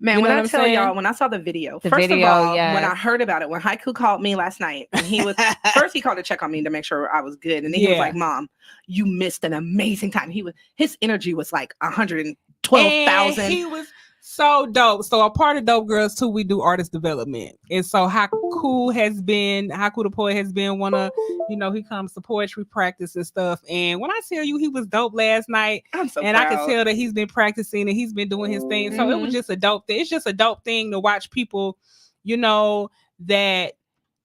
E: Man,
C: You
E: when
C: know
E: I
C: what I'm
E: tell
C: saying?
E: y'all, when I saw the video,
D: The
E: first
D: video,
E: of all,
D: yes.
E: when I heard about it, when Haiku called me last night, and he was first he called to check on me to make sure I was good, and then he was
C: Yeah.
E: like, "Mom, you missed an amazing time." His energy was like
C: And
E: 112,000.
C: he was so dope. So a part of Dope Girls too, we do artist development. And so Haku the poet has been one of, you know, he comes to poetry practice and stuff. And when I tell you he was dope last night,
E: I'm so
C: and I
E: proud.
C: can tell that he's been practicing and he's been doing his thing. So it was just a dope thing. It's just a dope thing to watch people, you know, that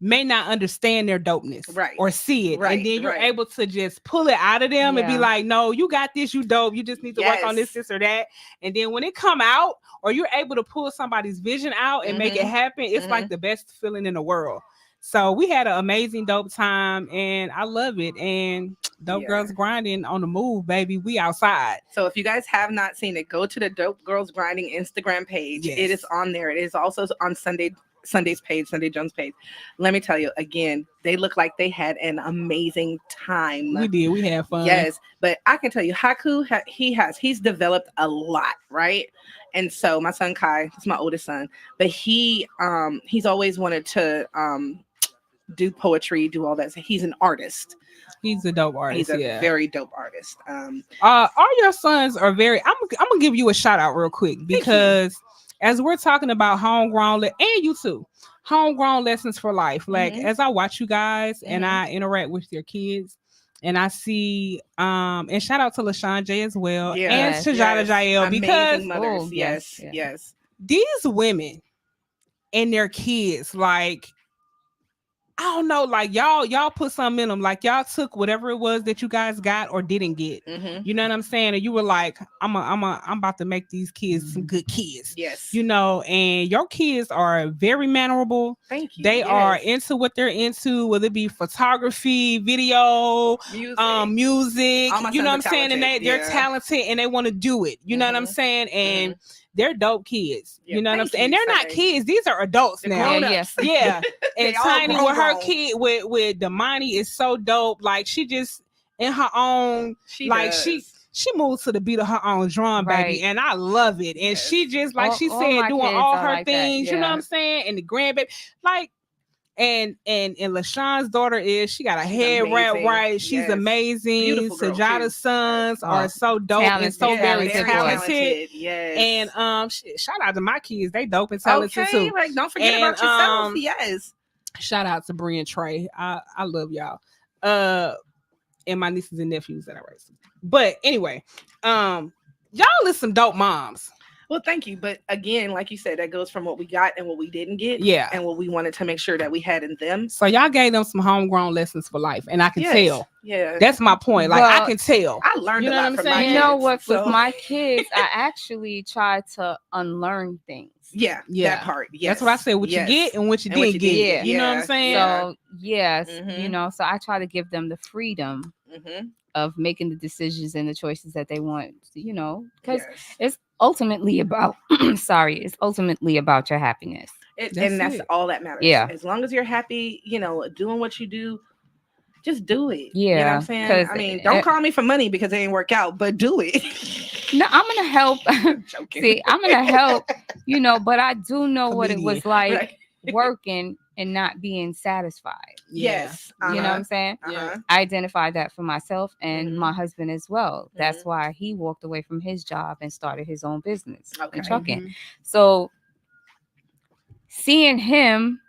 C: may not understand their dopeness,
E: Right.
C: or see it,
E: Right,
C: and then you're
E: right.
C: able to just pull it out of them and be
D: Yeah.
C: like, no, you got this, you dope, you just need to work on this or that. And then when it come out, or you're able to pull somebody's vision out and make it happen, it's like the best feeling in the world. So we had an amazing dope time, and I love it. And Dope Girls Grinding on the move, baby. We outside.
E: So if you guys have not seen it, go to the Dope Girls Grinding Instagram page.
C: Yes.
E: It is on there. It is also on Sunday's page, Sunday Jones page. Let me tell you again, they look like they had an amazing time.
C: We did. We had fun.
E: Yes, but I can tell you, Haku, he's developed a lot, right? And so my son Kai, he's my oldest son, but he's always wanted to do poetry, do all that. So he's an artist.
C: He's a dope artist.
E: He's a very dope artist.
C: All your sons are very. I'm gonna give you a shout out real quick, because as we're talking about homegrown, and you too, homegrown lessons for life. Like as I watch you guys and I interact with your kids, and I see, and shout out to LaShawn J as well, and Tajada Jael,
E: amazing
C: because
E: mothers. Yes.
C: these women and their kids, like, I don't know, like y'all put something in them, like y'all took whatever it was that you guys got or didn't get. You know what I'm saying? And you were like, I'm about to make these kids some good kids.
E: Yes.
C: You know, and your kids are very mannerable.
E: Thank you.
C: They are into what they're into, whether it be photography, video, music.
E: All my
C: You know what I'm
E: sons are
C: saying? And
E: talented,
C: they're talented and they want to do it. You know what I'm saying? And they're dope kids. You know what I'm saying? And they're not kids. These are adults now.
D: Yes.
C: Yeah.
E: They
C: And
E: all
C: Tiny with her
E: grown.
C: kid with Damani is so dope. Like, she just in her own, she moves to the beat of her own drum, baby.
D: Right.
C: And I love it. And she just, like she
D: all
C: said,
D: my
C: doing
D: kids
C: all
D: are
C: her
D: like that,
C: things, you know
D: yeah.
C: what I'm saying? And the grandbaby, like, and LaShawn's daughter she got a head wrap
E: amazing.
C: right. She's
E: Yes.
C: amazing.
E: Beautiful girl,
C: Sajada's sons are so dope and so very
D: talented,
C: talented.
E: Yes.
C: And shout out to my kids. They dope and talented
E: Okay,
C: too.
E: like don't forget
C: And,
E: about yourself. Yes.
C: Shout out to Bree and Trey. I love y'all. And my nieces and nephews that I raised. But anyway, y'all is some dope moms.
E: Well, thank you. But again, like you said, that goes from what we got and what we didn't get.
C: Yeah.
E: And what we wanted to make sure that we had in them.
C: So y'all gave them some homegrown lessons for life. And I can tell.
E: Yeah.
C: That's my point. Like,
D: Well,
C: I can tell.
E: I learned
C: You
E: a
C: know
E: lot
C: what
E: from
C: I'm
E: my
C: saying?
E: kids.
D: You know what?
E: So-
D: With my kids, I actually try to unlearn things.
E: Yeah. That part. Yes.
C: That's what I said. What you get and what you
E: And what
C: didn't
E: you
C: get.
E: didn't get.
C: You know what I'm
E: Yeah.
C: saying?
D: So yes,
E: Mhm.
D: you know, so I try to give them the freedom of making the decisions and the choices that they want, you know, because it's ultimately about it's ultimately about your happiness.
E: That's all that matters.
D: Yeah.
E: As long as you're happy, you know, doing what you do, just do it.
D: Yeah,
E: You know what I'm saying?
D: 'cause
E: I mean, don't call me for money because it ain't work out, but do it.
D: No, I'm gonna help.
E: Joking.
D: See, I'm gonna help, you know, but I do know what it was
C: Comedian.
D: like
E: Right.
D: working and not being satisfied.
E: Yes.
D: You know what I'm saying?
E: Uh-huh.
D: I identified that for myself and my husband as well. That's why he walked away from his job and started his own business in trucking. So seeing him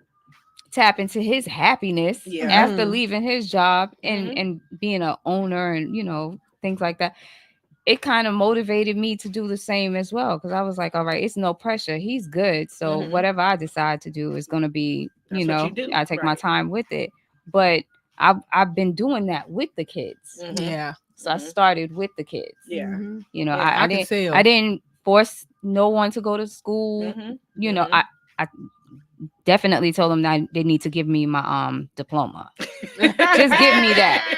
D: tap into his happiness after leaving his job and being an owner and, you know, things like that, it kind of motivated me to do the same as well. Because I was like, all right, it's no pressure. He's good. So whatever I decide to do is going to be,
E: That's
D: you
E: what
D: know,
E: you do.
D: I take my
E: Right.
D: time with it. But I've been doing that with the kids.
C: Yeah.
D: So I started with the kids.
E: Yeah.
D: You know,
C: Yeah, I can tell.
D: I didn't force no one to go to school. You know, I definitely told them that they need to give me my diploma. Just give me that.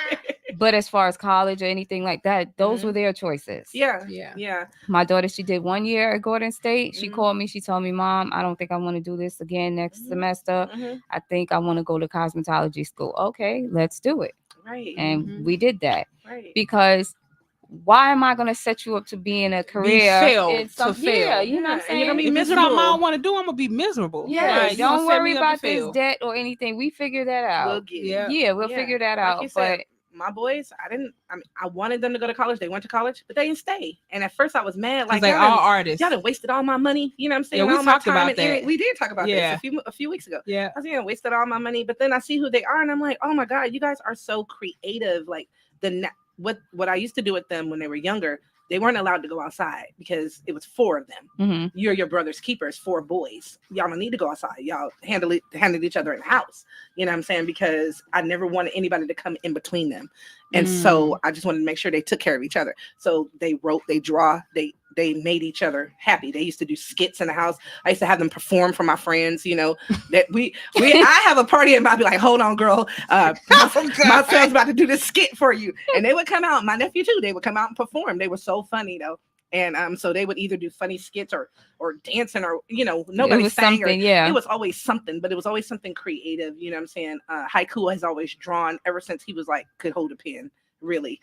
D: But as far as college or anything like that, those were their choices.
E: Yeah.
D: My daughter, she did 1 year at Gordon State. She called me. She told me, Mom, I don't think I want to do this again next semester. I think I want to go to cosmetology school. Okay, let's do it.
E: Right.
D: And we did that.
E: Right.
D: Because why am I going to set you up to be in a career?
C: To fail.
D: Yeah, you know what I'm saying?
E: And you're going to be
C: If it's
E: miserable.
C: something I don't want to do, I'm going to be miserable.
D: Yeah,
C: Like,
D: don't worry about this debt or anything. We figure that out.
E: We'll get it.
D: Yeah, we'll figure that
E: Like
D: out.
E: you said,
D: But
E: my boys, I wanted them to go to college. They went to college, but they didn't stay. And at first I was mad. Like,
C: they all artists.
E: Y'all done wasted all my money. You know what I'm saying?
C: Yeah, we
E: all my
C: talked
E: time
C: about
E: and
C: that.
E: energy. We did talk about
C: Yeah.
E: this a few weeks ago.
C: Yeah.
E: I was wasted all my money. But then I see who they are and I'm like, oh my God, you guys are so creative. Like what I used to do with them when they were younger, they weren't allowed to go outside because it was 4 of them. You're your brother's keepers, 4 boys. Y'all don't need to go outside. Y'all handle each other in the house. You know what I'm saying? Because I never wanted anybody to come in between them. And so I just wanted to make sure they took care of each other. So they wrote, they draw, they made each other happy. They used to do skits in the house. I used to have them perform for my friends, you know, that I have a party and I'd be like, hold on, girl. My son's about to do this skit for you. And they would come out, my nephew too, they would come out and perform. They were so funny though. And so they would either do funny skits or dancing or, you know, nobody sang. It was always something, but it was always something creative. You know what I'm saying? Haiku has always drawn ever since he was like, could hold a pen, really.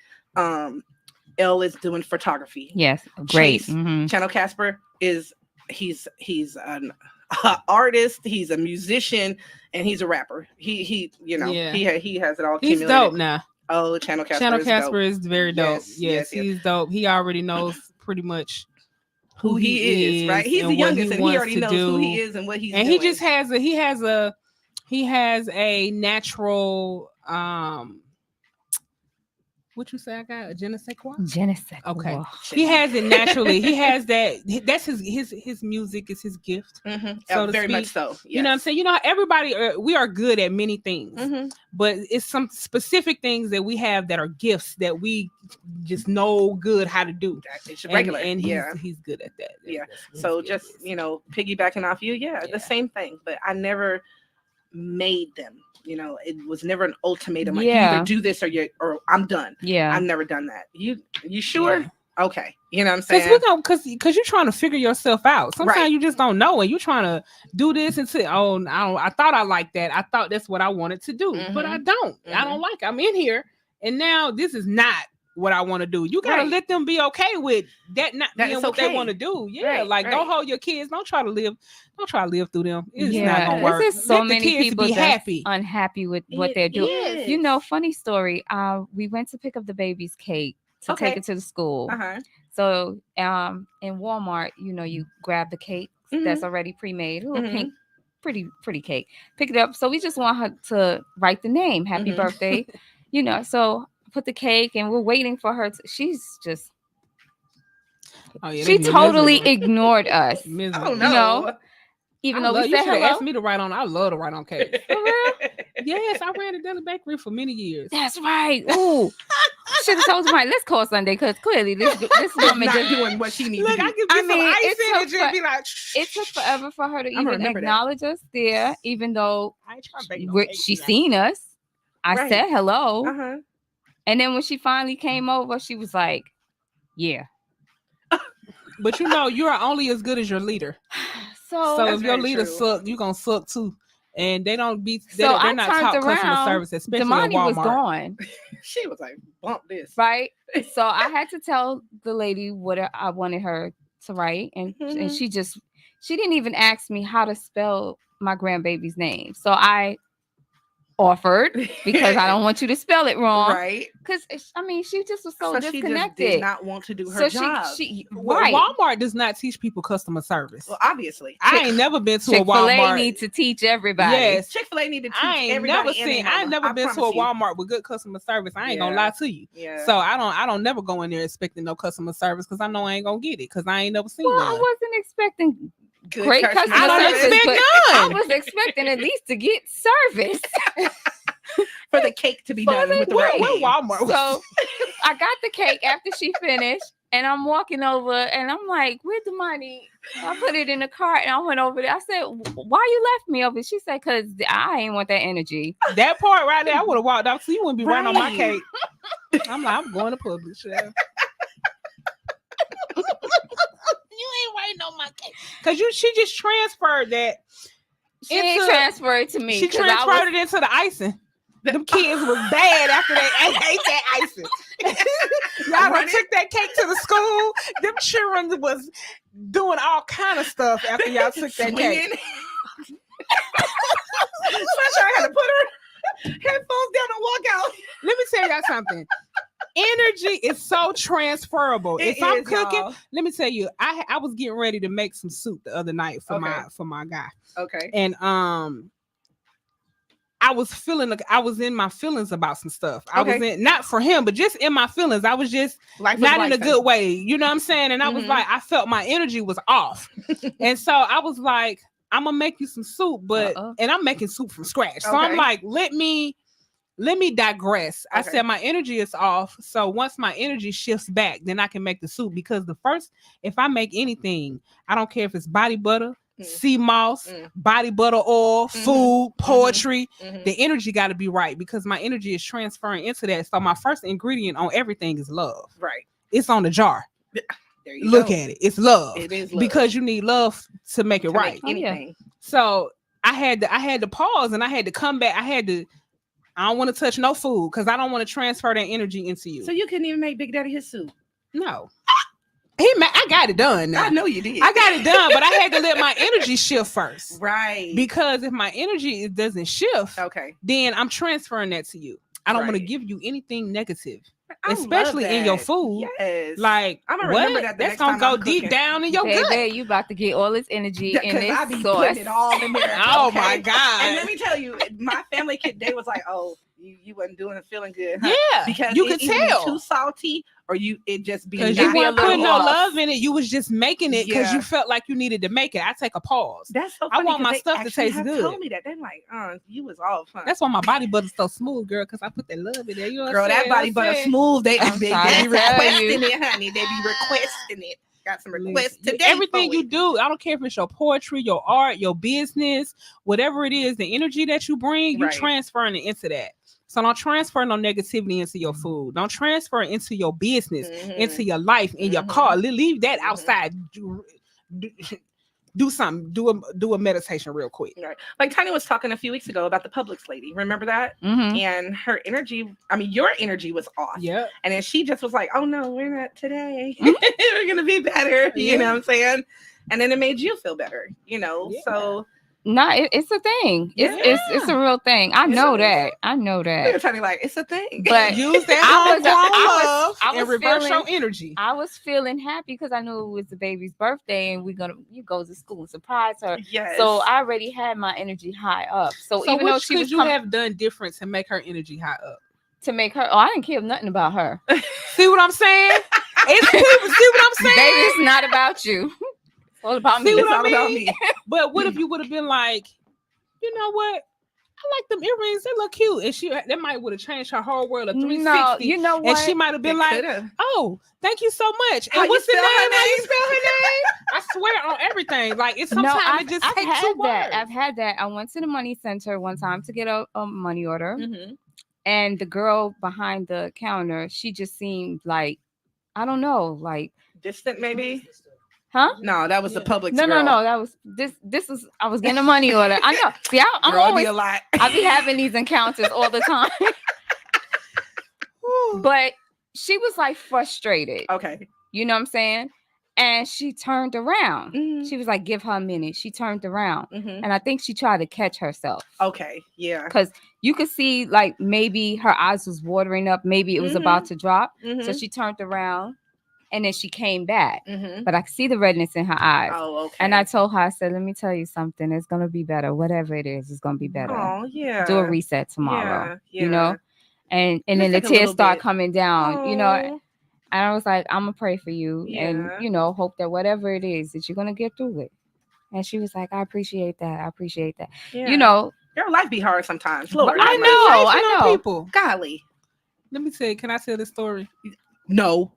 E: L is doing photography.
D: Yes, great.
E: Channel Casper he's an artist, he's a musician, and he's a rapper. He has it all.
C: He's dope now.
E: Oh, Channel Casper.
C: Channel Casper is very dope.
E: Yes,
C: he's dope. He already knows pretty much
E: who he is, right? He's the youngest, and he already knows who he is and what he's doing.
C: And he just has a natural what you say? I got a je ne sais quoi.
D: Je ne sais quoi.
C: Okay, he has it naturally. He has that. That's his music is his gift.
E: So very much so. Yes.
C: You know what I'm saying? You know, everybody we are good at many things, but it's some specific things that we have that are gifts that we just know good how to do.
E: It's regular,
C: and he's good at that.
E: Yeah. So just piggybacking off you, the same thing. But I never made them. You know, it was never an ultimatum. Like, you either do this or I'm done.
D: Yeah,
E: I've never done that. You sure? Yeah. Okay, you know what I'm saying?
C: Because you're trying to figure yourself out. Sometimes you just don't know, and you're trying to do this and say, "Oh, I thought I liked that. I thought that's what I wanted to do, but I don't. I don't like. I'm in here, and now this is not what I want to do." You gotta let them be okay with that not being what they want to do. Yeah, don't hold your kids. Don't try to live through them. It's not gonna work.
D: There's so many people
C: be
D: happy, unhappy with what they're doing. You know, funny story. We went to pick up the baby's cake to take it to the school. So in Walmart, you know, you grab the cake that's already pre-made, a little pink, pretty cake. Pick it up. So we just want her to write the name, "Happy Birthday," you know. So put the cake and we're waiting for her. She's just, she totally ignored us.
E: Oh no.
D: You know, even though we said hello.
C: Asked me to write on. I love to write on cake.
D: For real?
C: Yes, I ran a deli bakery for many years.
D: That's right. Ooh, should have told somebody. Let's call Sunday because clearly this woman
E: not
D: just
E: doing what she needs to do.
D: It took forever for her to even acknowledge us there, even though she seen us. I said hello. And then when she finally came over, she was like, "Yeah."
C: But you know, you are only as good as your leader. So if your leader suck, you're gonna suck too. And they don't be. They're not taught customer service, especially
D: Damani
C: at Walmart.
D: Was gone.
E: She was like, "Bump this."
D: Right. So I had to tell the lady what I wanted her to write, and she didn't even ask me how to spell my grandbaby's name. So I offered because I don't want you to spell it wrong,
E: right?
D: Because she just was so disconnected.
E: She just did not want to do her job.
C: Walmart does not teach people customer service.
E: Well, obviously,
C: I ain't never been to a Walmart.
D: Chick-fil-A need to teach everybody.
E: Yes, Chick-fil-A need to teach everybody.
C: I ain't never been to a Walmart with good customer service. I ain't gonna lie to you.
E: Yeah.
C: So I don't never go in there expecting no customer service because I know I ain't gonna get it because I ain't never seen one.
D: I wasn't expecting great customer
C: service, but
D: I was expecting at least to get service.
E: For the cake to be done with the
C: Walmart.
D: So I got the cake after she finished. And I'm walking over and I'm like, where's the money? I put it in the cart and I went over there. I said, why you left me over? She said, because I ain't want that energy.
C: That part right there, I would have walked out so you wouldn't be right on my cake. I'm like, I'm going to public, chef. You ain't writing on my cake. Because she just transferred that.
D: She ain't transferred to me.
C: She transferred it into the icing. Them kids was bad after they ate that icing. Y'all done took that cake to the school. Them children was doing all kind of stuff after y'all took that cake.
E: Sunshine had to put her headphones down and walk out.
C: Let me tell y'all something. Energy is so transferable. If I'm cooking, y'all. Let me tell you, I was getting ready to make some soup the other night for my guy.
E: Okay.
C: And I was in my feelings about some stuff. I was in, not for him, but just in my feelings. I was just not in a good way. You know what I'm saying? And I was like, I felt my energy was off. And so I was like, I'm gonna make you some soup, but and I'm making soup from scratch. So I'm like, let me digress. I said my energy is off. So once my energy shifts back, then I can make the soup. Because if I make anything, I don't care if it's body butter, sea moss, body butter oil, food, poetry, the energy got to be right because my energy is transferring into that. So my first ingredient on everything is love.
E: Right.
C: It's on the jar.
E: There you
C: Look
E: go.
C: at it. It's love.
E: It is love.
C: Because you need love to make it right.
E: Make anything.
C: So I had to pause and I had to come back. I don't want to touch no food because I don't want to transfer that energy into you.
E: So you couldn't even make Big Daddy his soup?
C: No. I got it done. Now.
E: I know you did.
C: I got it done, but I had to let my energy shift first.
E: Right.
C: Because if my energy doesn't shift, then I'm transferring that to you. I don't want to give you anything negative. Especially in your food.
E: Yes.
C: Like,
E: I'm gonna remember that
C: that's gonna go deep down in your gut.
D: Baby, you about to get all this energy in this
E: I be
D: sauce.
E: putting it all in there.
C: Oh my God.
E: And let me tell you, my family kid, they was like, oh, you wasn't feeling good. Huh?
C: Yeah.
E: Because
C: you could tell.
E: Too salty or it just be
C: because you weren't putting no love in it. You was just making it because you felt like you needed to make it. I take a pause.
E: That's so funny.
C: I want my stuff to taste good.
E: Told me that. They're like, you was off. Huh?
C: That's why my body butter's so smooth, girl, because I put that love in there. You know
E: girl, that body butter smooth. They be requesting it, honey. They be requesting it. Got some requests today.
C: Everything you do, I don't care if it's your poetry, your art, your business, whatever it is, the energy that you bring, you transferring it into that. So don't transfer no negativity into your food. Don't transfer it into your business, into your life, in your car. Leave that outside. Do something. Do a meditation real quick.
E: Right. Like Tiny was talking a few weeks ago about the Publix lady. Remember that? And her energy, your energy was off.
C: Yeah.
E: And then she just was like, oh no, we're not today. We're going to be better. You know what I'm saying? And then it made you feel better, so...
D: No, it's a thing. It's a real thing. I know that.
E: They're trying to like it's a thing.
D: But
C: use that love and reverse your energy.
D: I was feeling happy because I knew it was the baby's birthday and you go to school and surprise her.
E: Yes.
D: So I already had my energy high up. So even though she was
C: have done different to make her energy high up?
D: To make her, I didn't care nothing about her.
C: See what I'm saying? See what I'm saying?
D: Baby, it's not about you. All about me.
C: It's all about me. But what if you would have been like, you know what? I like them earrings. They look cute. And that might would have changed her whole world of 360.
D: No, you know what?
C: And she might have been oh, thank you so much.
E: How
C: and what's the name?
E: How
C: you spell her name? I swear on everything. Like it's sometimes it just takes 2 words.
D: I've had that. I went to the money center one time to get a money order. And the girl behind the counter, she just seemed like, I don't know, like
E: distant maybe.
D: Huh?
E: No, that was the Publix.
D: No, that was this was I was getting a money order. I know. See, I'm always
E: a lot.
D: I be having these encounters all the time. But she was like frustrated.
E: Okay.
D: You know what I'm saying? And she turned around. She was like, give her a minute. She turned around. And I think she tried to catch herself.
E: Okay. Yeah.
D: Because you could see like maybe her eyes was watering up. Maybe it was about to drop. So she turned around. And then she came back, but I could see the redness in her eyes.
E: Oh, okay.
D: And I told her, I said, let me tell you something. It's going to be better. Whatever it is, it's going to be better.
E: Oh, yeah.
D: Do a reset tomorrow, you know? And then the tears start coming down, you know? And I was like, I'm going to pray for you and, hope that whatever it is that you're going to get through it. And she was like, I appreciate that. I appreciate that.
E: Yeah.
D: You know.
E: Your life be hard sometimes. Lord,
D: I know.
C: People.
E: Golly.
C: Let me tell you, can I tell this story?
E: No.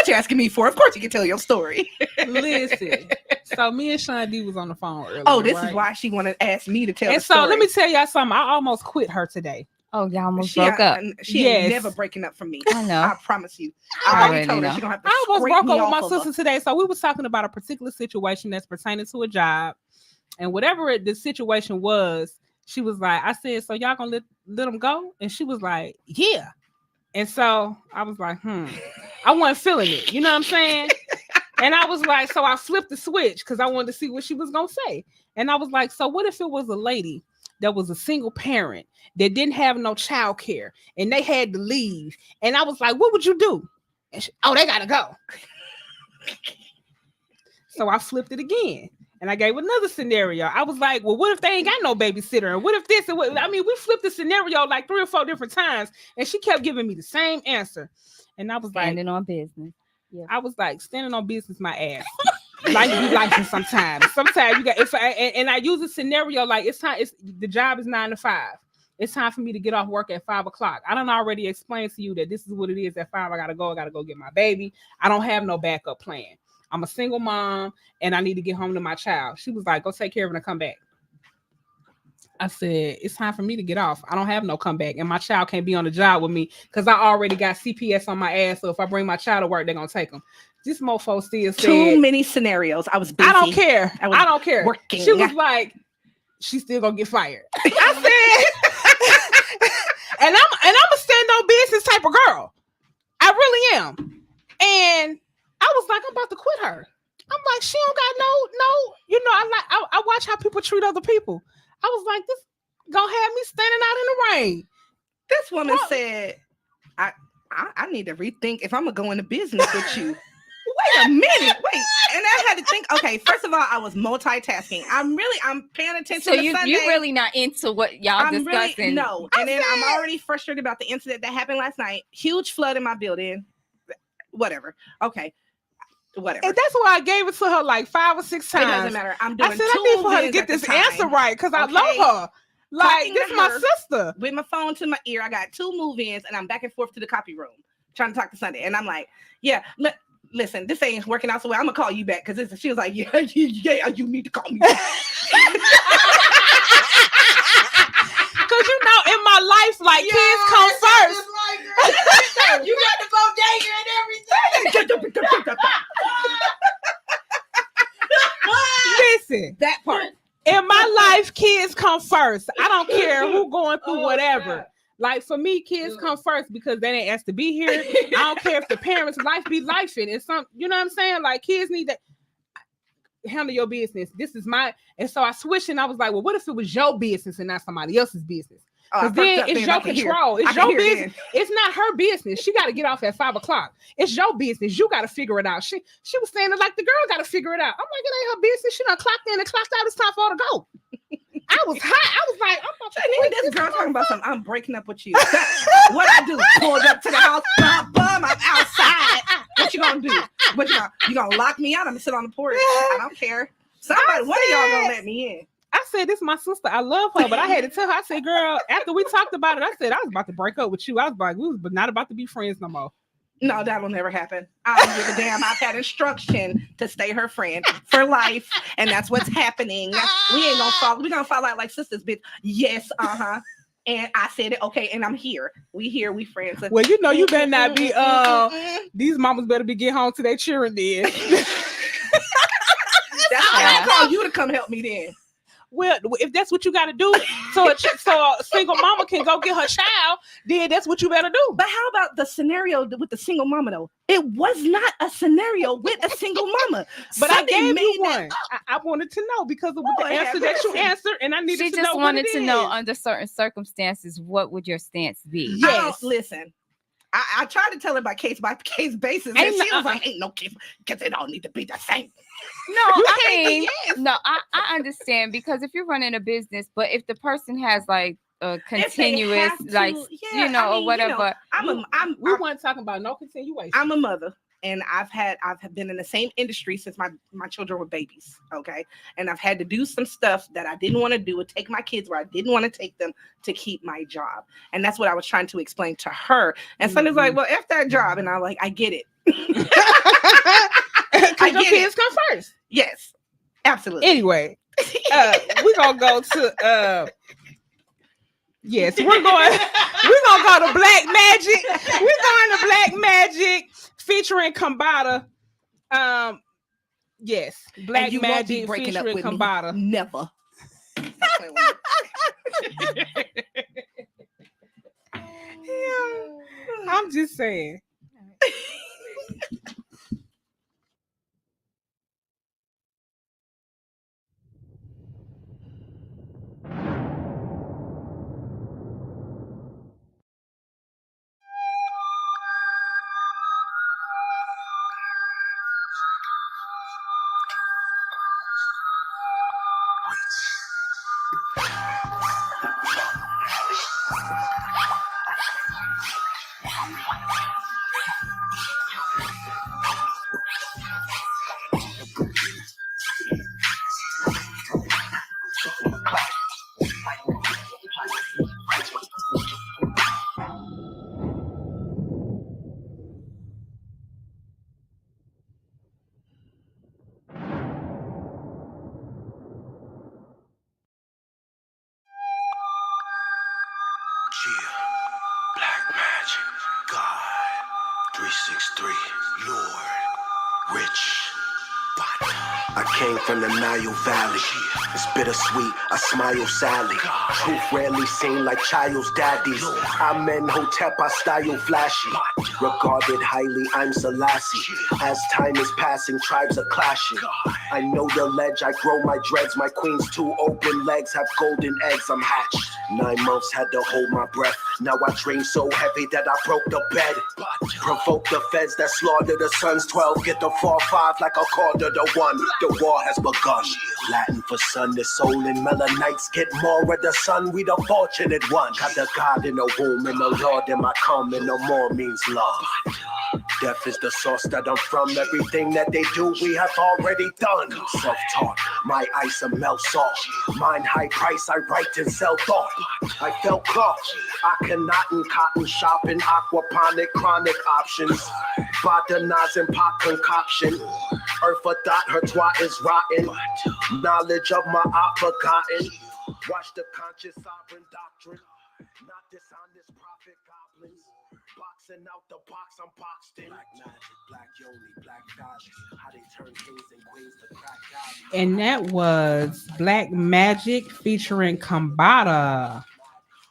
E: you're asking me for? Of course you can tell your story.
C: Listen, so me and Sean D was on the phone earlier.
E: Oh, this
C: right?
E: is why she wanted to ask me to tell
C: And
E: the story.
C: so let me tell y'all something. I almost quit her today.
D: Oh, y'all almost
E: She
D: broke up.
E: She ain't never breaking up from me.
D: I know.
E: I promise you.
D: I
E: I already
D: already
E: told her
D: know.
E: she's gonna have to
C: I almost
E: scrape
C: broke
E: me
C: up with
E: off
C: my
E: of
C: sister today. So we was talking about a particular situation that's pertaining to a job, and whatever the situation was, she was like, I said, so y'all gonna let them go? And she was like, yeah. And so I was like, I wasn't feeling it. You know what I'm saying? And I was like, so I flipped the switch because I wanted to see what she was gonna say. And I was like, so what if it was a lady that was a single parent that didn't have no child care and they had to leave? And I was like, what would you do? And she, oh, they gotta go. So I flipped it again. And I gave another scenario. I was like, well, what if they ain't got no babysitter? And what if this? And what? I mean, we flipped the scenario like 3 or 4 different times. And she kept giving me the same answer. And I was
D: Standing on business.
C: Yeah. I was like, standing on business, my ass. Life be life sometimes. Sometimes you got, and I use a scenario like it's time, the job is 9 to 5. It's time for me to get off work at 5 o'clock. I done already explained to you that this is what it is at 5. I gotta go get my baby. I don't have no backup plan. I'm a single mom and I need to get home to my child. She was like, go take care of it and come back. I said, it's time for me to get off. I don't have no comeback and my child can't be on the job with me because I already got CPS on my ass. So if I bring my child to work, they're going to take them. This mofo still said.
E: Too many scenarios. I was busy.
C: I don't care. I don't care.
E: Working.
C: She was like, she's still going to get fired. I said, and I'm a stand on business type of girl. I really am. And I was like, I'm about to quit her. I'm like, she don't got no, you know, I watch how people treat other people. I was like, this gonna have me standing out in the rain.
E: This woman said, I need to rethink if I'm gonna go into business with you. Wait a minute, wait. And I had to think, okay, first of all, I was multitasking. I'm paying attention
D: so
E: to
D: you
E: Sunday.
D: you're really not into what y'all discussing.
E: Really, no. And then I'm already frustrated about the incident that happened last night. Huge flood in my building. Whatever. Okay. Whatever.
C: And that's why I gave it to her like 5 or 6 times.
E: It doesn't matter. I'm doing
C: I said I need for her to get this answer right because I love her. Like, this is my sister.
E: With my phone to my ear, I got 2 move-ins and I'm back and forth to the copy room trying to talk to Sunday. And I'm like, yeah, listen, this ain't working out so well. I'm gonna call you back because she was like, yeah, you need to call me back.
C: Because you know, in my life, like kids come first.
I: You got the bodega and everything.
C: Listen,
E: that part.
C: In my life, kids come first. I don't care who going through whatever. God. Like for me, kids come first because they didn't ask to be here. I don't care if the parents' life be lifing. It's some, you know what I'm saying? Like kids need to handle your business. This is my, and so I switched and I was like, well, what if it was your business and not somebody else's business? Because then it's your control. It's your business. It's not her business. She got to get off at 5 o'clock. It's your business. You got to figure it out. She was saying it like the girl got to figure it out. I'm like, it ain't her business. She done clocked in and clocked out. It's time for her to go. I was hot. I was like, I'm about to quit
E: this girl talking about something. I'm breaking up with you. What I do? Pulled up to the house. Bum, I'm outside. What you gonna do? What you gonna lock me out? I'm gonna sit on the porch. I don't care. Somebody, one of y'all gonna let me in.
C: I said, this is my sister. I love her, but I had to tell her. I said, girl, after we talked about it, I said, I was about to break up with you. I was like, we was not about to be friends no more.
E: No, that'll never happen. I don't give a damn. I've had instruction to stay her friend for life, and that's what's happening. We ain't gonna fall. We're gonna fall out like sisters, bitch. Yes, And I said it, okay, and I'm here. We here, we friends.
C: Well, you know, you better not be, these mamas better be getting home to their children then.
E: That's why I call you to come help me then.
C: Well, if that's what you got to do, so a single mama can go get her child, then that's what you better do.
E: But how about the scenario with the single mama, though? It was not a scenario with a single mama.
C: But I gave you one. I wanted to know because of the answer that you answered, and I needed to know.
D: She just wanted to know under certain circumstances, what would your stance be?
E: Yes. Listen. I tried to tell her by case basis, and she was like, ain't no case, because it all need to be the same.
D: No, I mean, I understand, because if you're running a business, but if the person has like a continuous, or whatever.
C: We weren't talking about no continuation.
E: I'm a mother. And I've been in the same industry since my children were babies, okay? And I've had to do some stuff that I didn't want to do, and take my kids where I didn't want to take them to keep my job. And that's what I was trying to explain to her. And Sunday's like, well, F that job. And I'm like, I get it.
C: Because your kids come first.
E: Yes, absolutely.
C: Anyway, we're gonna go to yes, we're gonna go to Black Magic. We're going to Black Magic featuring Kambata. Yes, Black
E: you won't be
C: Magic
E: breaking up
C: featuring
E: with me.
C: Kambata.
E: Never.
C: I'm just saying.
N: Black Magic, God, 363, Lord, Rich. I came from the Nile Valley. It's bittersweet, I smile Sally. Truth rarely seen like child's daddies. I'm in Hotep, I style flashy. Regarded highly, I'm Selassie. As time is passing, tribes are clashing. I know the ledge, I grow my dreads. My queen's two open legs have golden eggs, I'm hatched. 9 months had to hold my breath. Now I dream so heavy that I broke the bed. Provoke the feds that slaughter the sons. 12 get the 4-5 like a quarter to 1. The war has begun. Latin for sun, the soul and melanites get more of the sun. We the fortunate one. Got the God in the womb and the Lord in my come, and no more means love. Death is the source that I'm from. Everything that they do, we have already done. Self-taught, my ice a melt salt. Mine high price, I write and sell thought. I felt cloth. I cannot in cotton shopping, aquaponic, chronic options. Botanizing and pot concoction. Earth a thought, her twat is rotten. Knowledge of my art forgotten. Watch the conscious sovereign doctrine. Not dishonest prophet goblins. Boxing out the box, I'm boxed in. Black magic, black yoni, black goddess. How they turn kings and queens to crack goblins.
C: And that was Black Magic featuring Kambata.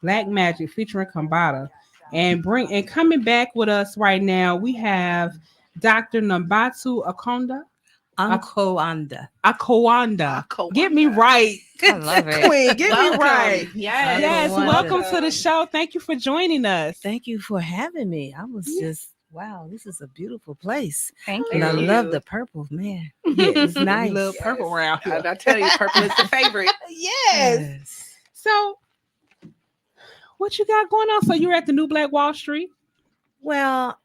C: Black Magic featuring Kambata. And coming back with us right now, we have Dr. Nambatu Akonda. Akoanda. Get me right.
D: I love it.
C: Queen, get me right.
E: Yes.
C: Welcome to the show. Thank you for joining us.
O: Thank you for having me. I was just, wow, this is a beautiful place.
D: Thank
O: And
D: you.
O: I love the purple, man.
C: Yes,
O: It's nice.
C: We love purple around here.
E: I tell you, purple is the favorite.
C: Yes. So, what you got going on? So you're at the New Black Wall Street?
O: Well,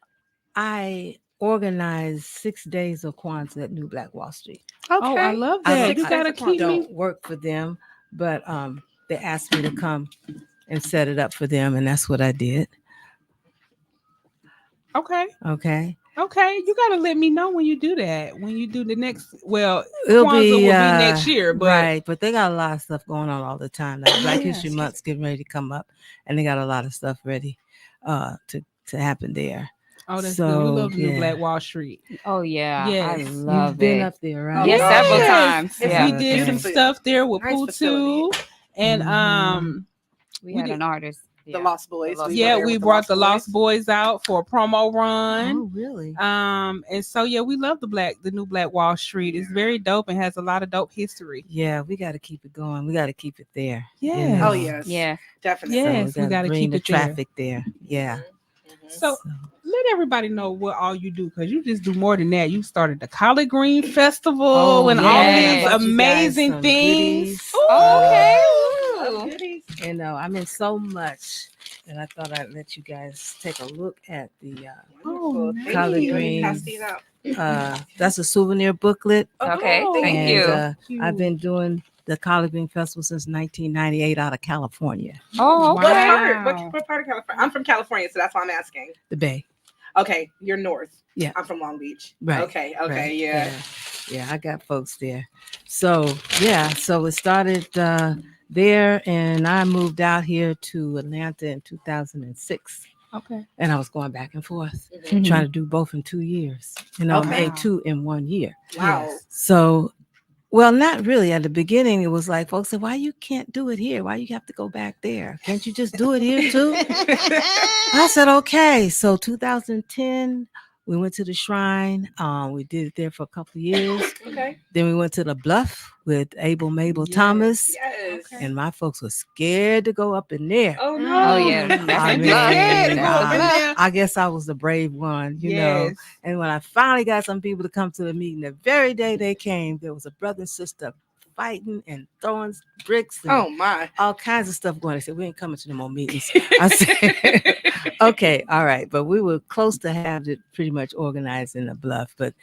O: I organized 6 days of Kwanzaa at New Black Wall Street.
C: Okay. Oh, I love that. You gotta keep
O: don't work for them, but they asked me to come and set it up for them, and that's what I did.
C: Okay.
O: Okay.
C: You gotta let me know when you do that. When you do the next, well,
O: It'll
C: Kwanzaa
O: be,
C: will be next year, but
O: right. But they got a lot of stuff going on all the time. Like Black History Month's getting ready to come up, and they got a lot of stuff ready to happen there.
C: Oh, that's good. We love the New Black Wall Street.
D: Oh yeah,
C: yes.
D: I love
O: You've been
D: it.
O: up there, right?
D: Yes, several times.
C: Yeah. We did some stuff there with
E: Nice
C: Putu, and
D: we had an artist.
E: The Lost Boys.
C: We brought the Lost Boys out for a promo run.
O: Oh, really?
C: And so we love the New Black Wall Street. It's very dope and has a lot of dope history.
O: Yeah, we got to keep it going. We got to keep it there.
C: Yeah.
O: You know?
E: Oh yes.
D: Yeah.
E: Definitely.
C: Yes,
O: so
C: we got to keep
O: the
C: it
O: traffic there. Yeah.
C: So let everybody know what all you do, because you just do more than that. You started the Collard Green Festival and all these amazing things.
D: Okay.
O: You know, I'm in so much that I thought I'd let you guys take a look at the Collard Greens. That's a souvenir booklet.
D: Okay, thank you.
O: I've been doing the Collard Green Festival since 1998 out of California.
D: Oh,
E: okay. What part of California? I'm from California, so that's why I'm asking.
O: The Bay.
E: Okay, you're north.
O: Yeah.
E: I'm from Long Beach.
O: Right.
E: Okay,
O: right,
E: yeah.
O: Yeah, I got folks there. So so it started there, and I moved out here to Atlanta in 2006.
C: Okay.
O: And I was going back and forth,
D: Mhm.
O: trying to do both in 2 years. You know,
E: Okay.
O: made 2 in 1 year.
E: Wow.
O: So, well, not really. At the beginning, it was like folks said, "Why you can't do it here? Why you have to go back there? Can't you just do it here too?" I said, "Okay." So 2010, we went to the Shrine. We did it there for a couple of years.
E: Okay.
O: Then we went to the Bluff with Abel Mabel Thomas.
E: Yes.
O: And my folks were scared to go up in there.
E: Oh no.
D: Oh yeah, that's
O: I
D: a
O: mean,
C: scared to go up in there.
O: I guess I was the brave one, you know.
C: Yes.
O: And when I finally got some people to come to the meeting, the very day they came, there was a brother and sister fighting and throwing bricks and
E: Oh my.
O: all kinds of stuff going. They said, "We ain't coming to no more meetings." I said, "Okay, all right." But we were close to have it pretty much organized in the Bluff. But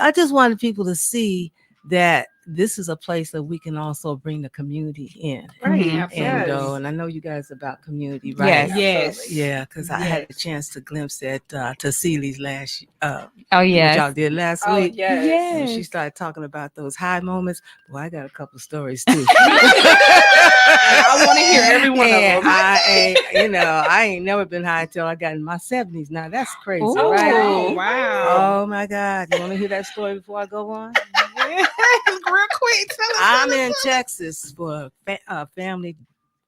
O: I just wanted people to see that this is a place that we can also bring the community in.
E: Right.
O: And I know you guys about community, right?
D: Yes.
O: Yeah, because I had a chance to glimpse at Tassili's last
D: Oh
O: what
D: yes.
O: y'all did last
E: Oh
O: week.
E: yes.
O: And she started talking about those high moments. Well, I got a couple stories too.
E: I want to hear every one of
O: And
E: them.
O: I ain't never been high until I got in my 70s. Now that's crazy,
D: Ooh.
O: right?
C: Wow.
O: Oh my God. You want to hear that story before I go on?
C: Real quick. Tell us.
O: I'm in Texas for a family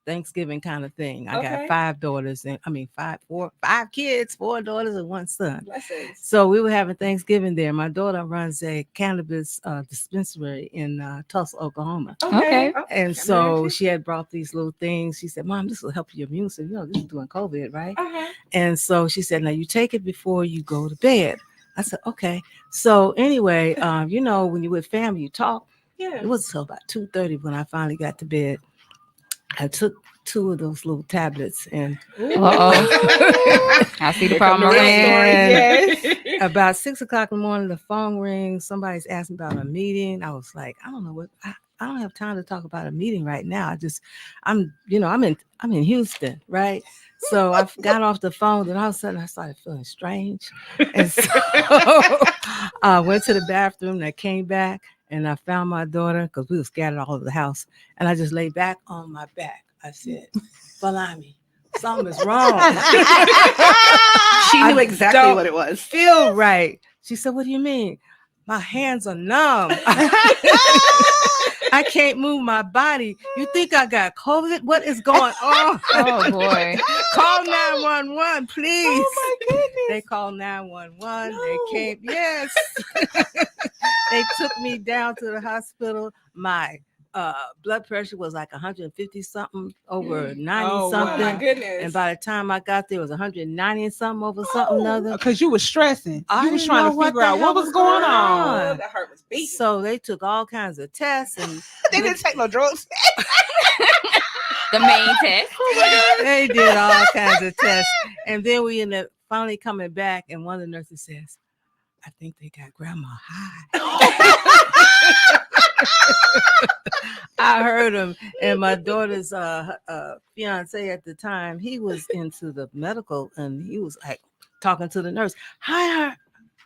O: Thanksgiving kind of thing. I got
E: Okay.
O: 5 daughters and 5 kids, 4 daughters and 1 son.
E: Blessings.
O: So we were having Thanksgiving there. My daughter runs a cannabis dispensary in Tulsa, Oklahoma.
D: Okay.
E: Oh,
O: And so she had brought these little things. She said, "Mom, this will help your immune system. You know, this is during COVID, right?"
E: uh-huh.
O: And so she said, "Now you take it before you go to bed." I said, "Okay." So anyway, when you're with family, you talk.
E: Yeah.
O: It was till about 2:30 when I finally got to bed. I took 2 of those little tablets and
D: I see the problem.
O: and about 6:00 in the morning, the phone rings. Somebody's asking about a meeting. I was like, I don't know what. I don't have time to talk about a meeting right now. I'm in Houston, right? So I got off the phone, and all of a sudden I started feeling strange, and so I went to the bathroom. And I came back, and I found my daughter because we were scattered all over the house, and I just lay back on my back. I said, "Falami, something is wrong."
E: She knew exactly what it was.
O: Feel right. She said, "What do you mean?" "My hands are numb. I can't move my body. You think I got COVID? What is going on?"
D: Oh boy.
O: "Call 911, please."
E: Oh my goodness.
O: They called 911. They came. Yes. They took me down to the hospital. My blood pressure was like 150 something over 90
C: Oh,
O: something.
C: wow.
E: My goodness.
O: And by the time I got there, it was 190 and something over something other.
C: Because you was stressing.
O: I
C: You was
O: didn't
C: trying
O: know
C: to
O: what
C: figure
O: the
C: out
O: hell
C: what was
O: was
C: going
O: going
C: on.
O: on.
E: That heart was beating.
O: So they took all kinds of tests and
C: They didn't take no drugs.
D: The main test.
O: they did all kinds of tests. And then we ended up finally coming back, and one of the nurses says, "I think they got grandma high." I heard him, and my daughter's fiance at the time, he was into the medical, and he was like talking to the nurse. "Hi, her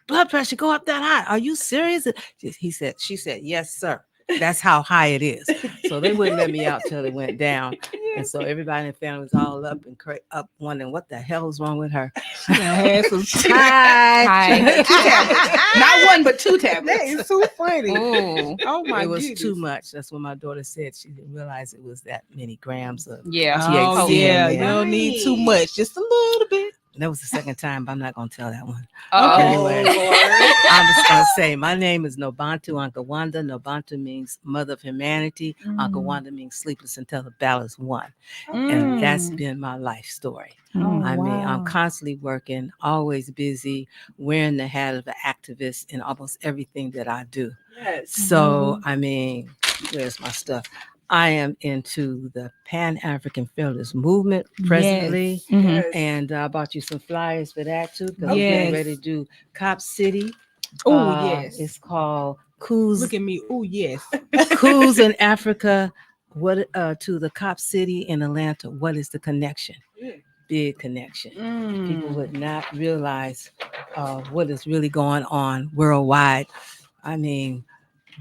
O: blood pressure go up that high? Are you serious?" She said, "Yes, sir. That's how high it is." So they wouldn't let me out till it went down. And so everybody in the family was all up and up wondering what the hell was wrong with her.
C: Had some
D: Hi.
E: 2 tablets. Not 1, but 2 tablets.
C: That is too funny.
D: Ooh.
C: Oh my
O: It was
C: goodness.
O: too much. That's what my daughter said. She didn't realize it was that many grams of
D: Yeah.
C: Oh
O: THC in
C: yeah,
O: there.
C: you don't need too much, just a little bit.
O: That was the second time, but I'm not going to tell that one.
D: Oh.
O: Anyway,
E: Lord.
O: I'm just going to say, my name is Nobantu Ankawanda. Nobantu means mother of humanity. Ankawanda means sleepless until the battle is won. And that's been my life story. I mean, I'm constantly working, always busy, wearing the hat of an activist in almost everything that I do.
E: Yes.
O: So, I mean, where's my stuff? I am into the Pan-African Feminist movement presently.
E: Yes.
O: And I bought you some flyers for that too, because I'm getting ready to do Cop City.
C: Oh yes.
O: It's called Coups.
C: Look at me. Oh yes.
O: Coups in Africa. What to the Cop City in Atlanta? What is the connection? big connection. People would not realize what is really going on worldwide. I mean,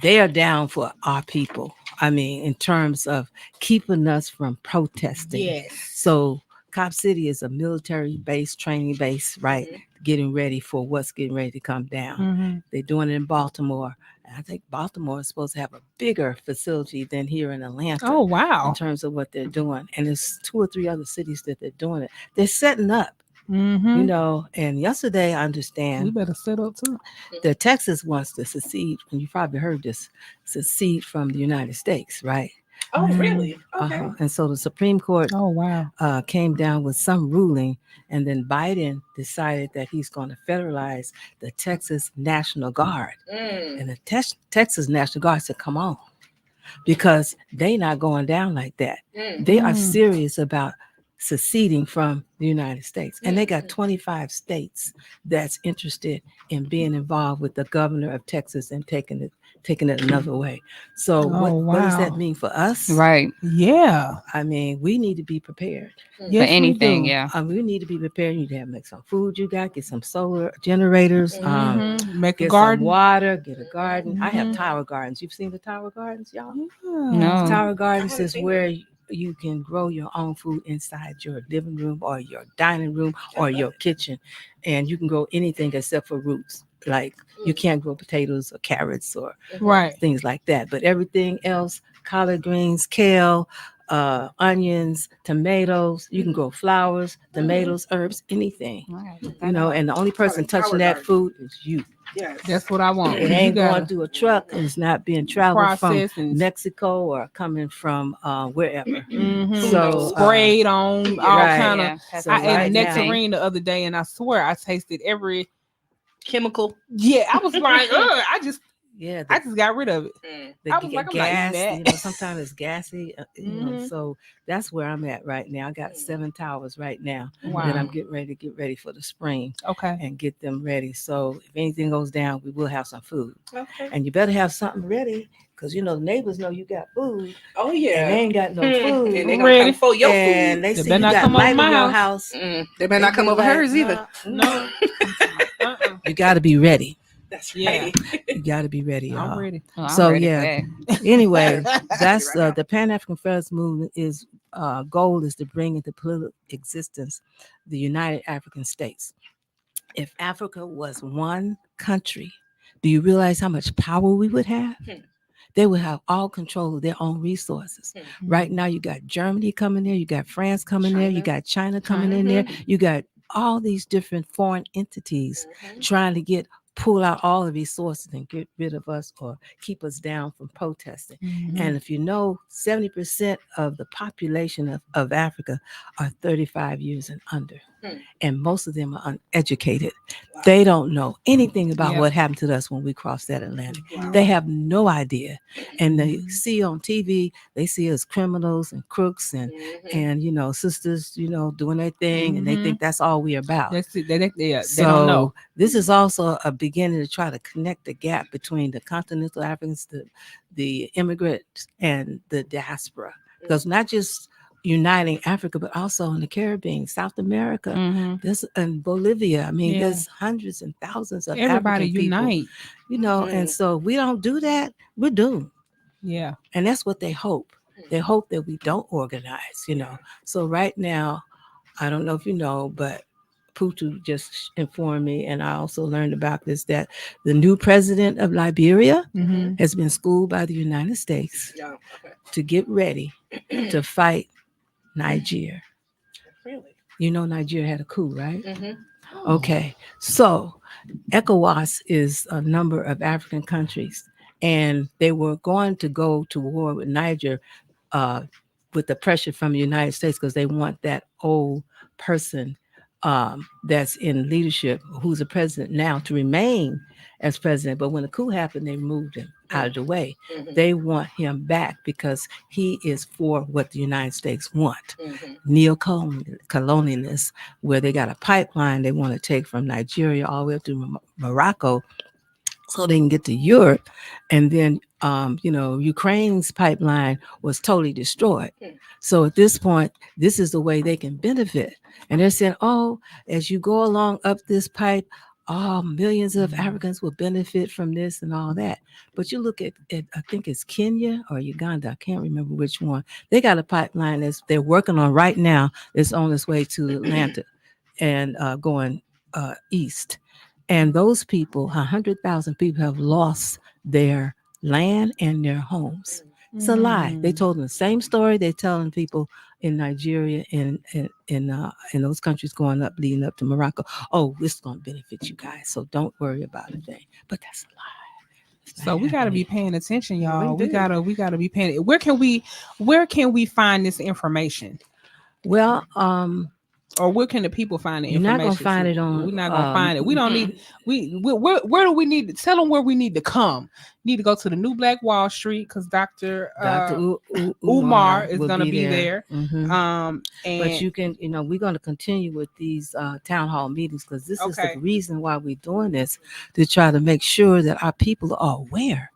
O: they are down for our people. I mean, in terms of keeping us from protesting.
E: Yes.
O: So Cop City is a military base, training base, right? Getting ready for what's getting ready to come down. They're doing it in Baltimore. I think Baltimore is supposed to have a bigger facility than here in Atlanta.
C: Oh, wow.
O: In terms of what they're doing. And there's 2 or 3 other cities that they're doing it. They're setting up. You know, and yesterday I understand
C: we better set up too.
O: that Texas wants to secede, and you probably heard this, secede from the United States, right?
E: Oh, really? Okay.
O: And so the Supreme Court came down with some ruling, and then Biden decided that he's going to federalize the Texas National Guard. And the Texas National Guard said, come on, because they not going down like that. They are serious about seceding from the United States. And they got 25 states that's interested in being involved with the governor of Texas and taking it another way. So what does that mean for us?
D: Right.
C: Yeah.
O: I mean, we need to be prepared.
D: Yes, for anything, yeah.
O: We need to be prepared. You need to have make some food you got, get some solar generators,
C: make a
O: get
C: garden.
O: some water, get a garden. I have tower gardens. You've seen the tower gardens, y'all?
D: No.
O: Tower gardens is where you can grow your own food inside your living room or your dining room or your kitchen. And you can grow anything except for roots. Like you can't grow potatoes or carrots or things like that. But everything else, collard greens, kale, onions, tomatoes, you can grow flowers, tomatoes, herbs, anything. You know, and the only person touching that food is you.
E: Yes.
C: That's what I want.
O: It ain't going through a truck. It's not being traveled from
C: and
O: Mexico or coming from wherever.
C: So sprayed on all kind of.
O: So
C: I ate a nectarine the other day, and I swear I tasted every
E: chemical.
C: Yeah, I was like, I just got rid of it.
O: I was like, gas, you know, sometimes it's gassy. You know, so that's where I'm at right now. I got 7 towers right now, and I'm getting ready for the spring.
C: Okay,
O: and get them ready. So if anything goes down, we will have some food.
E: Okay,
O: and you better have something ready. Because, you know, the neighbors know you got food.
E: Oh, yeah.
O: And they ain't got no food.
E: And they going to come for your
O: and
E: food.
O: They see you got light in your house.
E: They better not come over hers either.
C: No.
O: You got to be ready.
E: That's right.
O: You got to be ready, y'all.
C: I'm ready.
O: So, anyway, that's the Pan-African Federalist Movement is goal is to bring into political existence the United African States. If Africa was one country, do you realize how much power we would have? They would have all control of their own resources. Right now, you got Germany coming there, you got France coming there, you got China coming in there, you got all these different foreign entities trying to pull out all the resources and get rid of us or keep us down from protesting. And if you know, 70% of the population of Africa are 35 years and under. And most of them are uneducated. They don't know anything about what happened to us when we crossed that Atlantic. They have no idea. And they see on TV, they see us criminals and crooks and you know, sisters, you know, doing their thing, and they think that's all we're about.
C: That's it. They
O: So
C: don't know.
O: This is also a beginning to try to connect the gap between the continental Africans, the immigrants, and the diaspora. Because not just uniting Africa, but also in the Caribbean, South America, this and Bolivia. I mean, there's hundreds and thousands of
C: everybody
O: African
C: unite.
O: People, you know, and so we don't do that, we're doomed.
C: Yeah.
O: And that's what they hope. They hope that we don't organize, you know. So right now, I don't know if you know, but Putu just informed me, and I also learned about this, that the new president of Liberia has been schooled by the United States to get ready to fight Nigeria.
E: Really?
O: You know, Nigeria had a coup, right? Okay. So ECOWAS is a number of African countries, and they were going to go to war with Niger with the pressure from the United States because they want that old person that's in leadership, who's a president now, to remain as president. But when the coup happened, they moved him out of the way. They want him back because he is for what the United States want. Neo-colonialists, where they got a pipeline they want to take from Nigeria all the way up to Morocco, so they can get to Europe. And then, Ukraine's pipeline was totally destroyed. So at this point, this is the way they can benefit. And they're saying, as you go along up this pipe, millions of Africans will benefit from this and all that. But you look at I think it's Kenya or Uganda, I can't remember which one. They got a pipeline they're working on right now that's on its way to Atlanta and going east. And those people, 100,000 people, have lost their land and their homes. It's a lie. They told them the same story they're telling people in Nigeria and in those countries leading up to Morocco. Oh, this is going to benefit you guys, so don't worry about a thing. But that's a lie.
C: So we got to be paying attention, y'all. We gotta be paying. Where can we find this information?
O: Well,
C: or where can the people find the
O: you're
C: information?
O: Not gonna find it on.
C: We're not gonna find it. We don't need. Where do we need to tell them where we need to come? Need to go to the New Black Wall Street because Dr. Umar is gonna be there.
O: Mm-hmm. But you can, we're gonna continue with these town hall meetings because this is the reason why we're doing this, to try to make sure that our people are aware.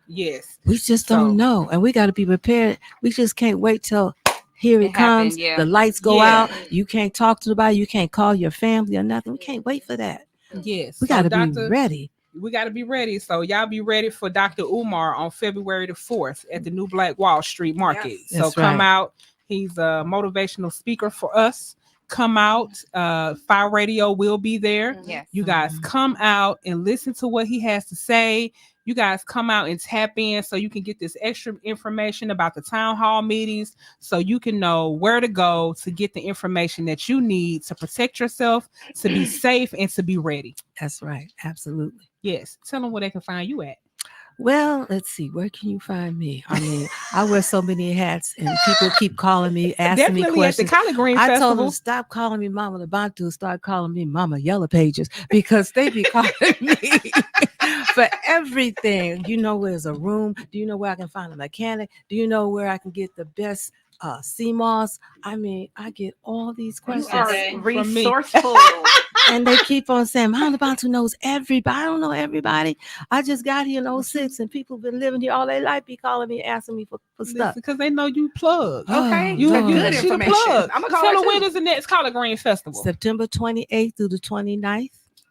C: Yes,
O: we just don't know, and we got to be prepared. We just can't wait till. Here it comes. The lights go out. You can't talk to anybody. You can't call your family or nothing. We can't wait for that.
C: Yes.
O: We got to be ready.
C: We got to be ready. So y'all be ready for Dr. Umar on February the 4th at the New Black Wall Street Market. Yes. So come out. He's a motivational speaker for us. Come out. FIYE Radio will be there.
D: Yes.
C: You guys come out and listen to what he has to say. You guys come out and tap in so you can get this extra information about the town hall meetings so you can know where to go to get the information that you need to protect yourself, to be safe, and to be ready.
O: That's right. Absolutely.
C: Yes. Tell them where they can find you at.
O: Well, let's see. Where can you find me? I mean, I wear so many hats and people keep calling me, asking me questions.
C: At the Collard Green Festival.
O: I told them, stop calling me Mama the Bantu, start calling me Mama Yellow Pages because they be calling me for everything. You know where's a room? Do you know where I can find a mechanic? Do you know where I can get the best CMOS? I mean, I get all these questions.
E: Resourceful.
O: And they keep on saying, Mama Bantu knows everybody. I don't know everybody. I just got here in 06 and people been living here all their life, be calling me, asking me for stuff.
C: Because they know you plug.
E: Okay.
C: You
E: good information.
C: Plug.
E: I'm gonna
C: tell her when is the next Collard Green Festival?
O: September 28th through the 29th.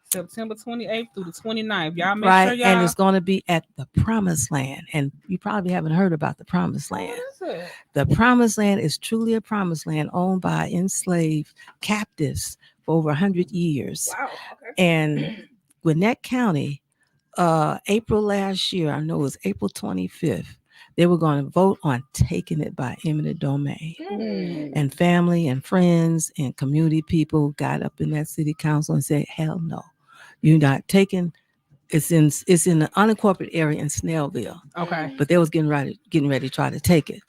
C: September 28th through the 29th. Y'all make sure y'all.
O: And it's going to be at the Promised Land. And you probably haven't heard about the Promised Land.
C: What is it?
O: The Promised Land is truly a Promised Land owned by enslaved captives for over 100 years.
E: Wow. Okay.
O: And Gwinnett County, April last year, I know it was April 25th, they were going to vote on taking it by eminent domain. And family and friends and community people got up in that city council and said, hell no, you're not taking. It's in the unincorporated area in Snellville.
C: Okay.
O: But they was getting ready to try to take it,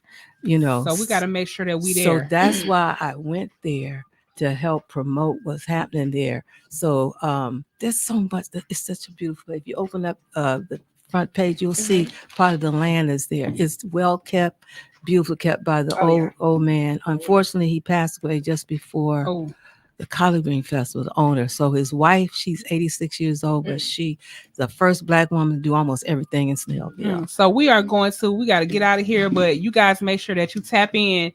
C: So we got to make sure that we there.
O: So that's why I went there to help promote what's happening there. So there's so much. It's such a beautiful place. If you open up the front page, you'll see part of the land is there. It's well kept, beautiful kept by the old man. Unfortunately, he passed away just before the Collard Green Festival, the owner. So his wife, she's 86 years old, but she's the first Black woman to do almost everything in Snellville.
C: So we got to get out of here, but you guys make sure that you tap in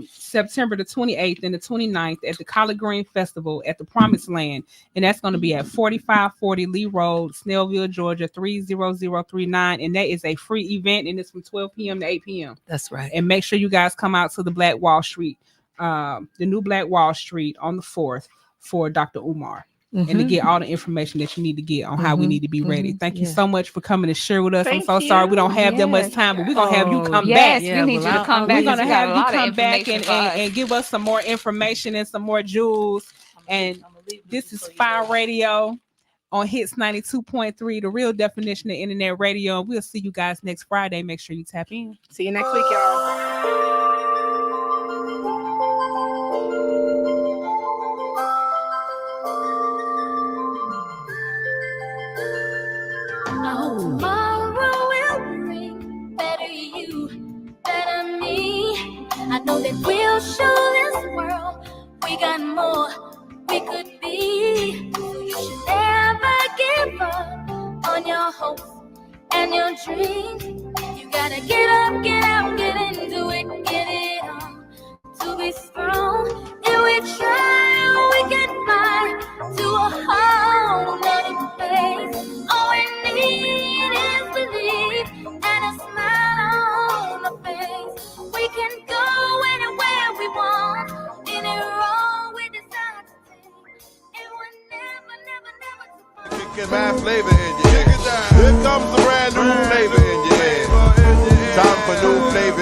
C: September the 28th and the 29th at the Collard Green Festival at the Promised Land, and that's going to be at 4540 Lee Road, Snellville, Georgia 30039, and that is a free event, and it's from 12 p.m. to 8 p.m.
O: That's right.
C: And make sure you guys come out to the Black Wall Street, the New Black Wall Street on the 4th for Dr. Umar. And to get all the information that you need to get on how we need to be ready. Thank you so much for coming to share with us. I'm so sorry we don't have that much time, but we're going to have you come back.
D: Yes, we need you to come back.
C: We're going to have you come back and give us some more information and some more jewels. And this is FIYE Radio on Hits 92.3, the real definition of internet radio. We'll see you guys next Friday. Make sure you tap in.
E: See you next week, y'all.
P: Tomorrow will bring better you, better me. I know that we'll show this world we got more we could be. So you should never give up on your hopes and your dreams. You gotta get up, get out, get into it, get it on. To be strong, if we try, we can fly to a whole nother place. All we need is belief and a smile on the face. We can go anywhere we want, any road we decide to take. It will never, never, never
B: Kicking my flavor in your ear. Here comes a brand new flavor in your ear. Time for new flavor